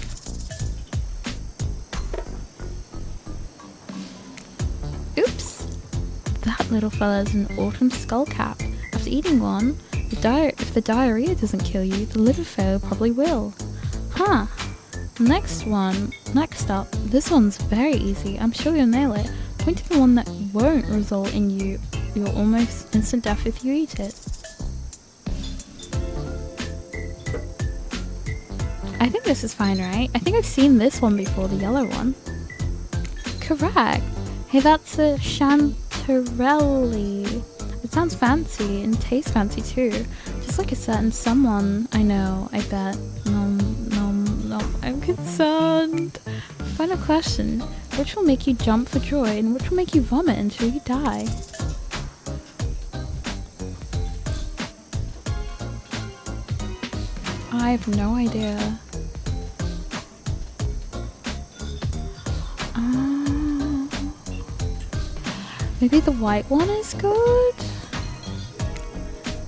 Oops! That little fella's an autumn skullcap. After eating one, if the diarrhea doesn't kill you, the liver failure probably will. Huh. Next up, this one's very easy. I'm sure you'll nail it. Point to the one that won't result in your almost instant death if you eat it. I think this is fine, right? I think I've seen this one before, the yellow one. Correct. Hey, that's a chanterelli. It sounds fancy and tastes fancy too. Just like a certain someone I know, I bet. Nom, I'm concerned. Final question. Which will make you jump for joy and which will make you vomit until you die? I have no idea. Maybe the white one is good?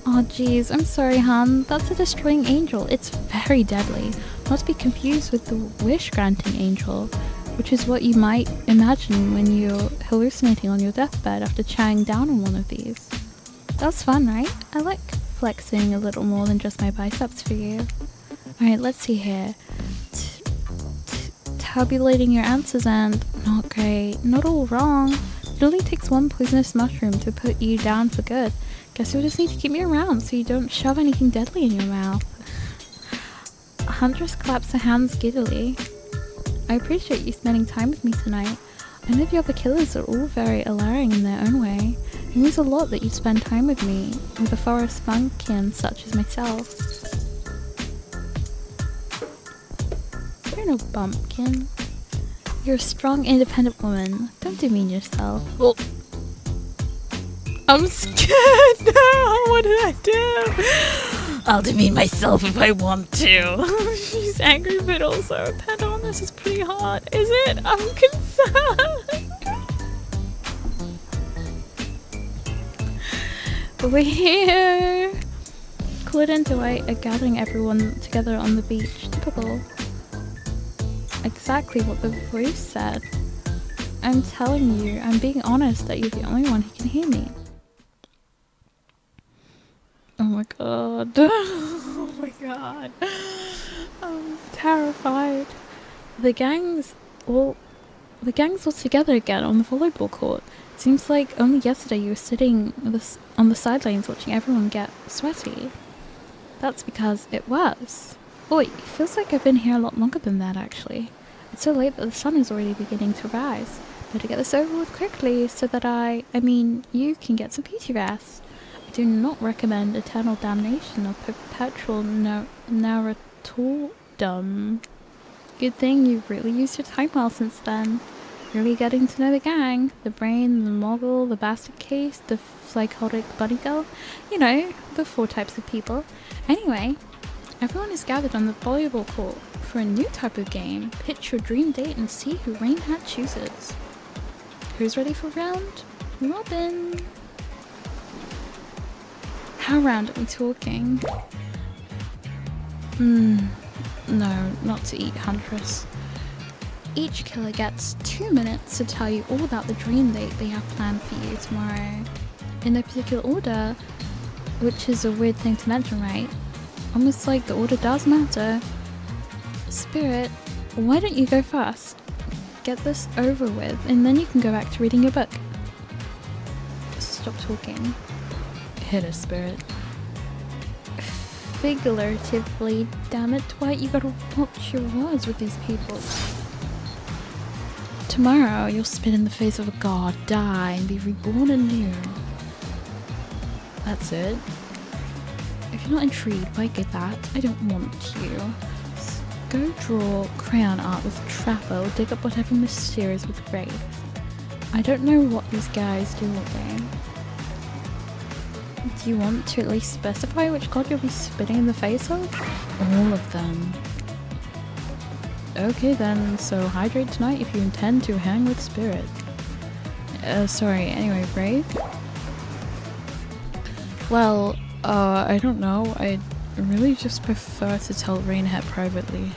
Oh geez, I'm sorry, hun. That's a destroying angel. It's very deadly. Not to be confused with the wish-granting angel, which is what you might imagine when you're hallucinating on your deathbed after chowing down on one of these. That's fun, right? I like flexing a little more than just my biceps for you. Alright, let's see here. Tabulating your answers and... not great. Not all wrong. It only takes one poisonous mushroom to put you down for good. Guess you'll just need to keep me around so you don't shove anything deadly in your mouth. Huntress claps her hands giddily. I appreciate you spending time with me tonight. I know the other killers are all very alluring in their own way. It means a lot that you spend time with me, with a forest bumpkin such as myself. You're no bumpkin. You're a strong, independent woman. Don't demean yourself. Well, I'm scared now. What did I do? I'll demean myself if I want to. She's angry, but also pet on this is pretty hard. Is it? I'm concerned. We're here! Claude and Dwight are gathering everyone together on the beach. Typical. Exactly what the voice said. I'm telling you, I'm being honest that you're the only one who can hear me. Oh my god. Oh my god. I'm terrified. The gang's all together again on the volleyball court. It seems like only yesterday you were sitting on the sidelines watching everyone get sweaty. That's because it was. Oi, it feels like I've been here a lot longer than that actually. It's so late that the sun is already beginning to rise. Better get this over with quickly so that you can get some beauty rest. I do not recommend eternal damnation or perpetual narratordom. Good thing you've really used your time well since then. Really getting to know the gang. The brain, the mogul, the bastard case, the psychotic bunny girl. You know, the 4 types of people. Anyway, everyone is gathered on the volleyball court for a new type of game. Pitch your dream date and see who RainHet chooses. Who's ready for round robin? How round are we talking? No, not to eat, Huntress. Each killer gets 2 minutes to tell you all about the dream date they have planned for you tomorrow. In no particular order, which is a weird thing to mention, right? Almost like the order does matter. Spirit, why don't you go first? Get this over with, and then you can go back to reading your book. Stop talking. Hit us, Spirit. Figuratively, damn it, Dwight, you gotta watch your words with these people. Tomorrow, you'll spit in the face of a god, die, and be reborn anew. That's it. If you're not intrigued by that, I don't want you. Go draw crayon art with Trapper or dig up whatever mysterious with Wraith. I don't know what these guys do all day. Do you want to at least specify which god you'll be spitting in the face of? All of them. Okay then, so hydrate tonight if you intend to hang with Spirit. Sorry, anyway, Wraith? Well, I don't know. I really just prefer to tell RainHet privately.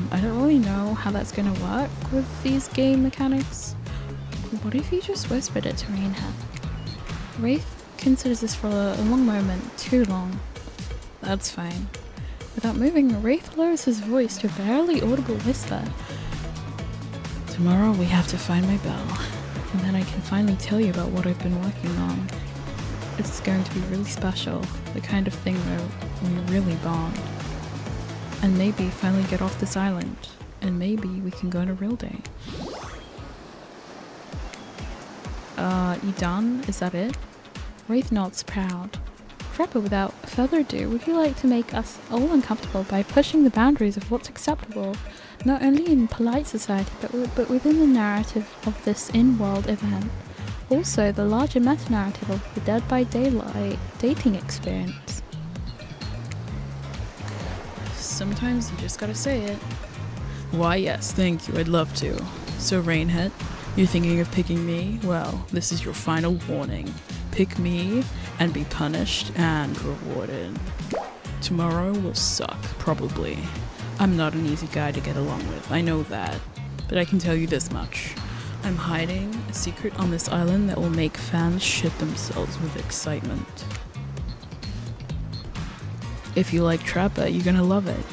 I don't really know how that's gonna work with these game mechanics. What if you just whispered it to RainHet? Wraith considers this for a long moment, too long. That's fine. Without moving, Wraith lowers his voice to a barely audible whisper. Tomorrow we have to find my bell, and then I can finally tell you about what I've been working on. It's going to be really special, the kind of thing where we really bond. And maybe finally get off this island, and maybe we can go on a real date. You done? Is that it? Wraith nods proud. Trapper, without further ado, would you like to make us all uncomfortable by pushing the boundaries of what's acceptable, not only in polite society, but within the narrative of this in-world event? Also, the larger meta-narrative of the Dead by Daylight dating experience. Sometimes you just gotta say it. Why yes, thank you, I'd love to. So RainHet, you're thinking of picking me? Well, this is your final warning. Pick me and be punished and rewarded. Tomorrow will suck, probably. I'm not an easy guy to get along with, I know that. But I can tell you this much. I'm hiding a secret on this island that will make fans shit themselves with excitement. If you like Trapper, you're gonna love it.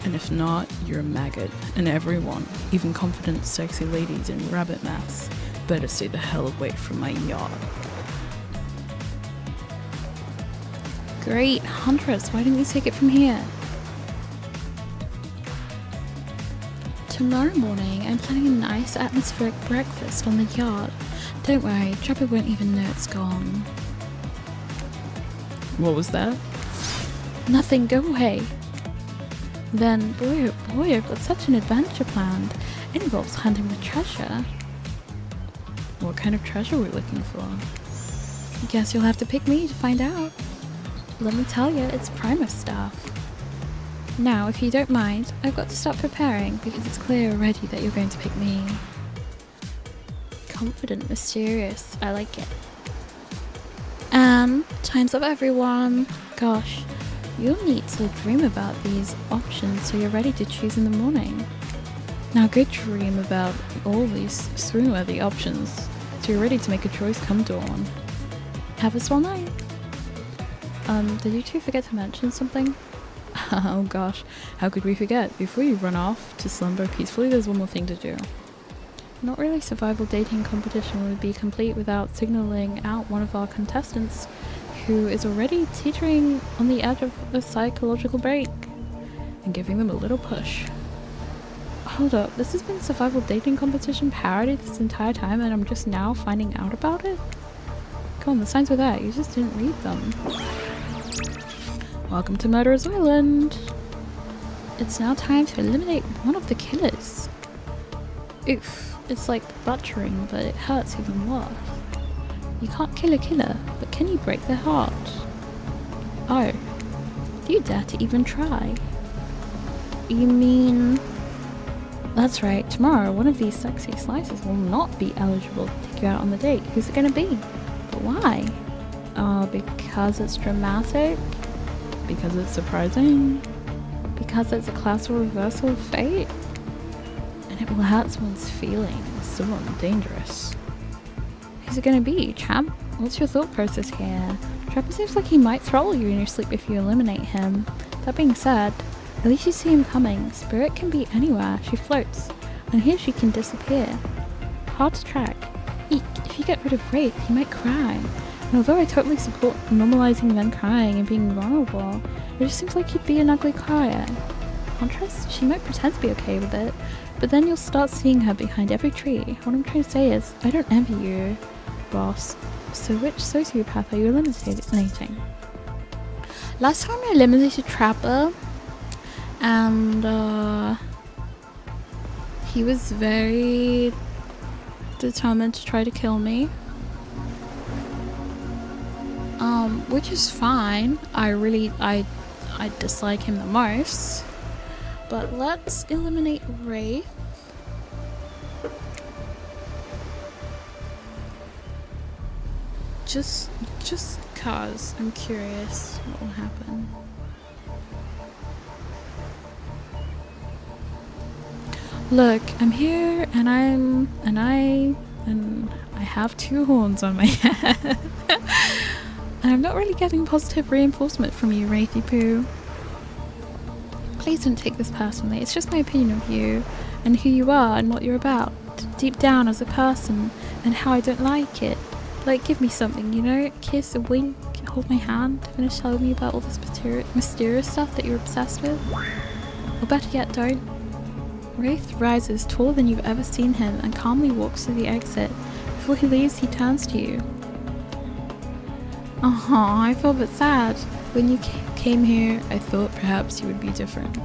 And if not, you're a maggot. And everyone, even confident sexy ladies in rabbit masks, better stay the hell away from my yacht. Great, Huntress, why didn't you take it from here? tomorrow morning I'm planning a nice atmospheric breakfast on the yacht. Don't worry, Trapper won't even know it's gone. What was that? Nothing, go away. Then, boy oh boy, I've got such an adventure planned. It involves hunting for treasure. What kind of treasure are we looking for? Guess you'll have to pick me to find out. Let me tell you, it's Primo stuff. Now, if you don't mind, I've got to start preparing because it's clear already that you're going to pick me. Confident, mysterious, I like it. And time's up, everyone. Gosh, you'll need to dream about these options so you're ready to choose in the morning. Now go dream about all these swoon-worthy options so you're ready to make a choice come dawn. Have a swell night. Did you two forget to mention something? Oh gosh, how could we forget? Before you run off to slumber peacefully, there's one more thing to do. Not really survival dating competition would be complete without signaling out one of our contestants who is already teetering on the edge of a psychological break And giving them a little push. Hold up, this has been survival dating competition parody this entire time and I'm just now finding out about it? Come on, the signs were there, you just didn't read them. Welcome to Murderer's Island! It's now time to eliminate one of the killers. Oof, it's like butchering, but it hurts even worse. You can't kill a killer, but can you break their heart? Oh, do you dare to even try? You mean... That's right, tomorrow one of these sexy slices will not be eligible to take you out on the date. Who's it gonna be? But why? Oh, because it's dramatic? Because it's surprising. Because it's a classical reversal of fate? And it will hurt someone's feelings. Someone dangerous. Who's it gonna be, champ? What's your thought process here? Trapper seems like he might throttle you in your sleep if you eliminate him. That being said, at least you see him coming. Spirit can be anywhere. She floats. And here she can disappear. Hard to track. Eek, if you get rid of Wraith, he might cry. And although I totally support normalizing men crying and being vulnerable, it just seems like he'd be an ugly crier. Huntress, she might pretend to be okay with it, but then you'll start seeing her behind every tree. What I'm trying to say is, I don't envy you, boss. So which sociopath are you eliminating? Last time I eliminated Trapper, and he was very determined to try to kill me. Which is fine. I dislike him the most. But let's eliminate Wraith. Just cause I'm curious what will happen. Look, I'm here and I have two horns on my head. And I'm not really getting positive reinforcement from you, Wraithy Poo. Please don't take this personally. It's just my opinion of you and who you are and what you're about deep down as a person and how I don't like it. Like, give me something, you know? A kiss, a wink, hold my hand, finish telling me about all this mysterious stuff that you're obsessed with. Or better yet, don't. Wraith rises taller than you've ever seen him and calmly walks to the exit. Before he leaves, he turns to you. I feel a bit sad. When you came here, I thought perhaps you would be different.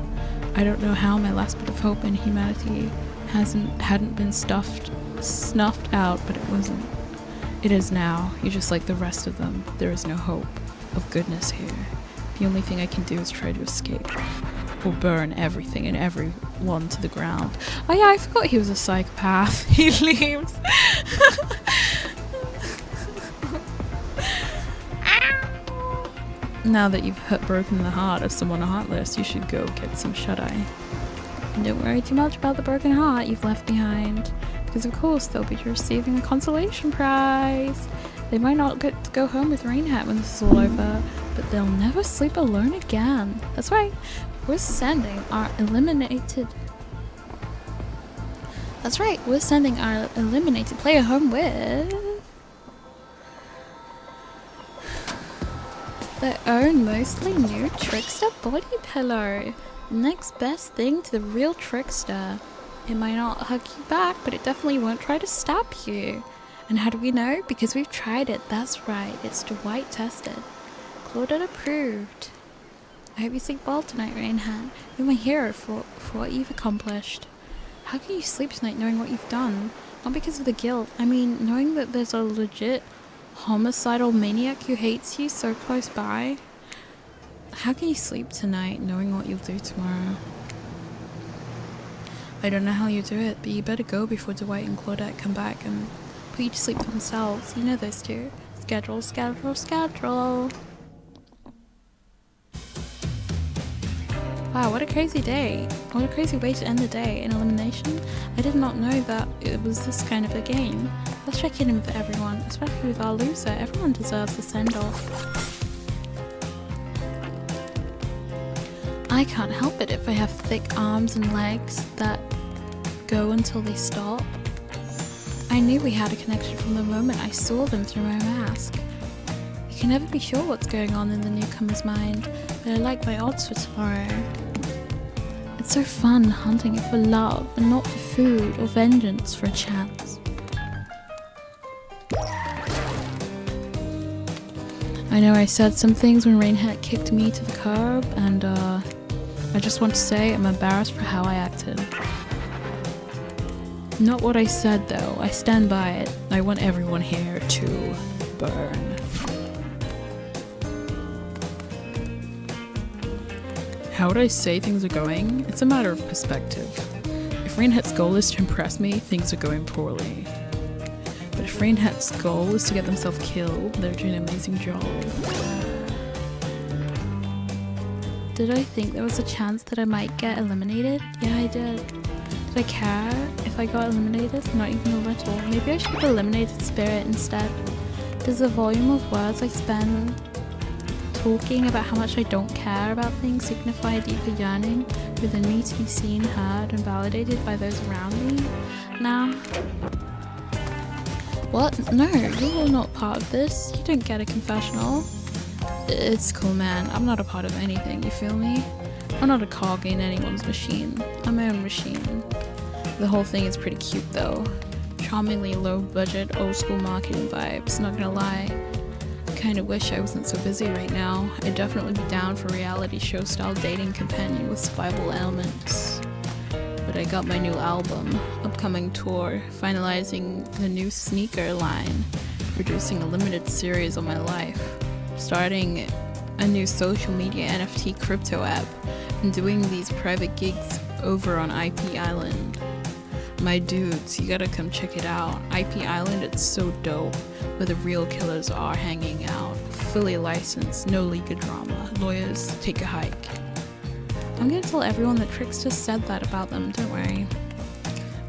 I don't know how my last bit of hope in humanity hadn't been snuffed out, but it wasn't. It is now. You're just like the rest of them. There is no hope of goodness here. The only thing I can do is try to escape. Or burn everything and everyone to the ground. Oh yeah, I forgot he was a psychopath. He leaves. Now that you've broken the heart of someone heartless, you should go get some shut-eye. And don't worry too much about the broken heart you've left behind, because of course they'll be receiving a consolation prize. They might not get to go home with RainHet when this is all over, but they'll never sleep alone again. That's right, we're sending our eliminated player home with their own mostly new Trickster body pillow. The next best thing to the real Trickster. It might not hug you back, but it definitely won't try to stab you. And how do we know? Because we've tried it. That's right, it's Dwight tested. Claudette approved. I hope you sleep well tonight, RainHet. You're my hero for what you've accomplished. How can you sleep tonight knowing what you've done? Not because of the guilt. I mean, knowing that there's a legit homicidal maniac who hates you so close by. How can you sleep tonight knowing what you'll do tomorrow? I don't know how you do it, but you better go before Dwight and Claudette come back and put you to sleep themselves. You know those two. Schedule, schedule, schedule. Wow, what a crazy day. What a crazy way to end the day in Elimination. I did not know that it was this kind of a game. Let's check in with everyone, especially with our loser. Everyone deserves a send-off. I can't help it if I have thick arms and legs that go until they stop. I knew we had a connection from the moment I saw them through my mask. You can never be sure what's going on in the newcomer's mind, but I like my odds for tomorrow. It's so fun hunting for love and not for food or vengeance for a chance. I know I said some things when RainHet kicked me to the curb, and I just want to say I'm embarrassed for how I acted. Not what I said though, I stand by it. I want everyone here to burn. How would I say things are going? It's a matter of perspective. If RainHet's goal is to impress me, things are going poorly. But if RainHet's goal is to get themselves killed, they're doing an amazing job. Did I think there was a chance that I might get eliminated? Yeah, I did. Did I care if I got eliminated? Not even a little. Maybe I should have eliminated Spirit instead. Does the volume of words I spend talking about how much I don't care about things signify a deeper yearning within me to be seen, heard, and validated by those around me? Now? What? No, you're not part of this. You don't get a confessional. It's cool, man. I'm not a part of anything, you feel me? I'm not a cog in anyone's machine. I'm my own machine. The whole thing is pretty cute though. Charmingly low budget, old school marketing vibes, not gonna lie. Kinda wish I wasn't so busy right now. I'd definitely be down for reality show style dating companion with survival elements. But I got my new album, upcoming tour, finalizing the new sneaker line, producing a limited series on my life, starting a new social media NFT crypto app, and doing these private gigs over on IP Island. My dudes, you gotta come check it out. IP Island, it's so dope, where the real killers are hanging out. Fully licensed, no legal drama. Lawyers, take a hike. I'm gonna tell everyone that Trickster said that about them, don't worry.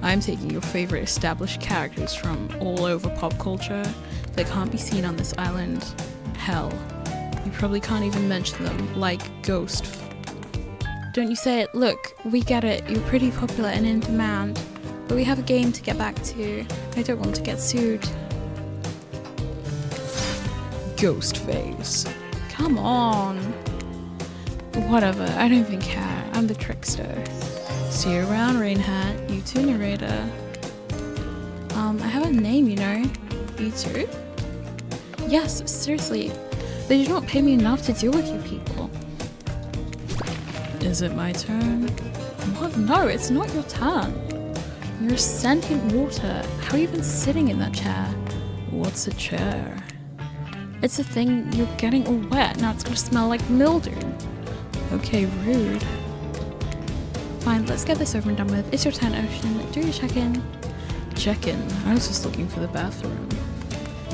I'm taking your favorite established characters from all over pop culture that can't be seen on this island. Hell, you probably can't even mention them, like Ghost. Don't you say it. Look, we get it, you're pretty popular and in demand, but we have a game to get back to. I don't want to get sued. Ghostface. Come on. Whatever, I don't even care. I'm the Trickster. See you around, RainHet. You too, narrator. I have a name, you know. You too? Yes, seriously. They do not pay me enough to deal with you people. Is it my turn? What? No, it's not your turn. You're sentient water. How are you even sitting in that chair? What's a chair? It's a thing you're getting all wet. Now it's gonna smell like mildew. Okay, rude. Fine, let's get this over and done with. It's your turn, Ocean. Do your check-in. Check-in? I was just looking for the bathroom.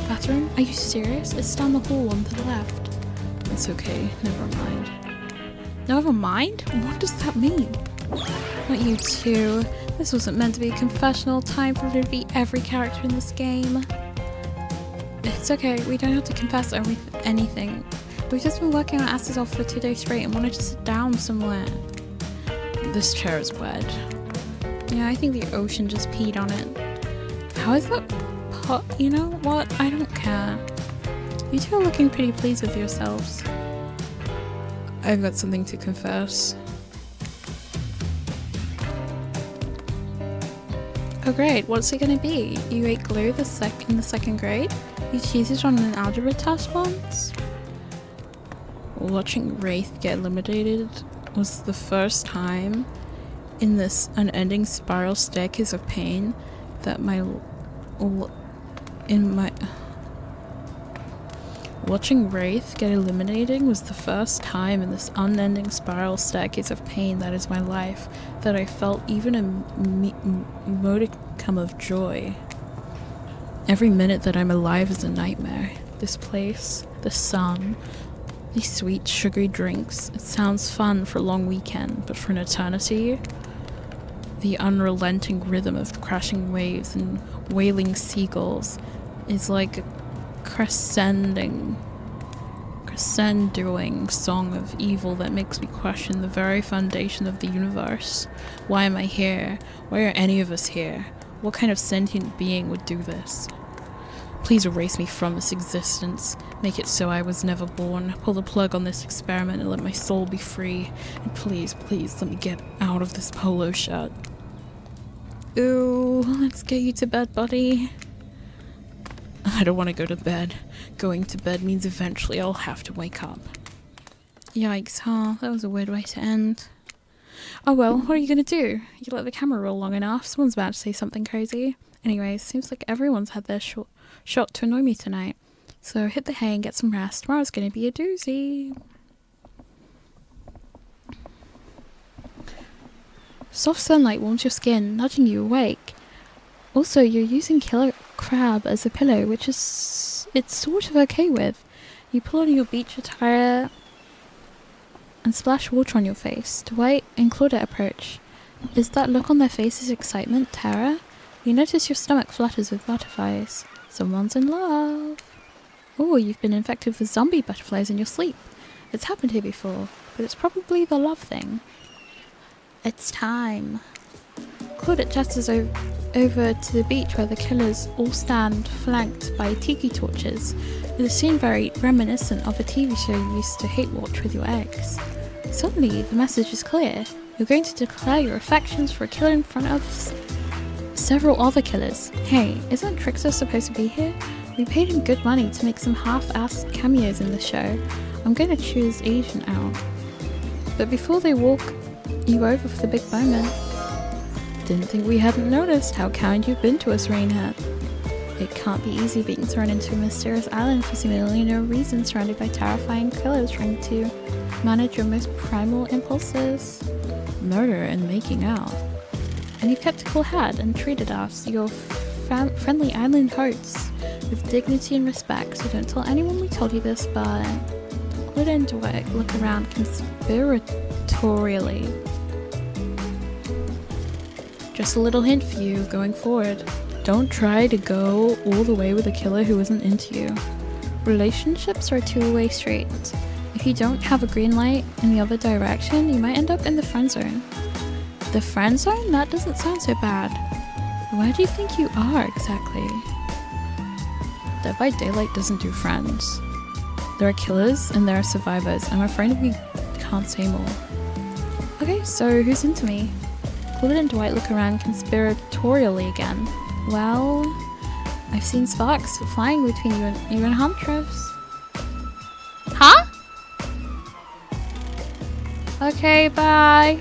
Bathroom? Are you serious? It's down the hall on to the left. It's okay, never mind. Never mind? What does that mean? Not you two. This wasn't meant to be a confessional. Time for literally every character in this game. It's okay, we don't have to confess anything. We've just been working our asses off for 2 days straight and wanted to sit down somewhere. This chair is wet. Yeah, I think the ocean just peed on it. How is that pot? You know what? I don't care. You two are looking pretty pleased with yourselves. I've got something to confess. Oh great, what's it gonna be? You ate glue in the second grade? You cheated on an algebra test once? Watching Wraith get eliminated was the first time in this unending spiral staircase of pain that Watching Wraith get eliminated was the first time in this unending spiral staircase of pain that is my life that I felt even a modicum of joy. Every minute that I'm alive is a nightmare. This place, the sun, these sweet sugary drinks, it sounds fun for a long weekend, but for an eternity, the unrelenting rhythm of crashing waves and wailing seagulls is like a crescendoing song of evil that makes me question the very foundation of the universe. Why am I here? Why are any of us here? What kind of sentient being would do this? Please erase me from this existence. Make it so I was never born. Pull the plug on this experiment and let my soul be free. And please, please, let me get out of this polo shirt. Ooh, let's get you to bed, buddy. I don't want to go to bed. Going to bed means eventually I'll have to wake up. Yikes, huh? That was a weird way to end. Oh well, what are you gonna do? You let the camera roll long enough, someone's about to say something crazy. Anyways, seems like everyone's had their shot to annoy me tonight. So hit the hay and get some rest. Tomorrow's gonna be a doozy. Soft sunlight warms your skin, nudging you awake. Also, you're using killer crab as a pillow, which is it's sort of okay with. You pull on your beach attire and splash water on your face. Dwight and Claudette approach. Is that look on their faces excitement, terror? You notice your stomach flutters with butterflies. Someone's in love. Oh, you've been infected with zombie butterflies in your sleep. It's happened here before, but it's probably the love thing. It's time. Claudette gestures over to the beach where the killers all stand flanked by tiki torches. It is seen very reminiscent of a TV show you used to hate watch with your ex. Suddenly, the message is clear. You're going to declare your affections for a killer in front of several other killers. Hey, isn't Trickster supposed to be here? We paid him good money to make some half-assed cameos in the show. I'm going to choose agent out. But before they walk you over for the big moment, didn't think we hadn't noticed how kind you've been to us, RainHet. It can't be easy being thrown into a mysterious island for seemingly no reason, surrounded by terrifying killers trying to manage your most primal impulses. Murder and making out. And you've kept a cool head and treated us, your friendly island hosts, with dignity and respect, so don't tell anyone we told you this, but Claudette and Dwight look around conspiratorially. Just a little hint for you going forward. Don't try to go all the way with a killer who isn't into you. Relationships are a two-way street. If you don't have a green light in the other direction, you might end up in the friend zone. The friend zone? That doesn't sound so bad. Where do you think you are exactly? Dead by Daylight doesn't do friends. There are killers and there are survivors. I'm afraid we can't say more. Okay, so who's into me? Claudette and Dwight look around conspiratorially again. Well, I've seen sparks flying between you and Huntress. Huh? Okay, bye.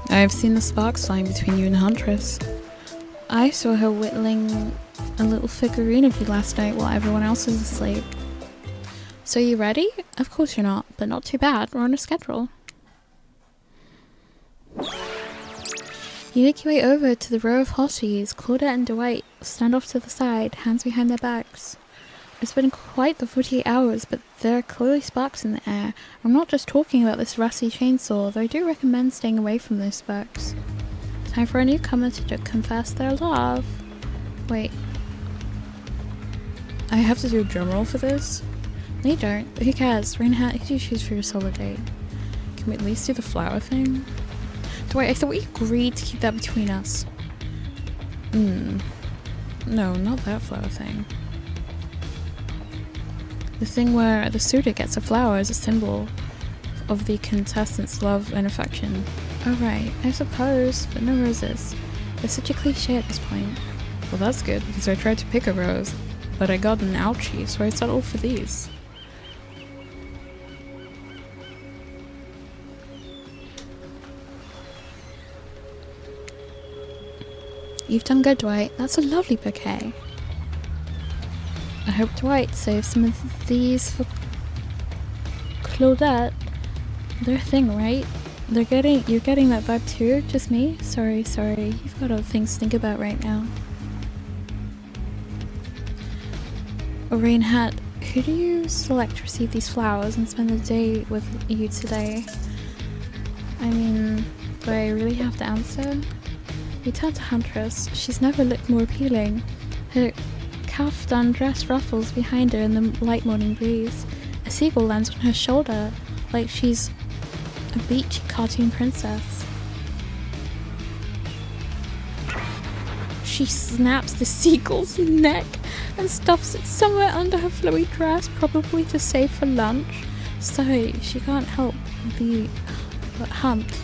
I've seen the sparks flying between you and Huntress. I saw her whittling a little figurine of you last night while everyone else was asleep. So you ready? Of course you're not, but not too bad. We're on a schedule. You make your way over to the row of hosties. Claudette and Dwight stand off to the side, hands behind their backs. It's been quite the 48 hours, but there are clearly sparks in the air. I'm not just talking about this rusty chainsaw, though I do recommend staying away from those sparks. Time for a newcomer to confess their love. Wait. I have to do a drum roll for this? No, you don't, but who cares? RainHet, who do you choose for your solo date? Can we at least do the flower thing? Dwight, I thought we agreed to keep that between us. No, not that flower thing. The thing where the suitor gets a flower as a symbol of the contestant's love and affection. Oh right, I suppose, but no roses. It's such a cliche at this point. Well, that's good, because I tried to pick a rose, but I got an ouchie, so I settled for these. You've done good, Dwight. That's a lovely bouquet. I hope Dwight saves some of these for Claudette. Their thing, right? You're getting that vibe too? Just me? Sorry. You've got other things to think about right now. RainHet, who do you select to receive these flowers and spend the day with you today? I mean, do I really have to answer? We turn to Huntress. She's never looked more appealing. Her kaftan dress ruffles behind her in the light morning breeze. A seagull lands on her shoulder, like she's a beachy cartoon princess. She snaps the seagull's neck and stuffs it somewhere under her flowy dress, probably to save for lunch. Sorry, she can't help but hunt.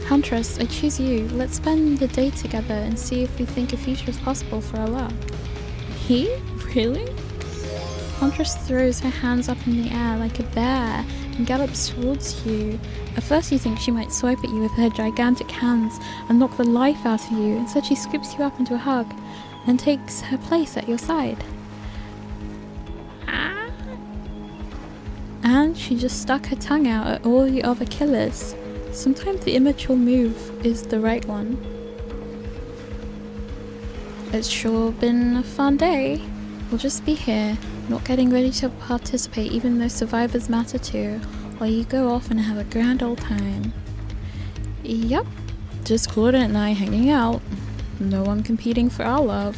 Huntress, I choose you. Let's spend the day together and see if we think a future is possible for our love. He? Really? Huntress throws her hands up in the air like a bear and gallops towards you. At first you think she might swipe at you with her gigantic hands and knock the life out of you. Instead she scoops you up into a hug and takes her place at your side. And she just stuck her tongue out at all the other killers. Sometimes the immature move is the right one. It's sure been a fun day. We'll just be here, not getting ready to participate even though survivors matter too, while you go off and have a grand old time. Yep, just Claudette and I hanging out. No one competing for our love,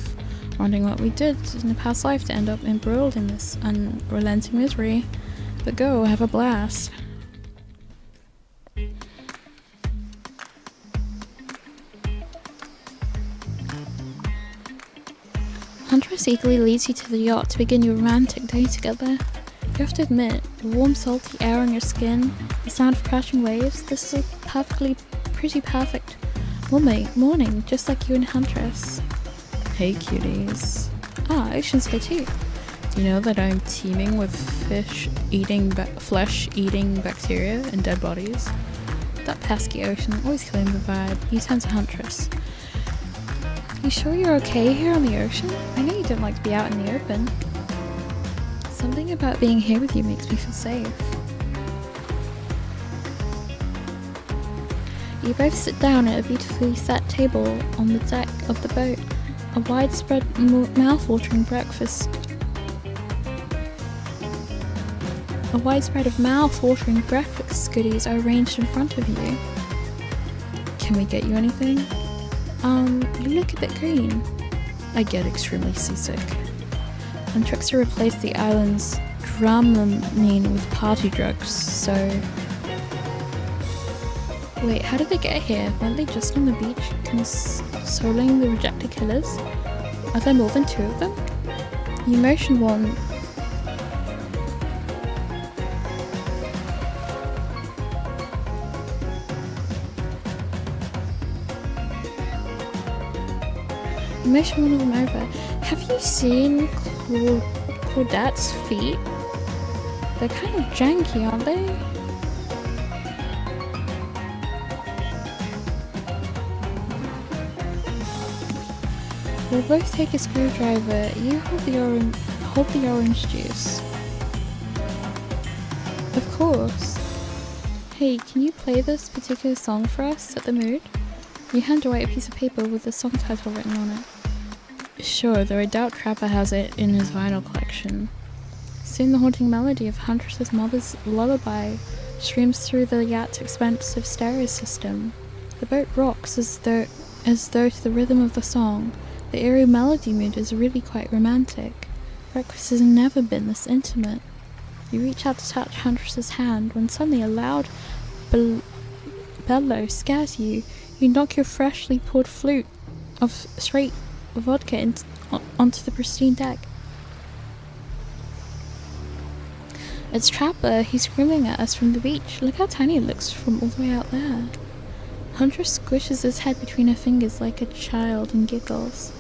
wondering what we did in a past life to end up embroiled in this unrelenting misery. But go, have a blast. Huntress eagerly leads you to the yacht to begin your romantic day together. You have to admit, the warm salty air on your skin, the sound of crashing waves, this is a pretty perfect morning, just like you and Huntress. Hey cuties. Ah, Ocean's here too. Do you know that I'm teeming with flesh-eating bacteria and dead bodies? That pesky Ocean, always killing the vibe. You turn to Huntress. You sure you're okay here on the ocean? I know you don't like to be out in the open. Something about being here with you makes me feel safe. You both sit down at a beautifully set table on the deck of the boat. A widespread, mouth-watering breakfast. A widespread of mouth-watering breakfast goodies are arranged in front of you. Can we get you anything? You look a bit green. I get extremely seasick. And Trickster replaced the island's Dramamine with party drugs, so... Wait, how did they get here? Weren't they just on the beach consoling the rejected killers? Are there more than 2 of them? You motion one. You motion one of them over. Have you seen Claudette's feet? They're kind of janky, aren't they? We'll both take a screwdriver. You hold the orange juice. Of course. Hey, can you play this particular song for us? Set the mood. You hand Dwight a piece of paper with the song title written on it. Sure, though I doubt Trapper has it in his vinyl collection. Soon the haunting melody of Huntress's mother's lullaby streams through the yacht's expensive stereo system. The boat rocks as though to the rhythm of the song. The eerie melody mood is really quite romantic. Breakfast has never been this intimate. You reach out to touch Huntress's hand when suddenly a loud bellow scares you. You knock your freshly poured flute of straight vodka onto the pristine deck. It's Trapper. He's screaming at us from the beach. Look how tiny it looks from all the way out there. Huntress squishes his head between her fingers like a child and giggles.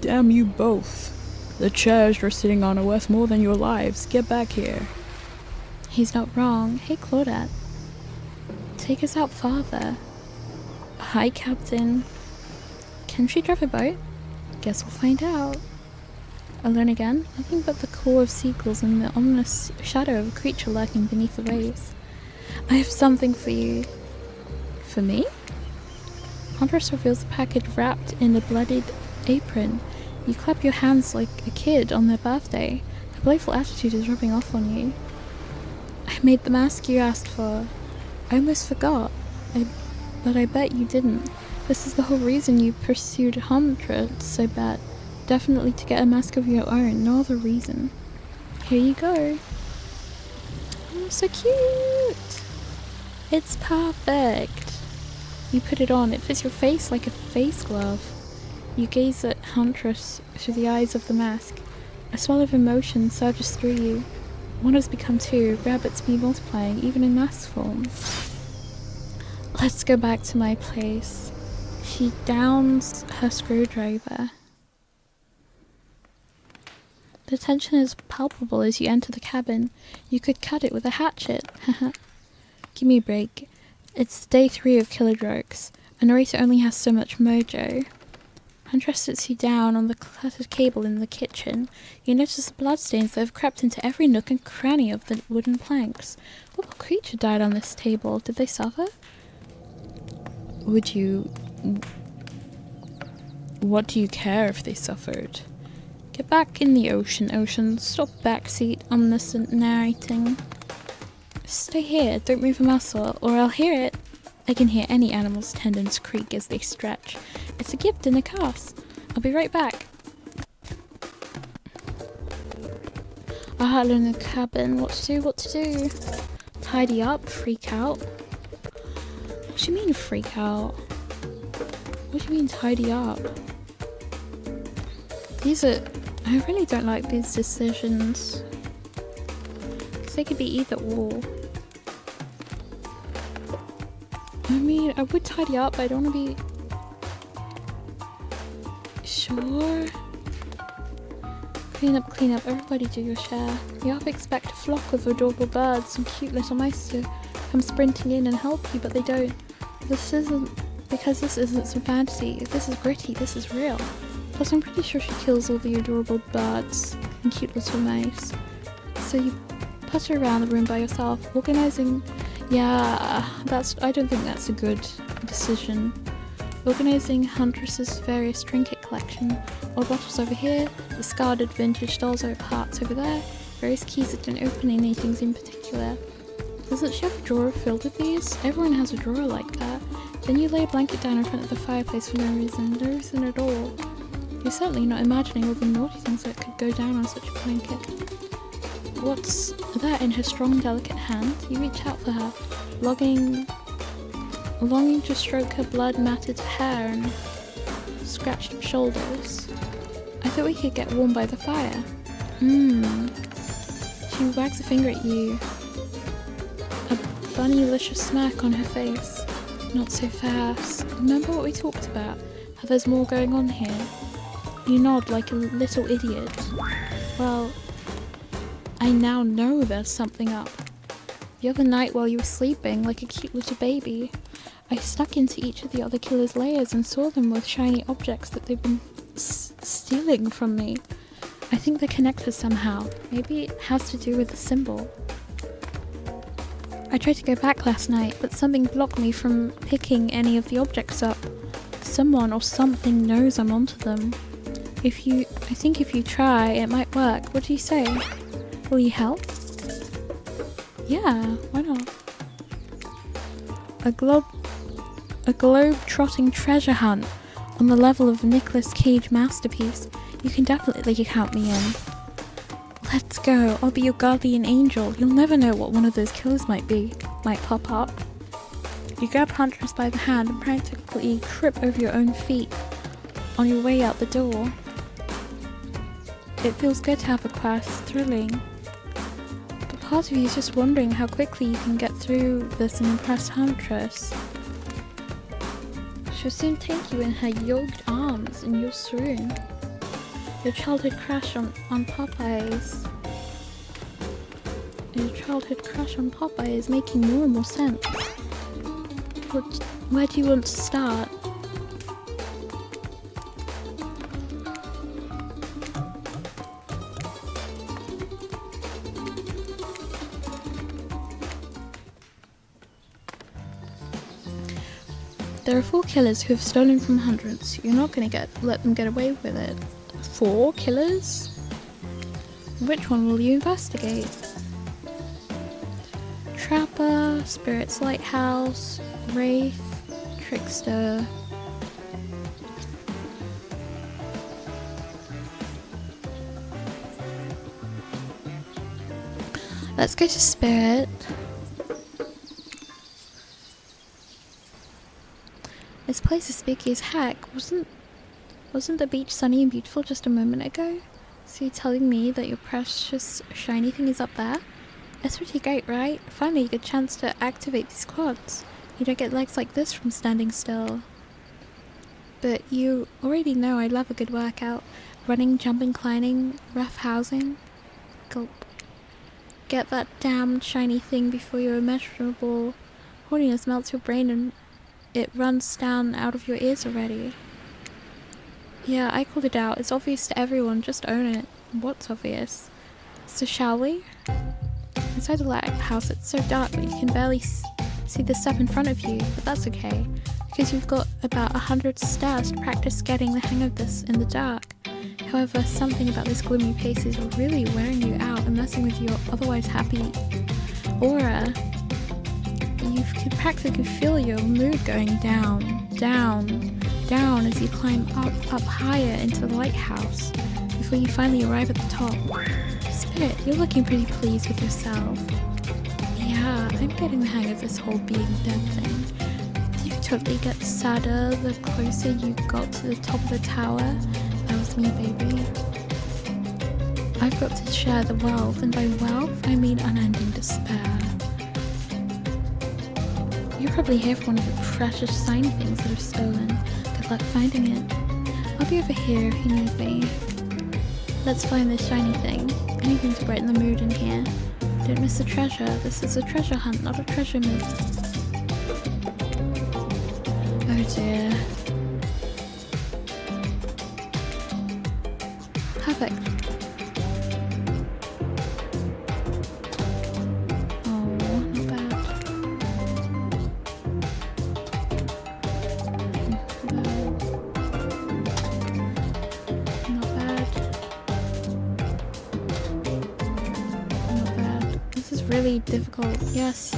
Damn you both. The chairs you're sitting on are worth more than your lives. Get back here. He's not wrong. Hey, Claudette. Take us out farther. Hi, Captain. Can she drive a boat? Guess we'll find out. Alone again? Nothing but the call of seagulls and the ominous shadow of a creature lurking beneath the waves. I have something for you. For me? Huntress reveals a package wrapped in a bloodied apron. You clap your hands like a kid on their birthday. Her playful attitude is rubbing off on you. I made the mask you asked for. I almost forgot. But I bet you didn't. This is the whole reason you pursued Huntress so bad. Definitely to get a mask of your own, no other reason. Here you go. Oh, so cute! It's perfect. You put it on, it fits your face like a face glove. You gaze at Huntress through the eyes of the mask. A swell of emotion surges through you. One has become two, rabbits be multiplying, even in mask form. Let's go back to my place. She downs her screwdriver. The tension is palpable as you enter the cabin. You could cut it with a hatchet. Give me a break. It's day 3 of Killer Jokes. A narrator only has so much mojo. Huntress sits you down on the cluttered cable in the kitchen. You notice the bloodstains that have crept into every nook and cranny of the wooden planks. What poor creature died on this table? Did they suffer? What do you care if they suffered? Get back in the ocean. Stop backseat, omniscient narrating. Stay here, don't move a muscle, or I'll hear it. I can hear any animal's tendons creak as they stretch. It's a gift in a cast. I'll be right back. I huddle in the cabin. What to do? Tidy up, freak out. What do you mean freak out? What do you mean tidy up? I really don't like these decisions. Because they could be either or. I mean, I would tidy up, but I don't want to be... Sure. Clean up, everybody do your share. You half expect a flock of adorable birds and cute little mice to come sprinting in and help you, but they don't. This isn't some fantasy. This is gritty, this is real. Plus I'm pretty sure she kills all the adorable birds and cute little mice. So you putter around the room by yourself, organising... Yeah, I don't think that's a good decision. Organising Huntress's various trinket collection. Old bottles over here, discarded vintage dolls or parts over there, various keys that don't open anything in particular. Doesn't she have a drawer filled with these? Everyone has a drawer like that. Then you lay a blanket down in front of the fireplace for no reason at all. You're certainly not imagining all the naughty things that could go down on such a blanket. What's that in her strong, delicate hand? You reach out for her, longing to stroke her blood-matted hair and scratched up shoulders. I thought we could get warm by the fire. She wags a finger at you, a bunnylicious smirk on her face. Not so fast. Remember what we talked about? How there's more going on here? You nod like a little idiot. Well, I now know there's something up. The other night while you were sleeping, like a cute little baby, I snuck into each of the other killers' layers and saw them with shiny objects that they've been stealing from me. I think they're connected somehow. Maybe it has to do with the symbol. I tried to go back last night, but something blocked me from picking any of the objects up. Someone or something knows I'm onto them. I think if you try, it might work. What do you say? Will you help? Yeah, why not? A globe-trotting treasure hunt on the level of a Nicolas Cage masterpiece. You can definitely count me in. Let's go. I'll be your guardian angel. You'll never know what one of those killers might pop up. You grab Huntress by the hand and practically trip over your own feet. on your way out the door. It feels good to have a quest, thrilling. But part of you is just wondering how quickly you can get through this and impress Huntress. She'll soon take you in her yoked arms and you'll swoon. Your childhood crush on Popeyes. Your childhood crush on Popeye is making more and more sense. Where do you want to start? There are 4 killers who have stolen from Huntress. You're not going to let them get away with it. 4 killers? Which one will you investigate? Trapper, Spirit's Lighthouse, Wraith, Trickster. Let's go to Spirit. This place is spooky as heck. Wasn't the beach sunny and beautiful just a moment ago? So you're telling me that your precious shiny thing is up there? It's pretty great, right? Finally a good chance to activate these quads. You don't get legs like this from standing still. But you already know I love a good workout. Running, jumping, climbing, rough housing. Gulp. Get that damned shiny thing before your immeasurable horniness melts your brain and it runs down out of your ears already. Yeah, I called it out. It's obvious to everyone. Just own it. What's obvious? So shall we? Inside the lighthouse, it's so dark that you can barely see the step in front of you, but that's okay, because you've got about 100 stairs to practice getting the hang of this in the dark. However, something about this gloomy pace is really wearing you out and messing with your otherwise happy aura. You can practically feel your mood going down, down, down as you climb up higher into the lighthouse before you finally arrive at the top. Spirit, you're looking pretty pleased with yourself. Yeah, I'm getting the hang of this whole being dead thing. You totally get sadder the closer you got to the top of the tower. That was me, baby. I've got to share the wealth, and by wealth, I mean unending despair. You're probably here for one of the precious shiny things that I've stolen. Good luck finding it. I'll be over here if you need me. Let's find this shiny thing. Anything to brighten the mood in here. Don't miss the treasure. This is a treasure hunt, not a treasure move. Oh dear. Perfect. Really difficult. Yes,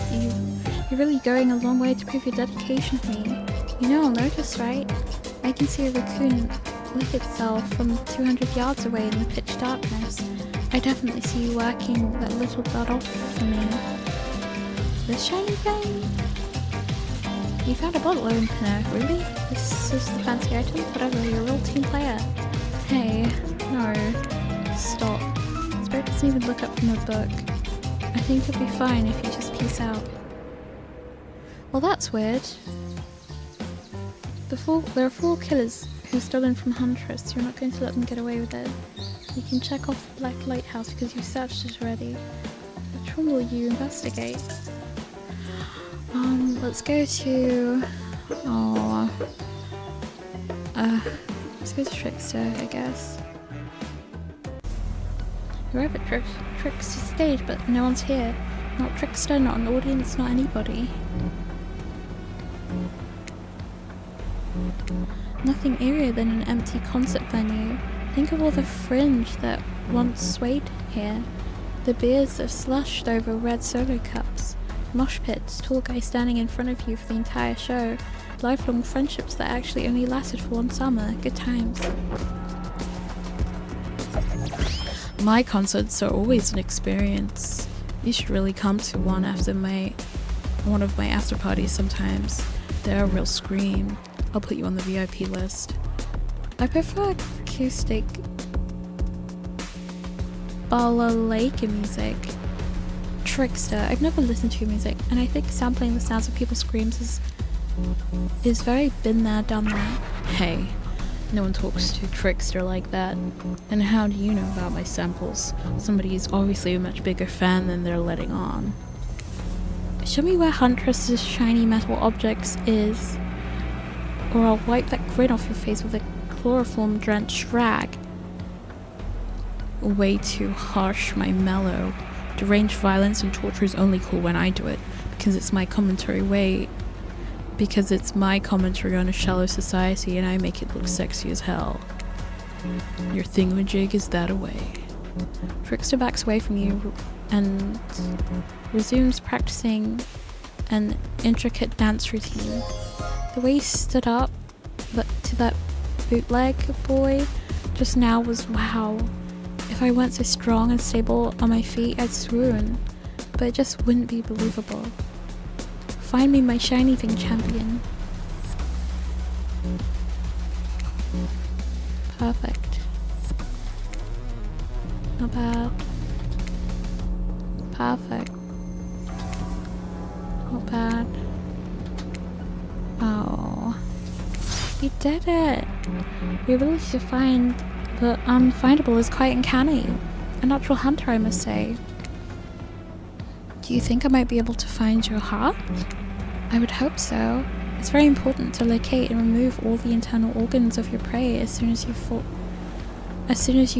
you're really going a long way to prove your dedication to me. You know I'll notice, right? I can see a raccoon lick itself from 200 yards away in the pitch darkness. I definitely see you working that little butt off for me. This shiny thing? You found a bottle opener, really? This is the fancy item? Whatever, you're a real team player. Hey, no. Stop. Spirit doesn't even look up from her book. I think you'll be fine if you just peace out. Well, that's weird. There are 4 killers who've stolen from Huntress. You're not going to let them get away with it. You can check off the Black Lighthouse because you searched it already. Which one will you investigate? Let's go to... let's go to Trickster, I guess. Arrive at Trickster stage, but no one's here. Not Trickster, not an audience, not anybody. Nothing eerier than an empty concert venue. Think of all the fringe that once swayed here. The beers that slushed over red solo cups. Mosh pits, tall guys standing in front of you for the entire show. Lifelong friendships that actually only lasted for one summer. Good times. My concerts are always an experience. You should really come to one of my after parties sometimes. They're a real scream. I'll put you on the VIP list. I prefer acoustic balalaika music. Trickster. I've never listened to your music, and I think sampling the sounds of people's screams is very been there, done that. Hey, no one talks to Trickster like that. And how do you know about my samples? Somebody is obviously a much bigger fan than they're letting on. Show me where Huntress's shiny metal objects is, or I'll wipe that grin off your face with a chloroform-drenched rag. Way too harsh, my mellow. Deranged violence and torture is only cool when I do it, because it's my commentary on a shallow society, and I make it look sexy as hell. Your thingamajig is that away. Trickster backs away from you and resumes practicing an intricate dance routine. The way he stood up to that bootleg boy just now was wow. If I weren't so strong and stable on my feet, I'd swoon, but it just wouldn't be believable. Find me my shiny thing, champion. Perfect. Not bad. Perfect. Not bad. Oh. You did it! Your ability to find the unfindable is quite uncanny. A natural hunter, I must say. Do you think I might be able to find your heart? I would hope so. It's very important to locate and remove all the internal organs of your prey as soon as you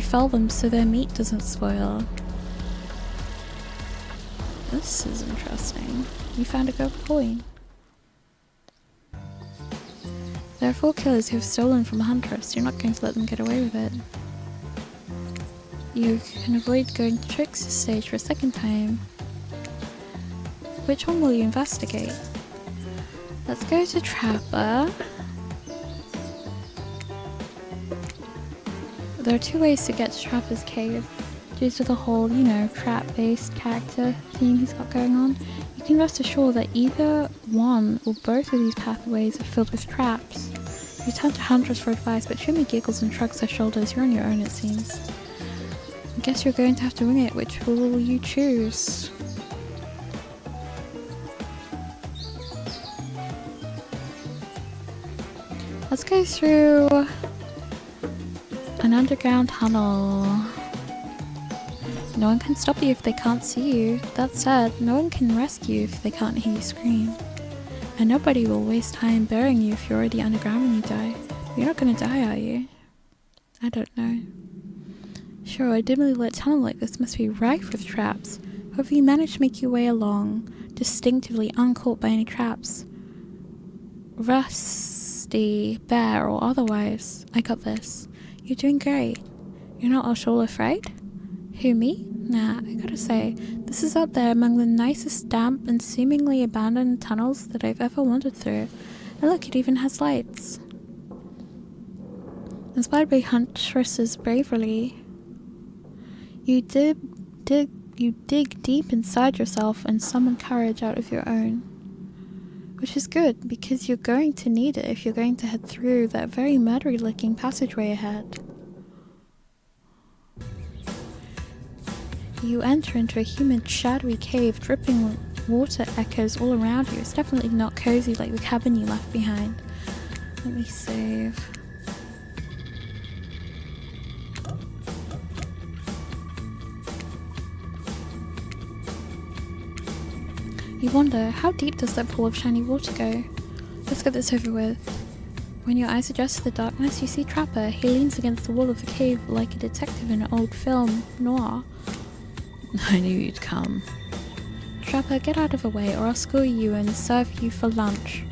fell them so their meat doesn't spoil. This is interesting. You found a gold coin. There are 4 killers who have stolen from Huntress. You're not going to let them get away with it. You can avoid going to Trickster's stage for a second time. Which one will you investigate? Let's go to Trapper. There are 2 ways to get to Trapper's cave. Due to the whole, trap-based character theme he's got going on, you can rest assured that either one or both of these pathways are filled with traps. You turn to Huntress for advice, but she only giggles and shrugs her shoulders. You're on your own, it seems. I guess you're going to have to wing it. Which will you choose? Let's go through an underground tunnel. No one can stop you if they can't see you. That said, no one can rescue you if they can't hear you scream. And nobody will waste time burying you if you're already underground when you die. You're not gonna die, are you? I don't know. Sure, a dimly lit tunnel like this must be rife with traps. However, you manage to make your way along, distinctively uncaught by any traps. Rusty, bear, or otherwise. I got this. You're doing great. You're not at all afraid? Who, me? Nah, I gotta say, this is up there among the nicest damp and seemingly abandoned tunnels that I've ever wandered through. And look, it even has lights. Inspired by Huntress's bravery, you dig deep inside yourself and summon courage out of your own. Which is good, because you're going to need it if you're going to head through that very murdery-looking passageway ahead. You enter into a humid, shadowy cave, dripping water echoes all around you. It's definitely not cozy like the cabin you left behind. Let me save. You wonder, how deep does that pool of shiny water go? Let's get this over with. When your eyes adjust to the darkness, you see Trapper. He leans against the wall of the cave like a detective in an old film noir. I knew you'd come. Trapper, get out of the way or I'll school you and serve you for lunch.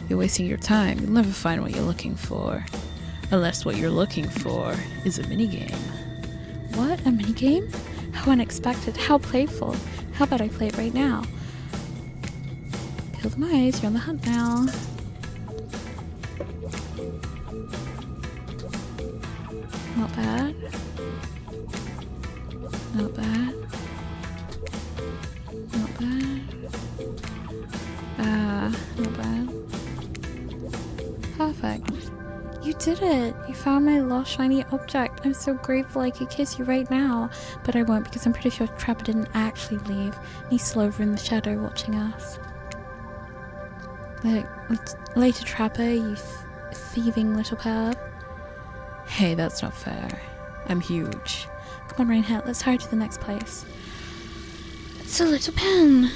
You're wasting your time. You'll never find what you're looking for. Unless what you're looking for is a minigame. What? A minigame? How unexpected. How playful. How about I play it right now? Peel them eyes. You're on the hunt now. Not bad. Not bad. Not bad. Not bad. Perfect. You You did it! You found my lost shiny object. I'm so grateful I could kiss you right now. But I won't because I'm pretty sure Trapper didn't actually leave. He's still over in the shadow watching us. Later, Trapper, you thieving little perv. Hey, that's not fair. I'm huge. Come on, RainHet, let's hurry to the next place. It's a little pen.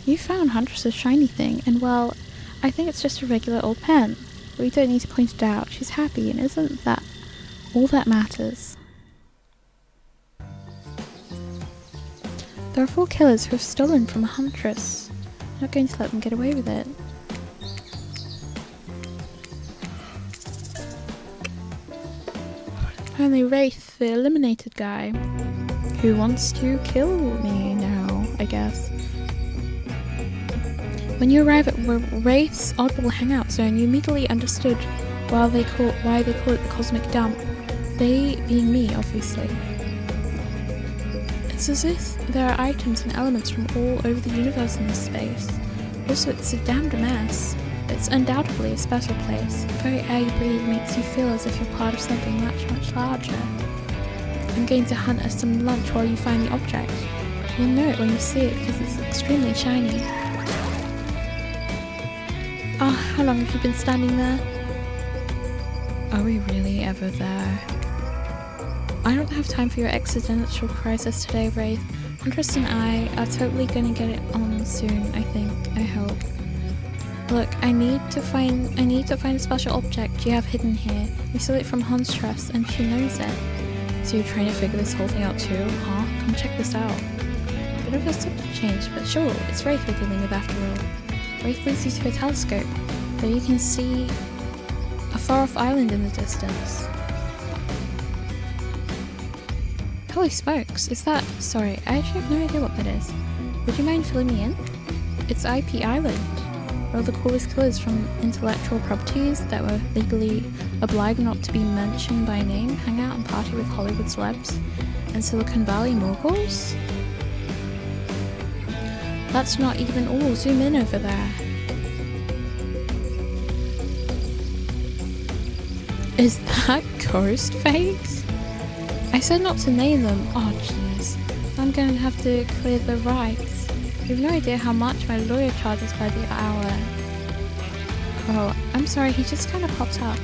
You found Huntress's shiny thing, and well, I think it's just a regular old pen. We don't need to point it out. She's happy, and isn't that all that matters? There are 4 killers who have stolen from a Huntress. I'm not going to let them get away with it. Finally, Wraith, the eliminated guy, who wants to kill me now, I guess. When you arrive at Wraith's oddball hangout zone, you immediately understood why they call it the cosmic dump. They being me, obviously. It's as if there are items and elements from all over the universe in this space. Also, it's a damned mess. It's undoubtedly a special place. The very air you breathe makes you feel as if you're part of something much, much larger. I'm going to hunt us some lunch while you find the object. You'll know it when you see it because it's extremely shiny. Ah, how long have you been standing there? Are we really ever there? I don't have time for your existential crisis today, Wraith. Huntress and I are totally gonna get it on soon, I think. I hope. Look, I need to find a special object you have hidden here. We stole it from Huntress and she knows it. So you're trying to figure this whole thing out too, huh? Come check this out. Bit of a subject change, but sure, it's Wraith we're dealing with after all. Wraith leads you to a telescope, where you can see a far-off island in the distance. Holy smokes, is that... Sorry, I actually have no idea what that is. Would you mind filling me in? It's IP Island, where all the coolest killers from intellectual properties that were legally obliged not to be mentioned by name hang out and party with Hollywood celebs and Silicon Valley moguls? That's not even all. Zoom in over there. Is that Ghostface? I said not to name them. Oh jeez. I'm going to have to clear the rights. You have no idea how much my lawyer charges by the hour. Oh, I'm sorry, he just kind of popped up.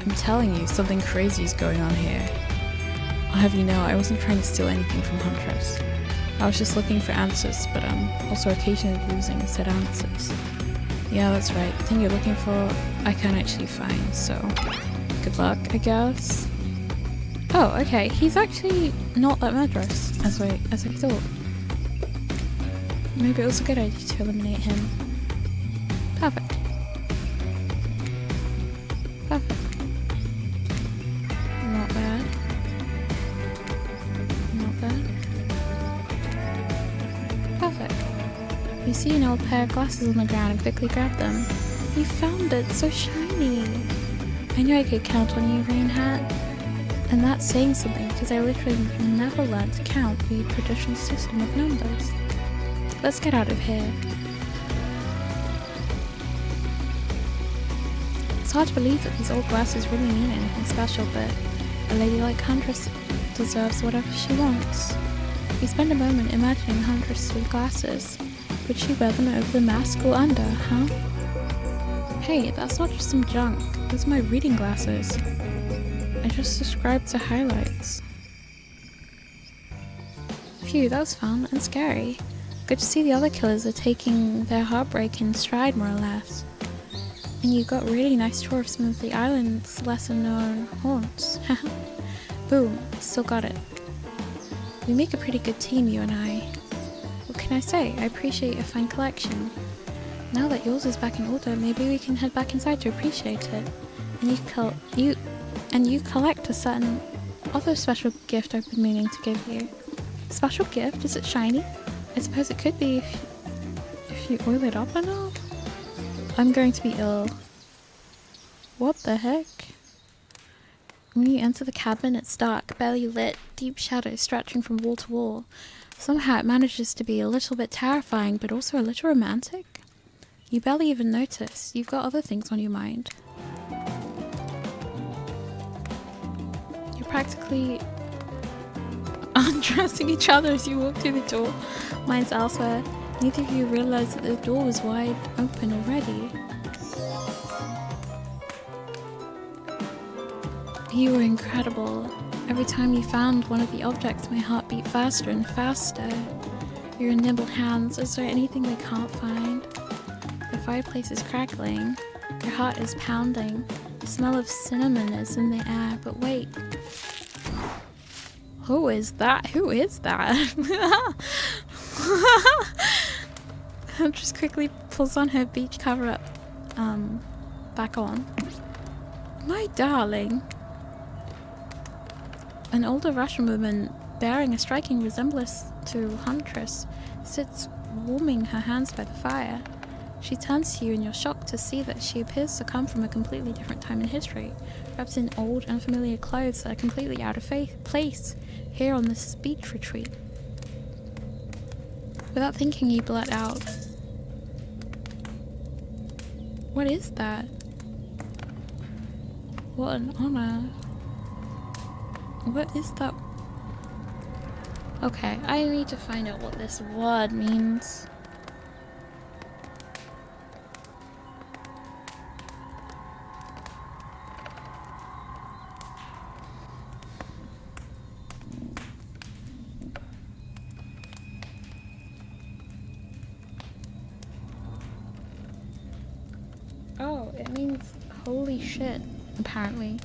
I'm telling you, something crazy is going on here. I'll have you know, I wasn't trying to steal anything from Huntress. I was just looking for answers, but I'm also occasionally losing said answers. Yeah, that's right. The thing you're looking for, I can't actually find, so good luck, I guess. Oh, okay. He's actually not that murderous as I thought. Maybe it was a good idea to eliminate him. Perfect. Perfect. Not bad. Not bad. Perfect. You see an old pair of glasses on the ground and quickly grab them. You found it, so shiny. I knew I could count on you, RainHet. And that's saying something because I literally never learned to count the traditional system of numbers. Let's get out of here. It's hard to believe that these old glasses really mean anything special, but a lady like Huntress deserves whatever she wants. We spend a moment imagining Huntress with glasses. Would she wear them over the mask or under, huh? Hey, that's not just some junk. Those are my reading glasses. I just subscribed to highlights. Phew, that was fun and scary. Good to see the other killers are taking their heartbreak in stride, more or less. And you got really nice tour of some of the island's lesser known haunts. Boom, still got it. We make a pretty good team, you and I. What can I say? I appreciate your fine collection. Now that yours is back in order, maybe we can head back inside to appreciate it. And you collect a certain other special gift I've been meaning to give you. Special gift? Is it shiny? I suppose it could be if you oil it up enough. I'm going to be ill. What the heck? When you enter the cabin, it's dark, barely lit, deep shadows stretching from wall to wall. Somehow it manages to be a little bit terrifying, but also a little romantic. You barely even notice. You've got other things on your mind. You're practically undressing each other as you walk through the door. Mine's elsewhere. Neither of you realized that the door was wide open already. You were incredible. Every time you found one of the objects, my heart beat faster and faster. Your nimble hands, is there anything they can't find? The fireplace is crackling. Your heart is pounding. The smell of cinnamon is in the air, but wait. Who is that? Who is that? Huntress quickly pulls on her beach cover-up, back on. My darling. An older Russian woman, bearing a striking resemblance to Huntress, sits warming her hands by the fire. She turns to you and you're shocked to see that she appears to come from a completely different time in history, wrapped in old, unfamiliar clothes that are completely out of place here on this beach retreat. Without thinking, you blurt out, "What is that? What an honor. What is that?" Okay, I need to find out what this word means. Oh, it means holy shit, apparently.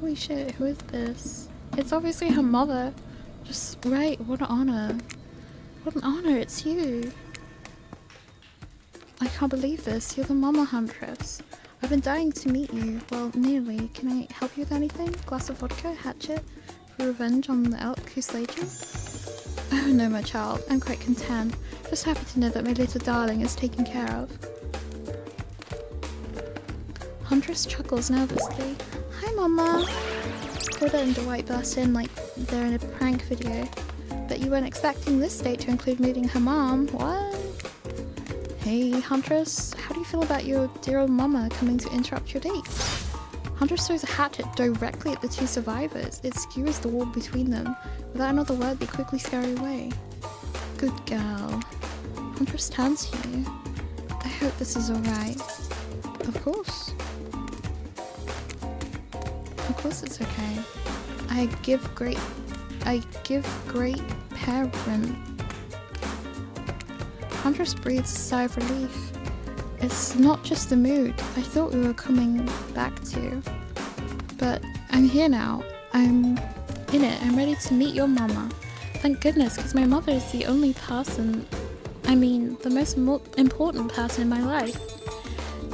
Holy shit, who is this? It's obviously her mother. Just right, what an honor. What an honor, it's you. I can't believe this, you're the Mama Huntress. I've been dying to meet you, well, nearly. Can I help you with anything? Glass of vodka, hatchet, for revenge on the elk who slayed you? Oh no, my child, I'm quite content. Just happy to know that my little darling is taken care of. Huntress chuckles nervously. Hi, Mama. Corda and Dwight burst in like they're in a prank video. Bet you weren't expecting this date to include meeting her mom. What? Hey, Huntress. How do you feel about your dear old mama coming to interrupt your date? Huntress throws a hatchet directly at the two survivors. It skewers the wall between them. Without another word, they quickly scurry away. Good girl. Huntress turns to you. I hope this is alright. Of course. Of course it's okay. I give great parent. Huntress breathes a sigh of relief. It's not just the mood I thought we were coming back to. But I'm here now. I'm in it. I'm ready to meet your mama. Thank goodness, because my mother is the only person, the most important person in my life.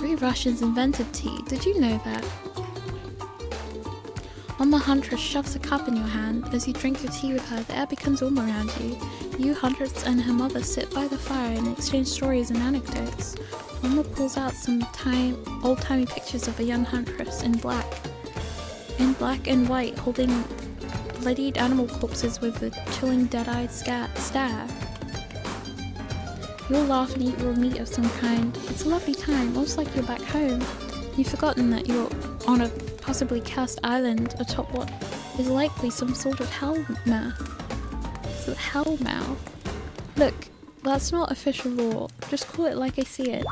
We Russians invented tea. Did you know that? Mama Huntress shoves a cup in your hand. As you drink your tea with her, the air becomes warm around you. You, Huntress, and her mother sit by the fire and exchange stories and anecdotes. Mama pulls out some old-timey pictures of a young Huntress in black and white, holding bloodied animal corpses with a chilling dead-eyed stare. You'll laugh and eat raw meat of some kind. It's a lovely time, almost like you're back home. You've forgotten that you're on a possibly cursed island atop what is likely some sort of hellmouth. Look, that's not official law. Just call it like I see it.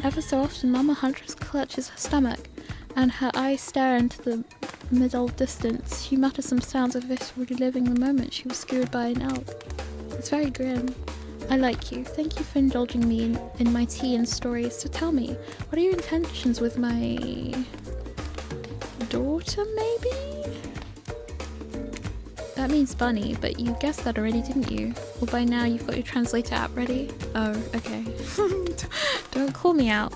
Ever so often, Mama Huntress clutches her stomach, and her eyes stare into the middle distance. She mutters some sounds of if reliving the moment she was skewered by an elk. It's very grim. I like you. Thank you for indulging me in my tea and stories. So tell me, what are your intentions with my daughter, maybe? That means bunny, but you guessed that already, didn't you? Well, by now you've got your translator app ready? Oh, okay. Don't call me out.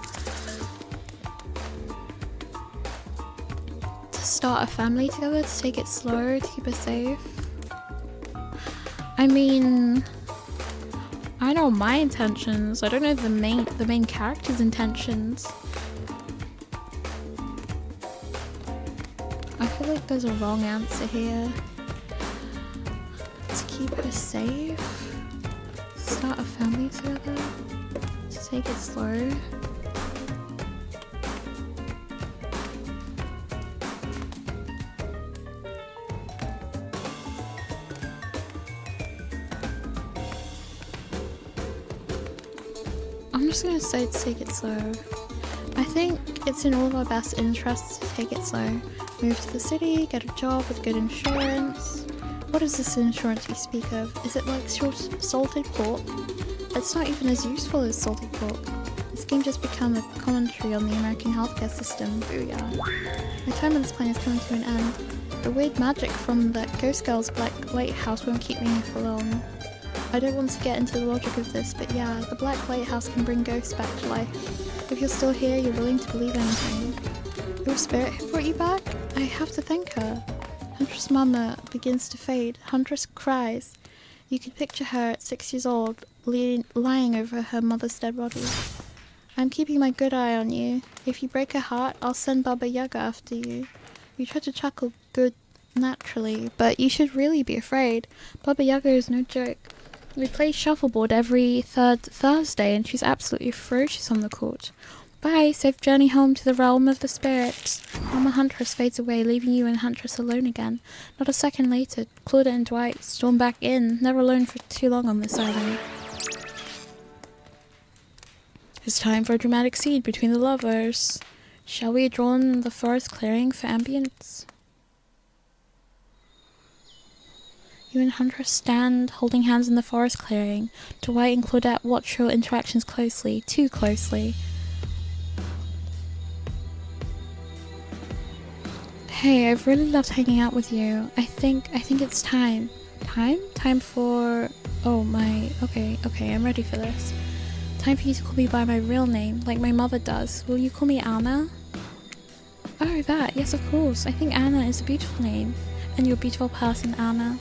To start a family together, to take it slow, to keep us safe. I know my intentions. I don't know the main character's intentions. I feel like there's a wrong answer here. keep her safe, start a family together, to take it slow. I'm just gonna say to take it slow. I think it's in all of our best interests to take it slow. Move to the city, get a job with good insurance. What is this insurance we speak of? Is it like salted pork? It's not even as useful as salted pork. This game just become a commentary on the American healthcare system. Booyah. My time on this plane is coming to an end. The weird magic from that Ghost Girl's Black Lighthouse won't keep me for long. I don't want to get into the logic of this, but yeah, the Black Lighthouse can bring ghosts back to life. If you're still here, you're willing to believe anything. Your spirit who brought you back? I have to thank her. Huntress' mama begins to fade. Huntress cries. You could picture her at 6 years old, lying over her mother's dead body. I'm keeping my good eye on you. If you break her heart, I'll send Baba Yaga after you. You try to chuckle good naturally, but you should really be afraid. Baba Yaga is no joke. We play shuffleboard every third Thursday, and she's absolutely ferocious on the court. Bye, safe journey home to the realm of the spirits. Mama Huntress fades away, leaving you and Huntress alone again. Not a second later, Claudia and Dwight storm back in, never alone for too long on this island. It's time for a dramatic scene between the lovers. Shall we adorn the forest clearing for ambience? You and Huntress stand, holding hands in the forest clearing. Dwight and Claudette watch your interactions closely, too closely. Hey, I've really loved hanging out with you. I think it's time. Time for... Oh my... Okay, I'm ready for this. Time for you to call me by my real name, like my mother does. Will you call me Anna? Oh, that. Yes, of course. I think Anna is a beautiful name. And you're a beautiful person, Anna.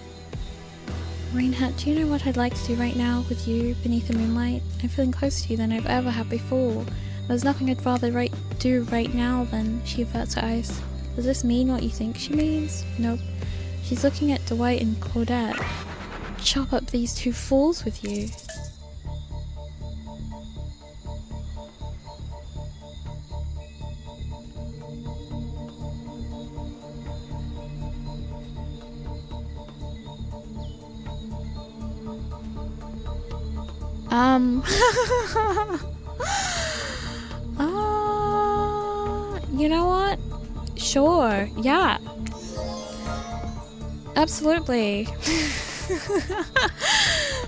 RainHet, do you know what I'd like to do right now with you beneath the moonlight? I'm feeling closer to you than I've ever had before. There's nothing I'd rather do right now than... She averts her eyes. Does this mean what you think she means? Nope. She's looking at Dwight and Claudette. Chop up these two fools with you. You know what? Sure, yeah. Absolutely.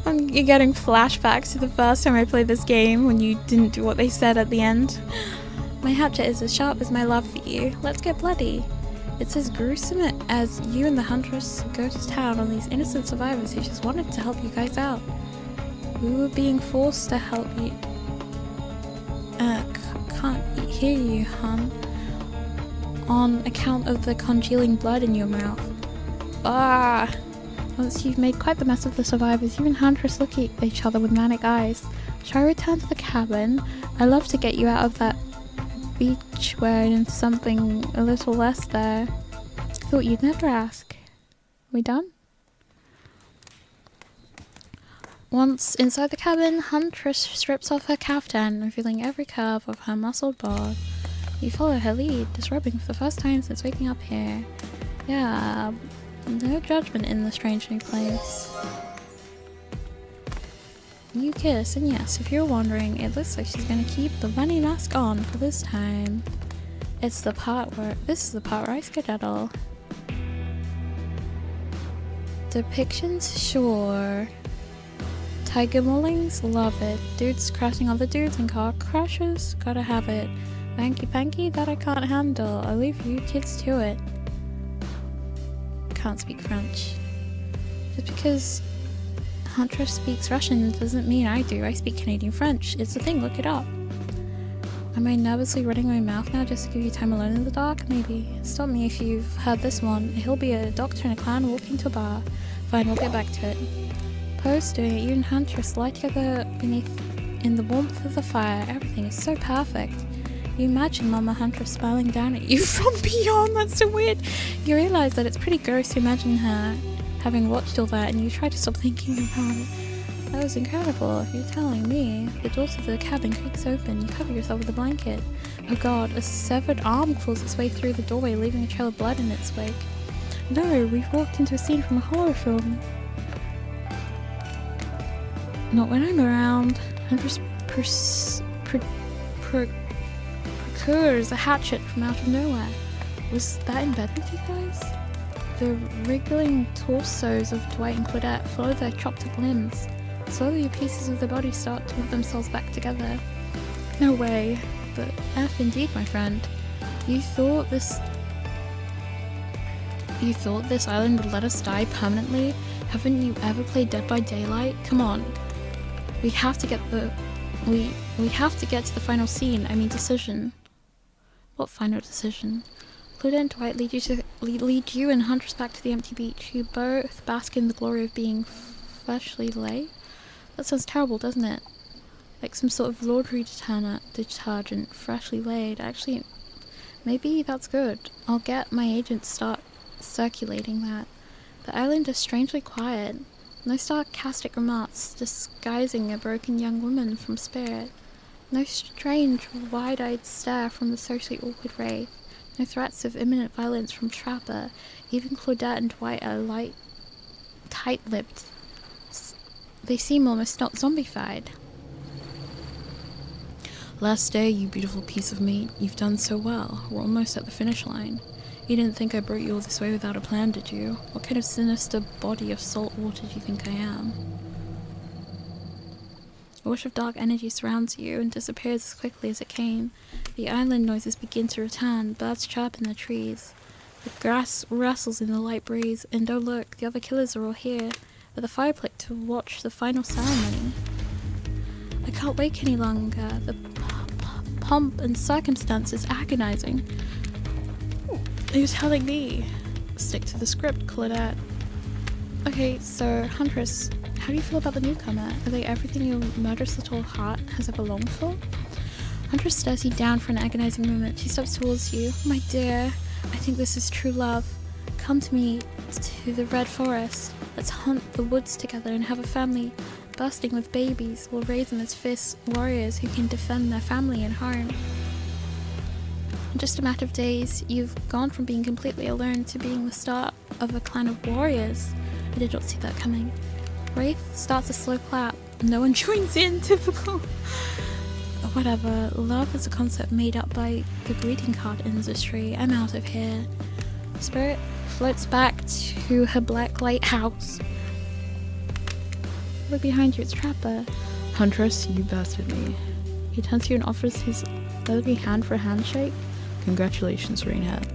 You're getting flashbacks to the first time I played this game when you didn't do what they said at the end. My hatchet is as sharp as my love for you. Let's get bloody. It's as gruesome as you and the Huntress go to town on these innocent survivors who just wanted to help you guys out. We were being forced to help you. Can't hear you, hon. On account of the congealing blood in your mouth. Once you've made quite the mess of the survivors, you and Huntress look at each other with manic eyes. Shall I return to the cabin? I'd love to get you out of that beach wearing into something a little less there. Thought you'd never ask. We done? Once inside the cabin, Huntress strips off her caftan, revealing every curve of her muscled bod. You follow her lead, disrobing for the first time since waking up here. Yeah, no judgment in the strange new place. You kiss, and yes, if you're wondering, it looks like she's gonna keep the bunny mask on for this time. This is the part where I skedaddle. Depictions, sure. Tiger maulings, love it. Dudes crashing other dudes in car crashes, gotta have it. Panky panky, that I can't handle. I'll leave you kids to it. Can't speak French. Just because Huntress speaks Russian doesn't mean I do. I speak Canadian French. It's a thing, look it up. Am I nervously running my mouth now just to give you time alone in the dark? Maybe. Stop me if you've heard this one. He'll be a doctor and a clown walking to a bar. Fine, we'll get back to it. Post doing it, you and Huntress lie together in the warmth of the fire. Everything is so perfect. You imagine Mama Huntress smiling down at you from beyond. That's so weird. You realize that it's pretty gross to imagine her having watched all that and you tried to stop thinking about it. That was incredible. You're telling me. The door to the cabin creaks open. You cover yourself with a blanket. Oh god, a severed arm claws its way through the doorway, leaving a trail of blood in its wake. No, we've walked into a scene from a horror film. Not when I'm around. Huntress procures a hatchet from out of nowhere. Was that in bed with you guys? The wriggling torsos of Dwight and Claudette follow their chopped up limbs. Slowly, pieces of their body start to move themselves back together. No way. But F indeed, my friend. You thought this island would let us die permanently? Haven't you ever played Dead by Daylight? Come on. We have to get to the final scene. I mean decision. What final decision? Claudette and Dwight lead you and Huntress back to the empty beach. You both bask in the glory of being freshly laid. That sounds terrible, doesn't it? Like some sort of laundry detergent, freshly laid. Actually, maybe that's good. I'll get my agent to start circulating that. The island is strangely quiet. No sarcastic remarks disguising a broken young woman from spirit. No strange, wide-eyed stare from the socially awkward wraith. No threats of imminent violence from Trapper. Even Claudette and Dwight are tight-lipped. They seem almost not zombified. Last day, you beautiful piece of meat. You've done so well. We're almost at the finish line. You didn't think I brought you all this way without a plan, did you? What kind of sinister body of salt water do you think I am? A wash of dark energy surrounds you and disappears as quickly as it came. The island noises begin to return, birds chirp in the trees. The grass rustles in the light breeze, and oh look, the other killers are all here, at the fireplace to watch the final ceremony. I can't wait any longer. The pomp and circumstance is agonizing. You're telling me. Stick to the script, Claudette. Okay, so Huntress, how do you feel about the newcomer? Are they everything your murderous little heart has ever longed for? Huntress stares you down for an agonizing moment. She steps towards you. My dear, I think this is true love. Come to me, to the Red Forest. Let's hunt the woods together and have a family. Bursting with babies, we'll raise them as fierce warriors who can defend their family and home. In just a matter of days, you've gone from being completely alone to being the start of a clan of warriors. I did not see that coming. Wraith starts a slow clap. No one joins in, typical. Whatever, love is a concept made up by the greeting card industry. I'm out of here. Spirit floats back to her black lighthouse. Look behind you, it's Trapper. Huntress, you bested me. He turns to you and offers his leathery hand for a handshake. Congratulations, RainHet.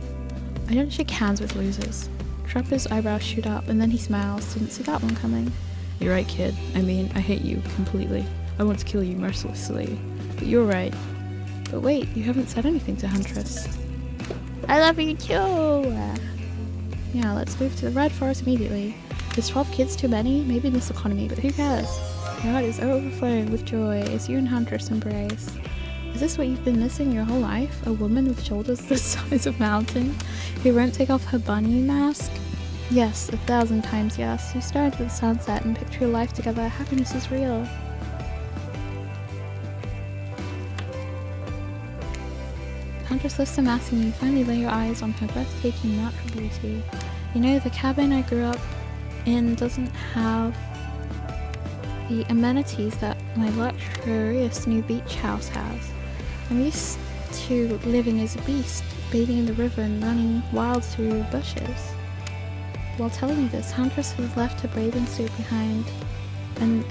I don't shake hands with losers. Trapper's eyebrows shoot up and then he smiles. Didn't see that one coming. You're right, kid. I mean, I hate you completely. I want to kill you mercilessly. But you're right. But wait, you haven't said anything to Huntress. I love you too. Yeah, let's move to the Red Forest immediately. Is 12 kids too many? Maybe in this economy, but who cares? Your heart is overflowing with joy as you and Huntress embrace. Is this what you've been missing your whole life? A woman with shoulders the size of a mountain who won't take off her bunny mask? Yes, 1,000 times yes. You stare into the sunset and picture your life together. Happiness is real. Huntress lifts the mask and you finally lay your eyes on her breathtaking natural beauty. You know, the cabin I grew up in doesn't have the amenities that my luxurious new beach house has. I'm used to living as a beast, bathing in the river and running wild through bushes. While telling me this, Huntress has left her bathing suit behind and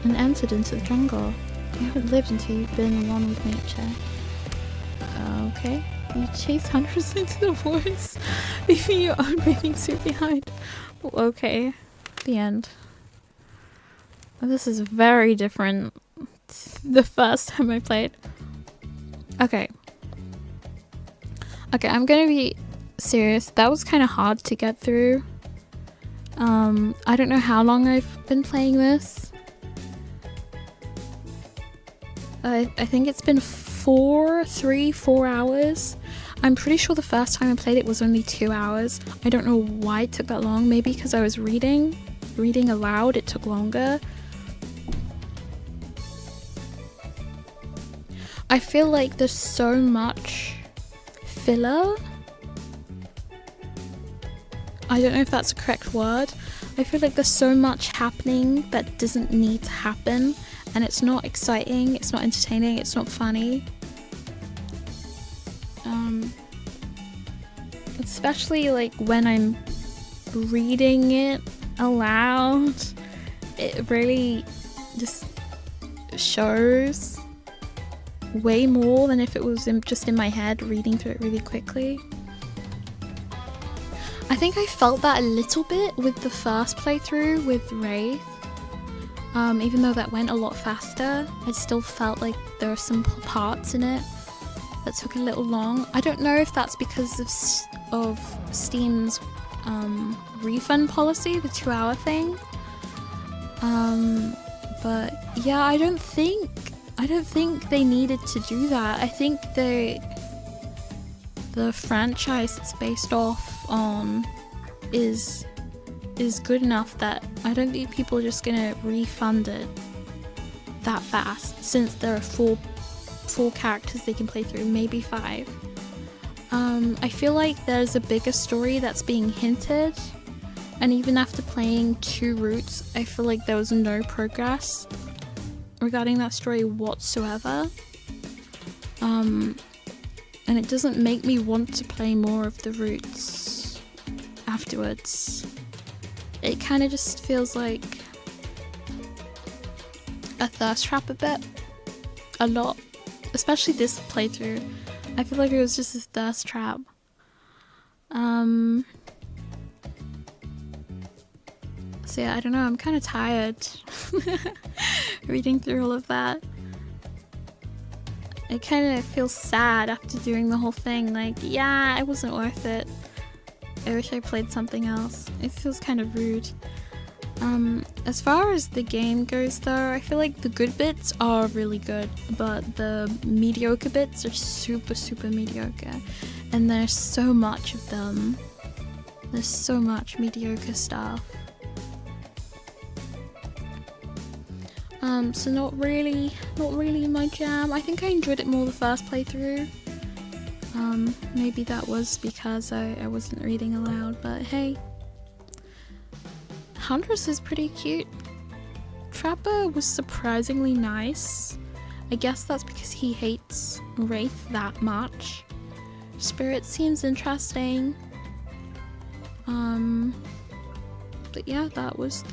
entered into the jungle. You haven't lived until you've been one with nature. Okay. You chase Huntress into the woods, leaving your own bathing suit behind. Okay. The end. This is very different the first time I played. Okay, I'm gonna be serious. That was kind of hard to get through. I don't know how long I've been playing this. I think it's been 4 hours. I'm pretty sure the first time I played it was only 2 hours. I don't know why it took that long. Maybe because I was reading aloud, it took longer. I feel like there's so much filler. I don't know if that's a correct word. I feel like there's so much happening that doesn't need to happen, and it's not exciting, it's not entertaining, it's not funny. Especially like when I'm reading it aloud, it really just shows way more than if it was just in my head reading through it really quickly. I think I felt that a little bit with the first playthrough with Wraith. Even though that went a lot faster, I still felt like there were some parts in it that took a little long. I don't know if that's because of Steam's refund policy, the 2-hour thing. But yeah, I don't think they needed to do that. I think the franchise it's based off on is good enough that I don't think people are just gonna refund it that fast, since there are four characters they can play through, maybe 5. I feel like there's a bigger story that's being hinted, and even after playing 2 routes, I feel like there was no progress regarding that story whatsoever. And it doesn't make me want to play more of the routes afterwards. It kind of just feels like a thirst trap a bit. A lot. Especially this playthrough. I feel like it was just a thirst trap. So yeah, I don't know, I'm kind of tired reading through all of that. I kind of feel sad after doing the whole thing, like, yeah, it wasn't worth it. I wish I played something else. It feels kind of rude. As far as the game goes though, I feel like the good bits are really good, but the mediocre bits are super mediocre. And there's so much of them. There's so much mediocre stuff. So not really my jam. I think I enjoyed it more the first playthrough. Maybe that was because I wasn't reading aloud, but hey. Huntress is pretty cute. Trapper was surprisingly nice. I guess that's because he hates Wraith that much. Spirit seems interesting. But yeah, that was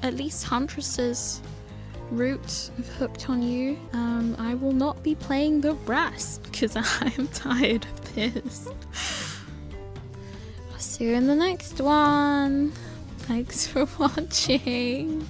at least Huntress's route of Hooked on You. I will not be playing the rest because I am tired of this. I'll see you in the next one. Thanks for watching.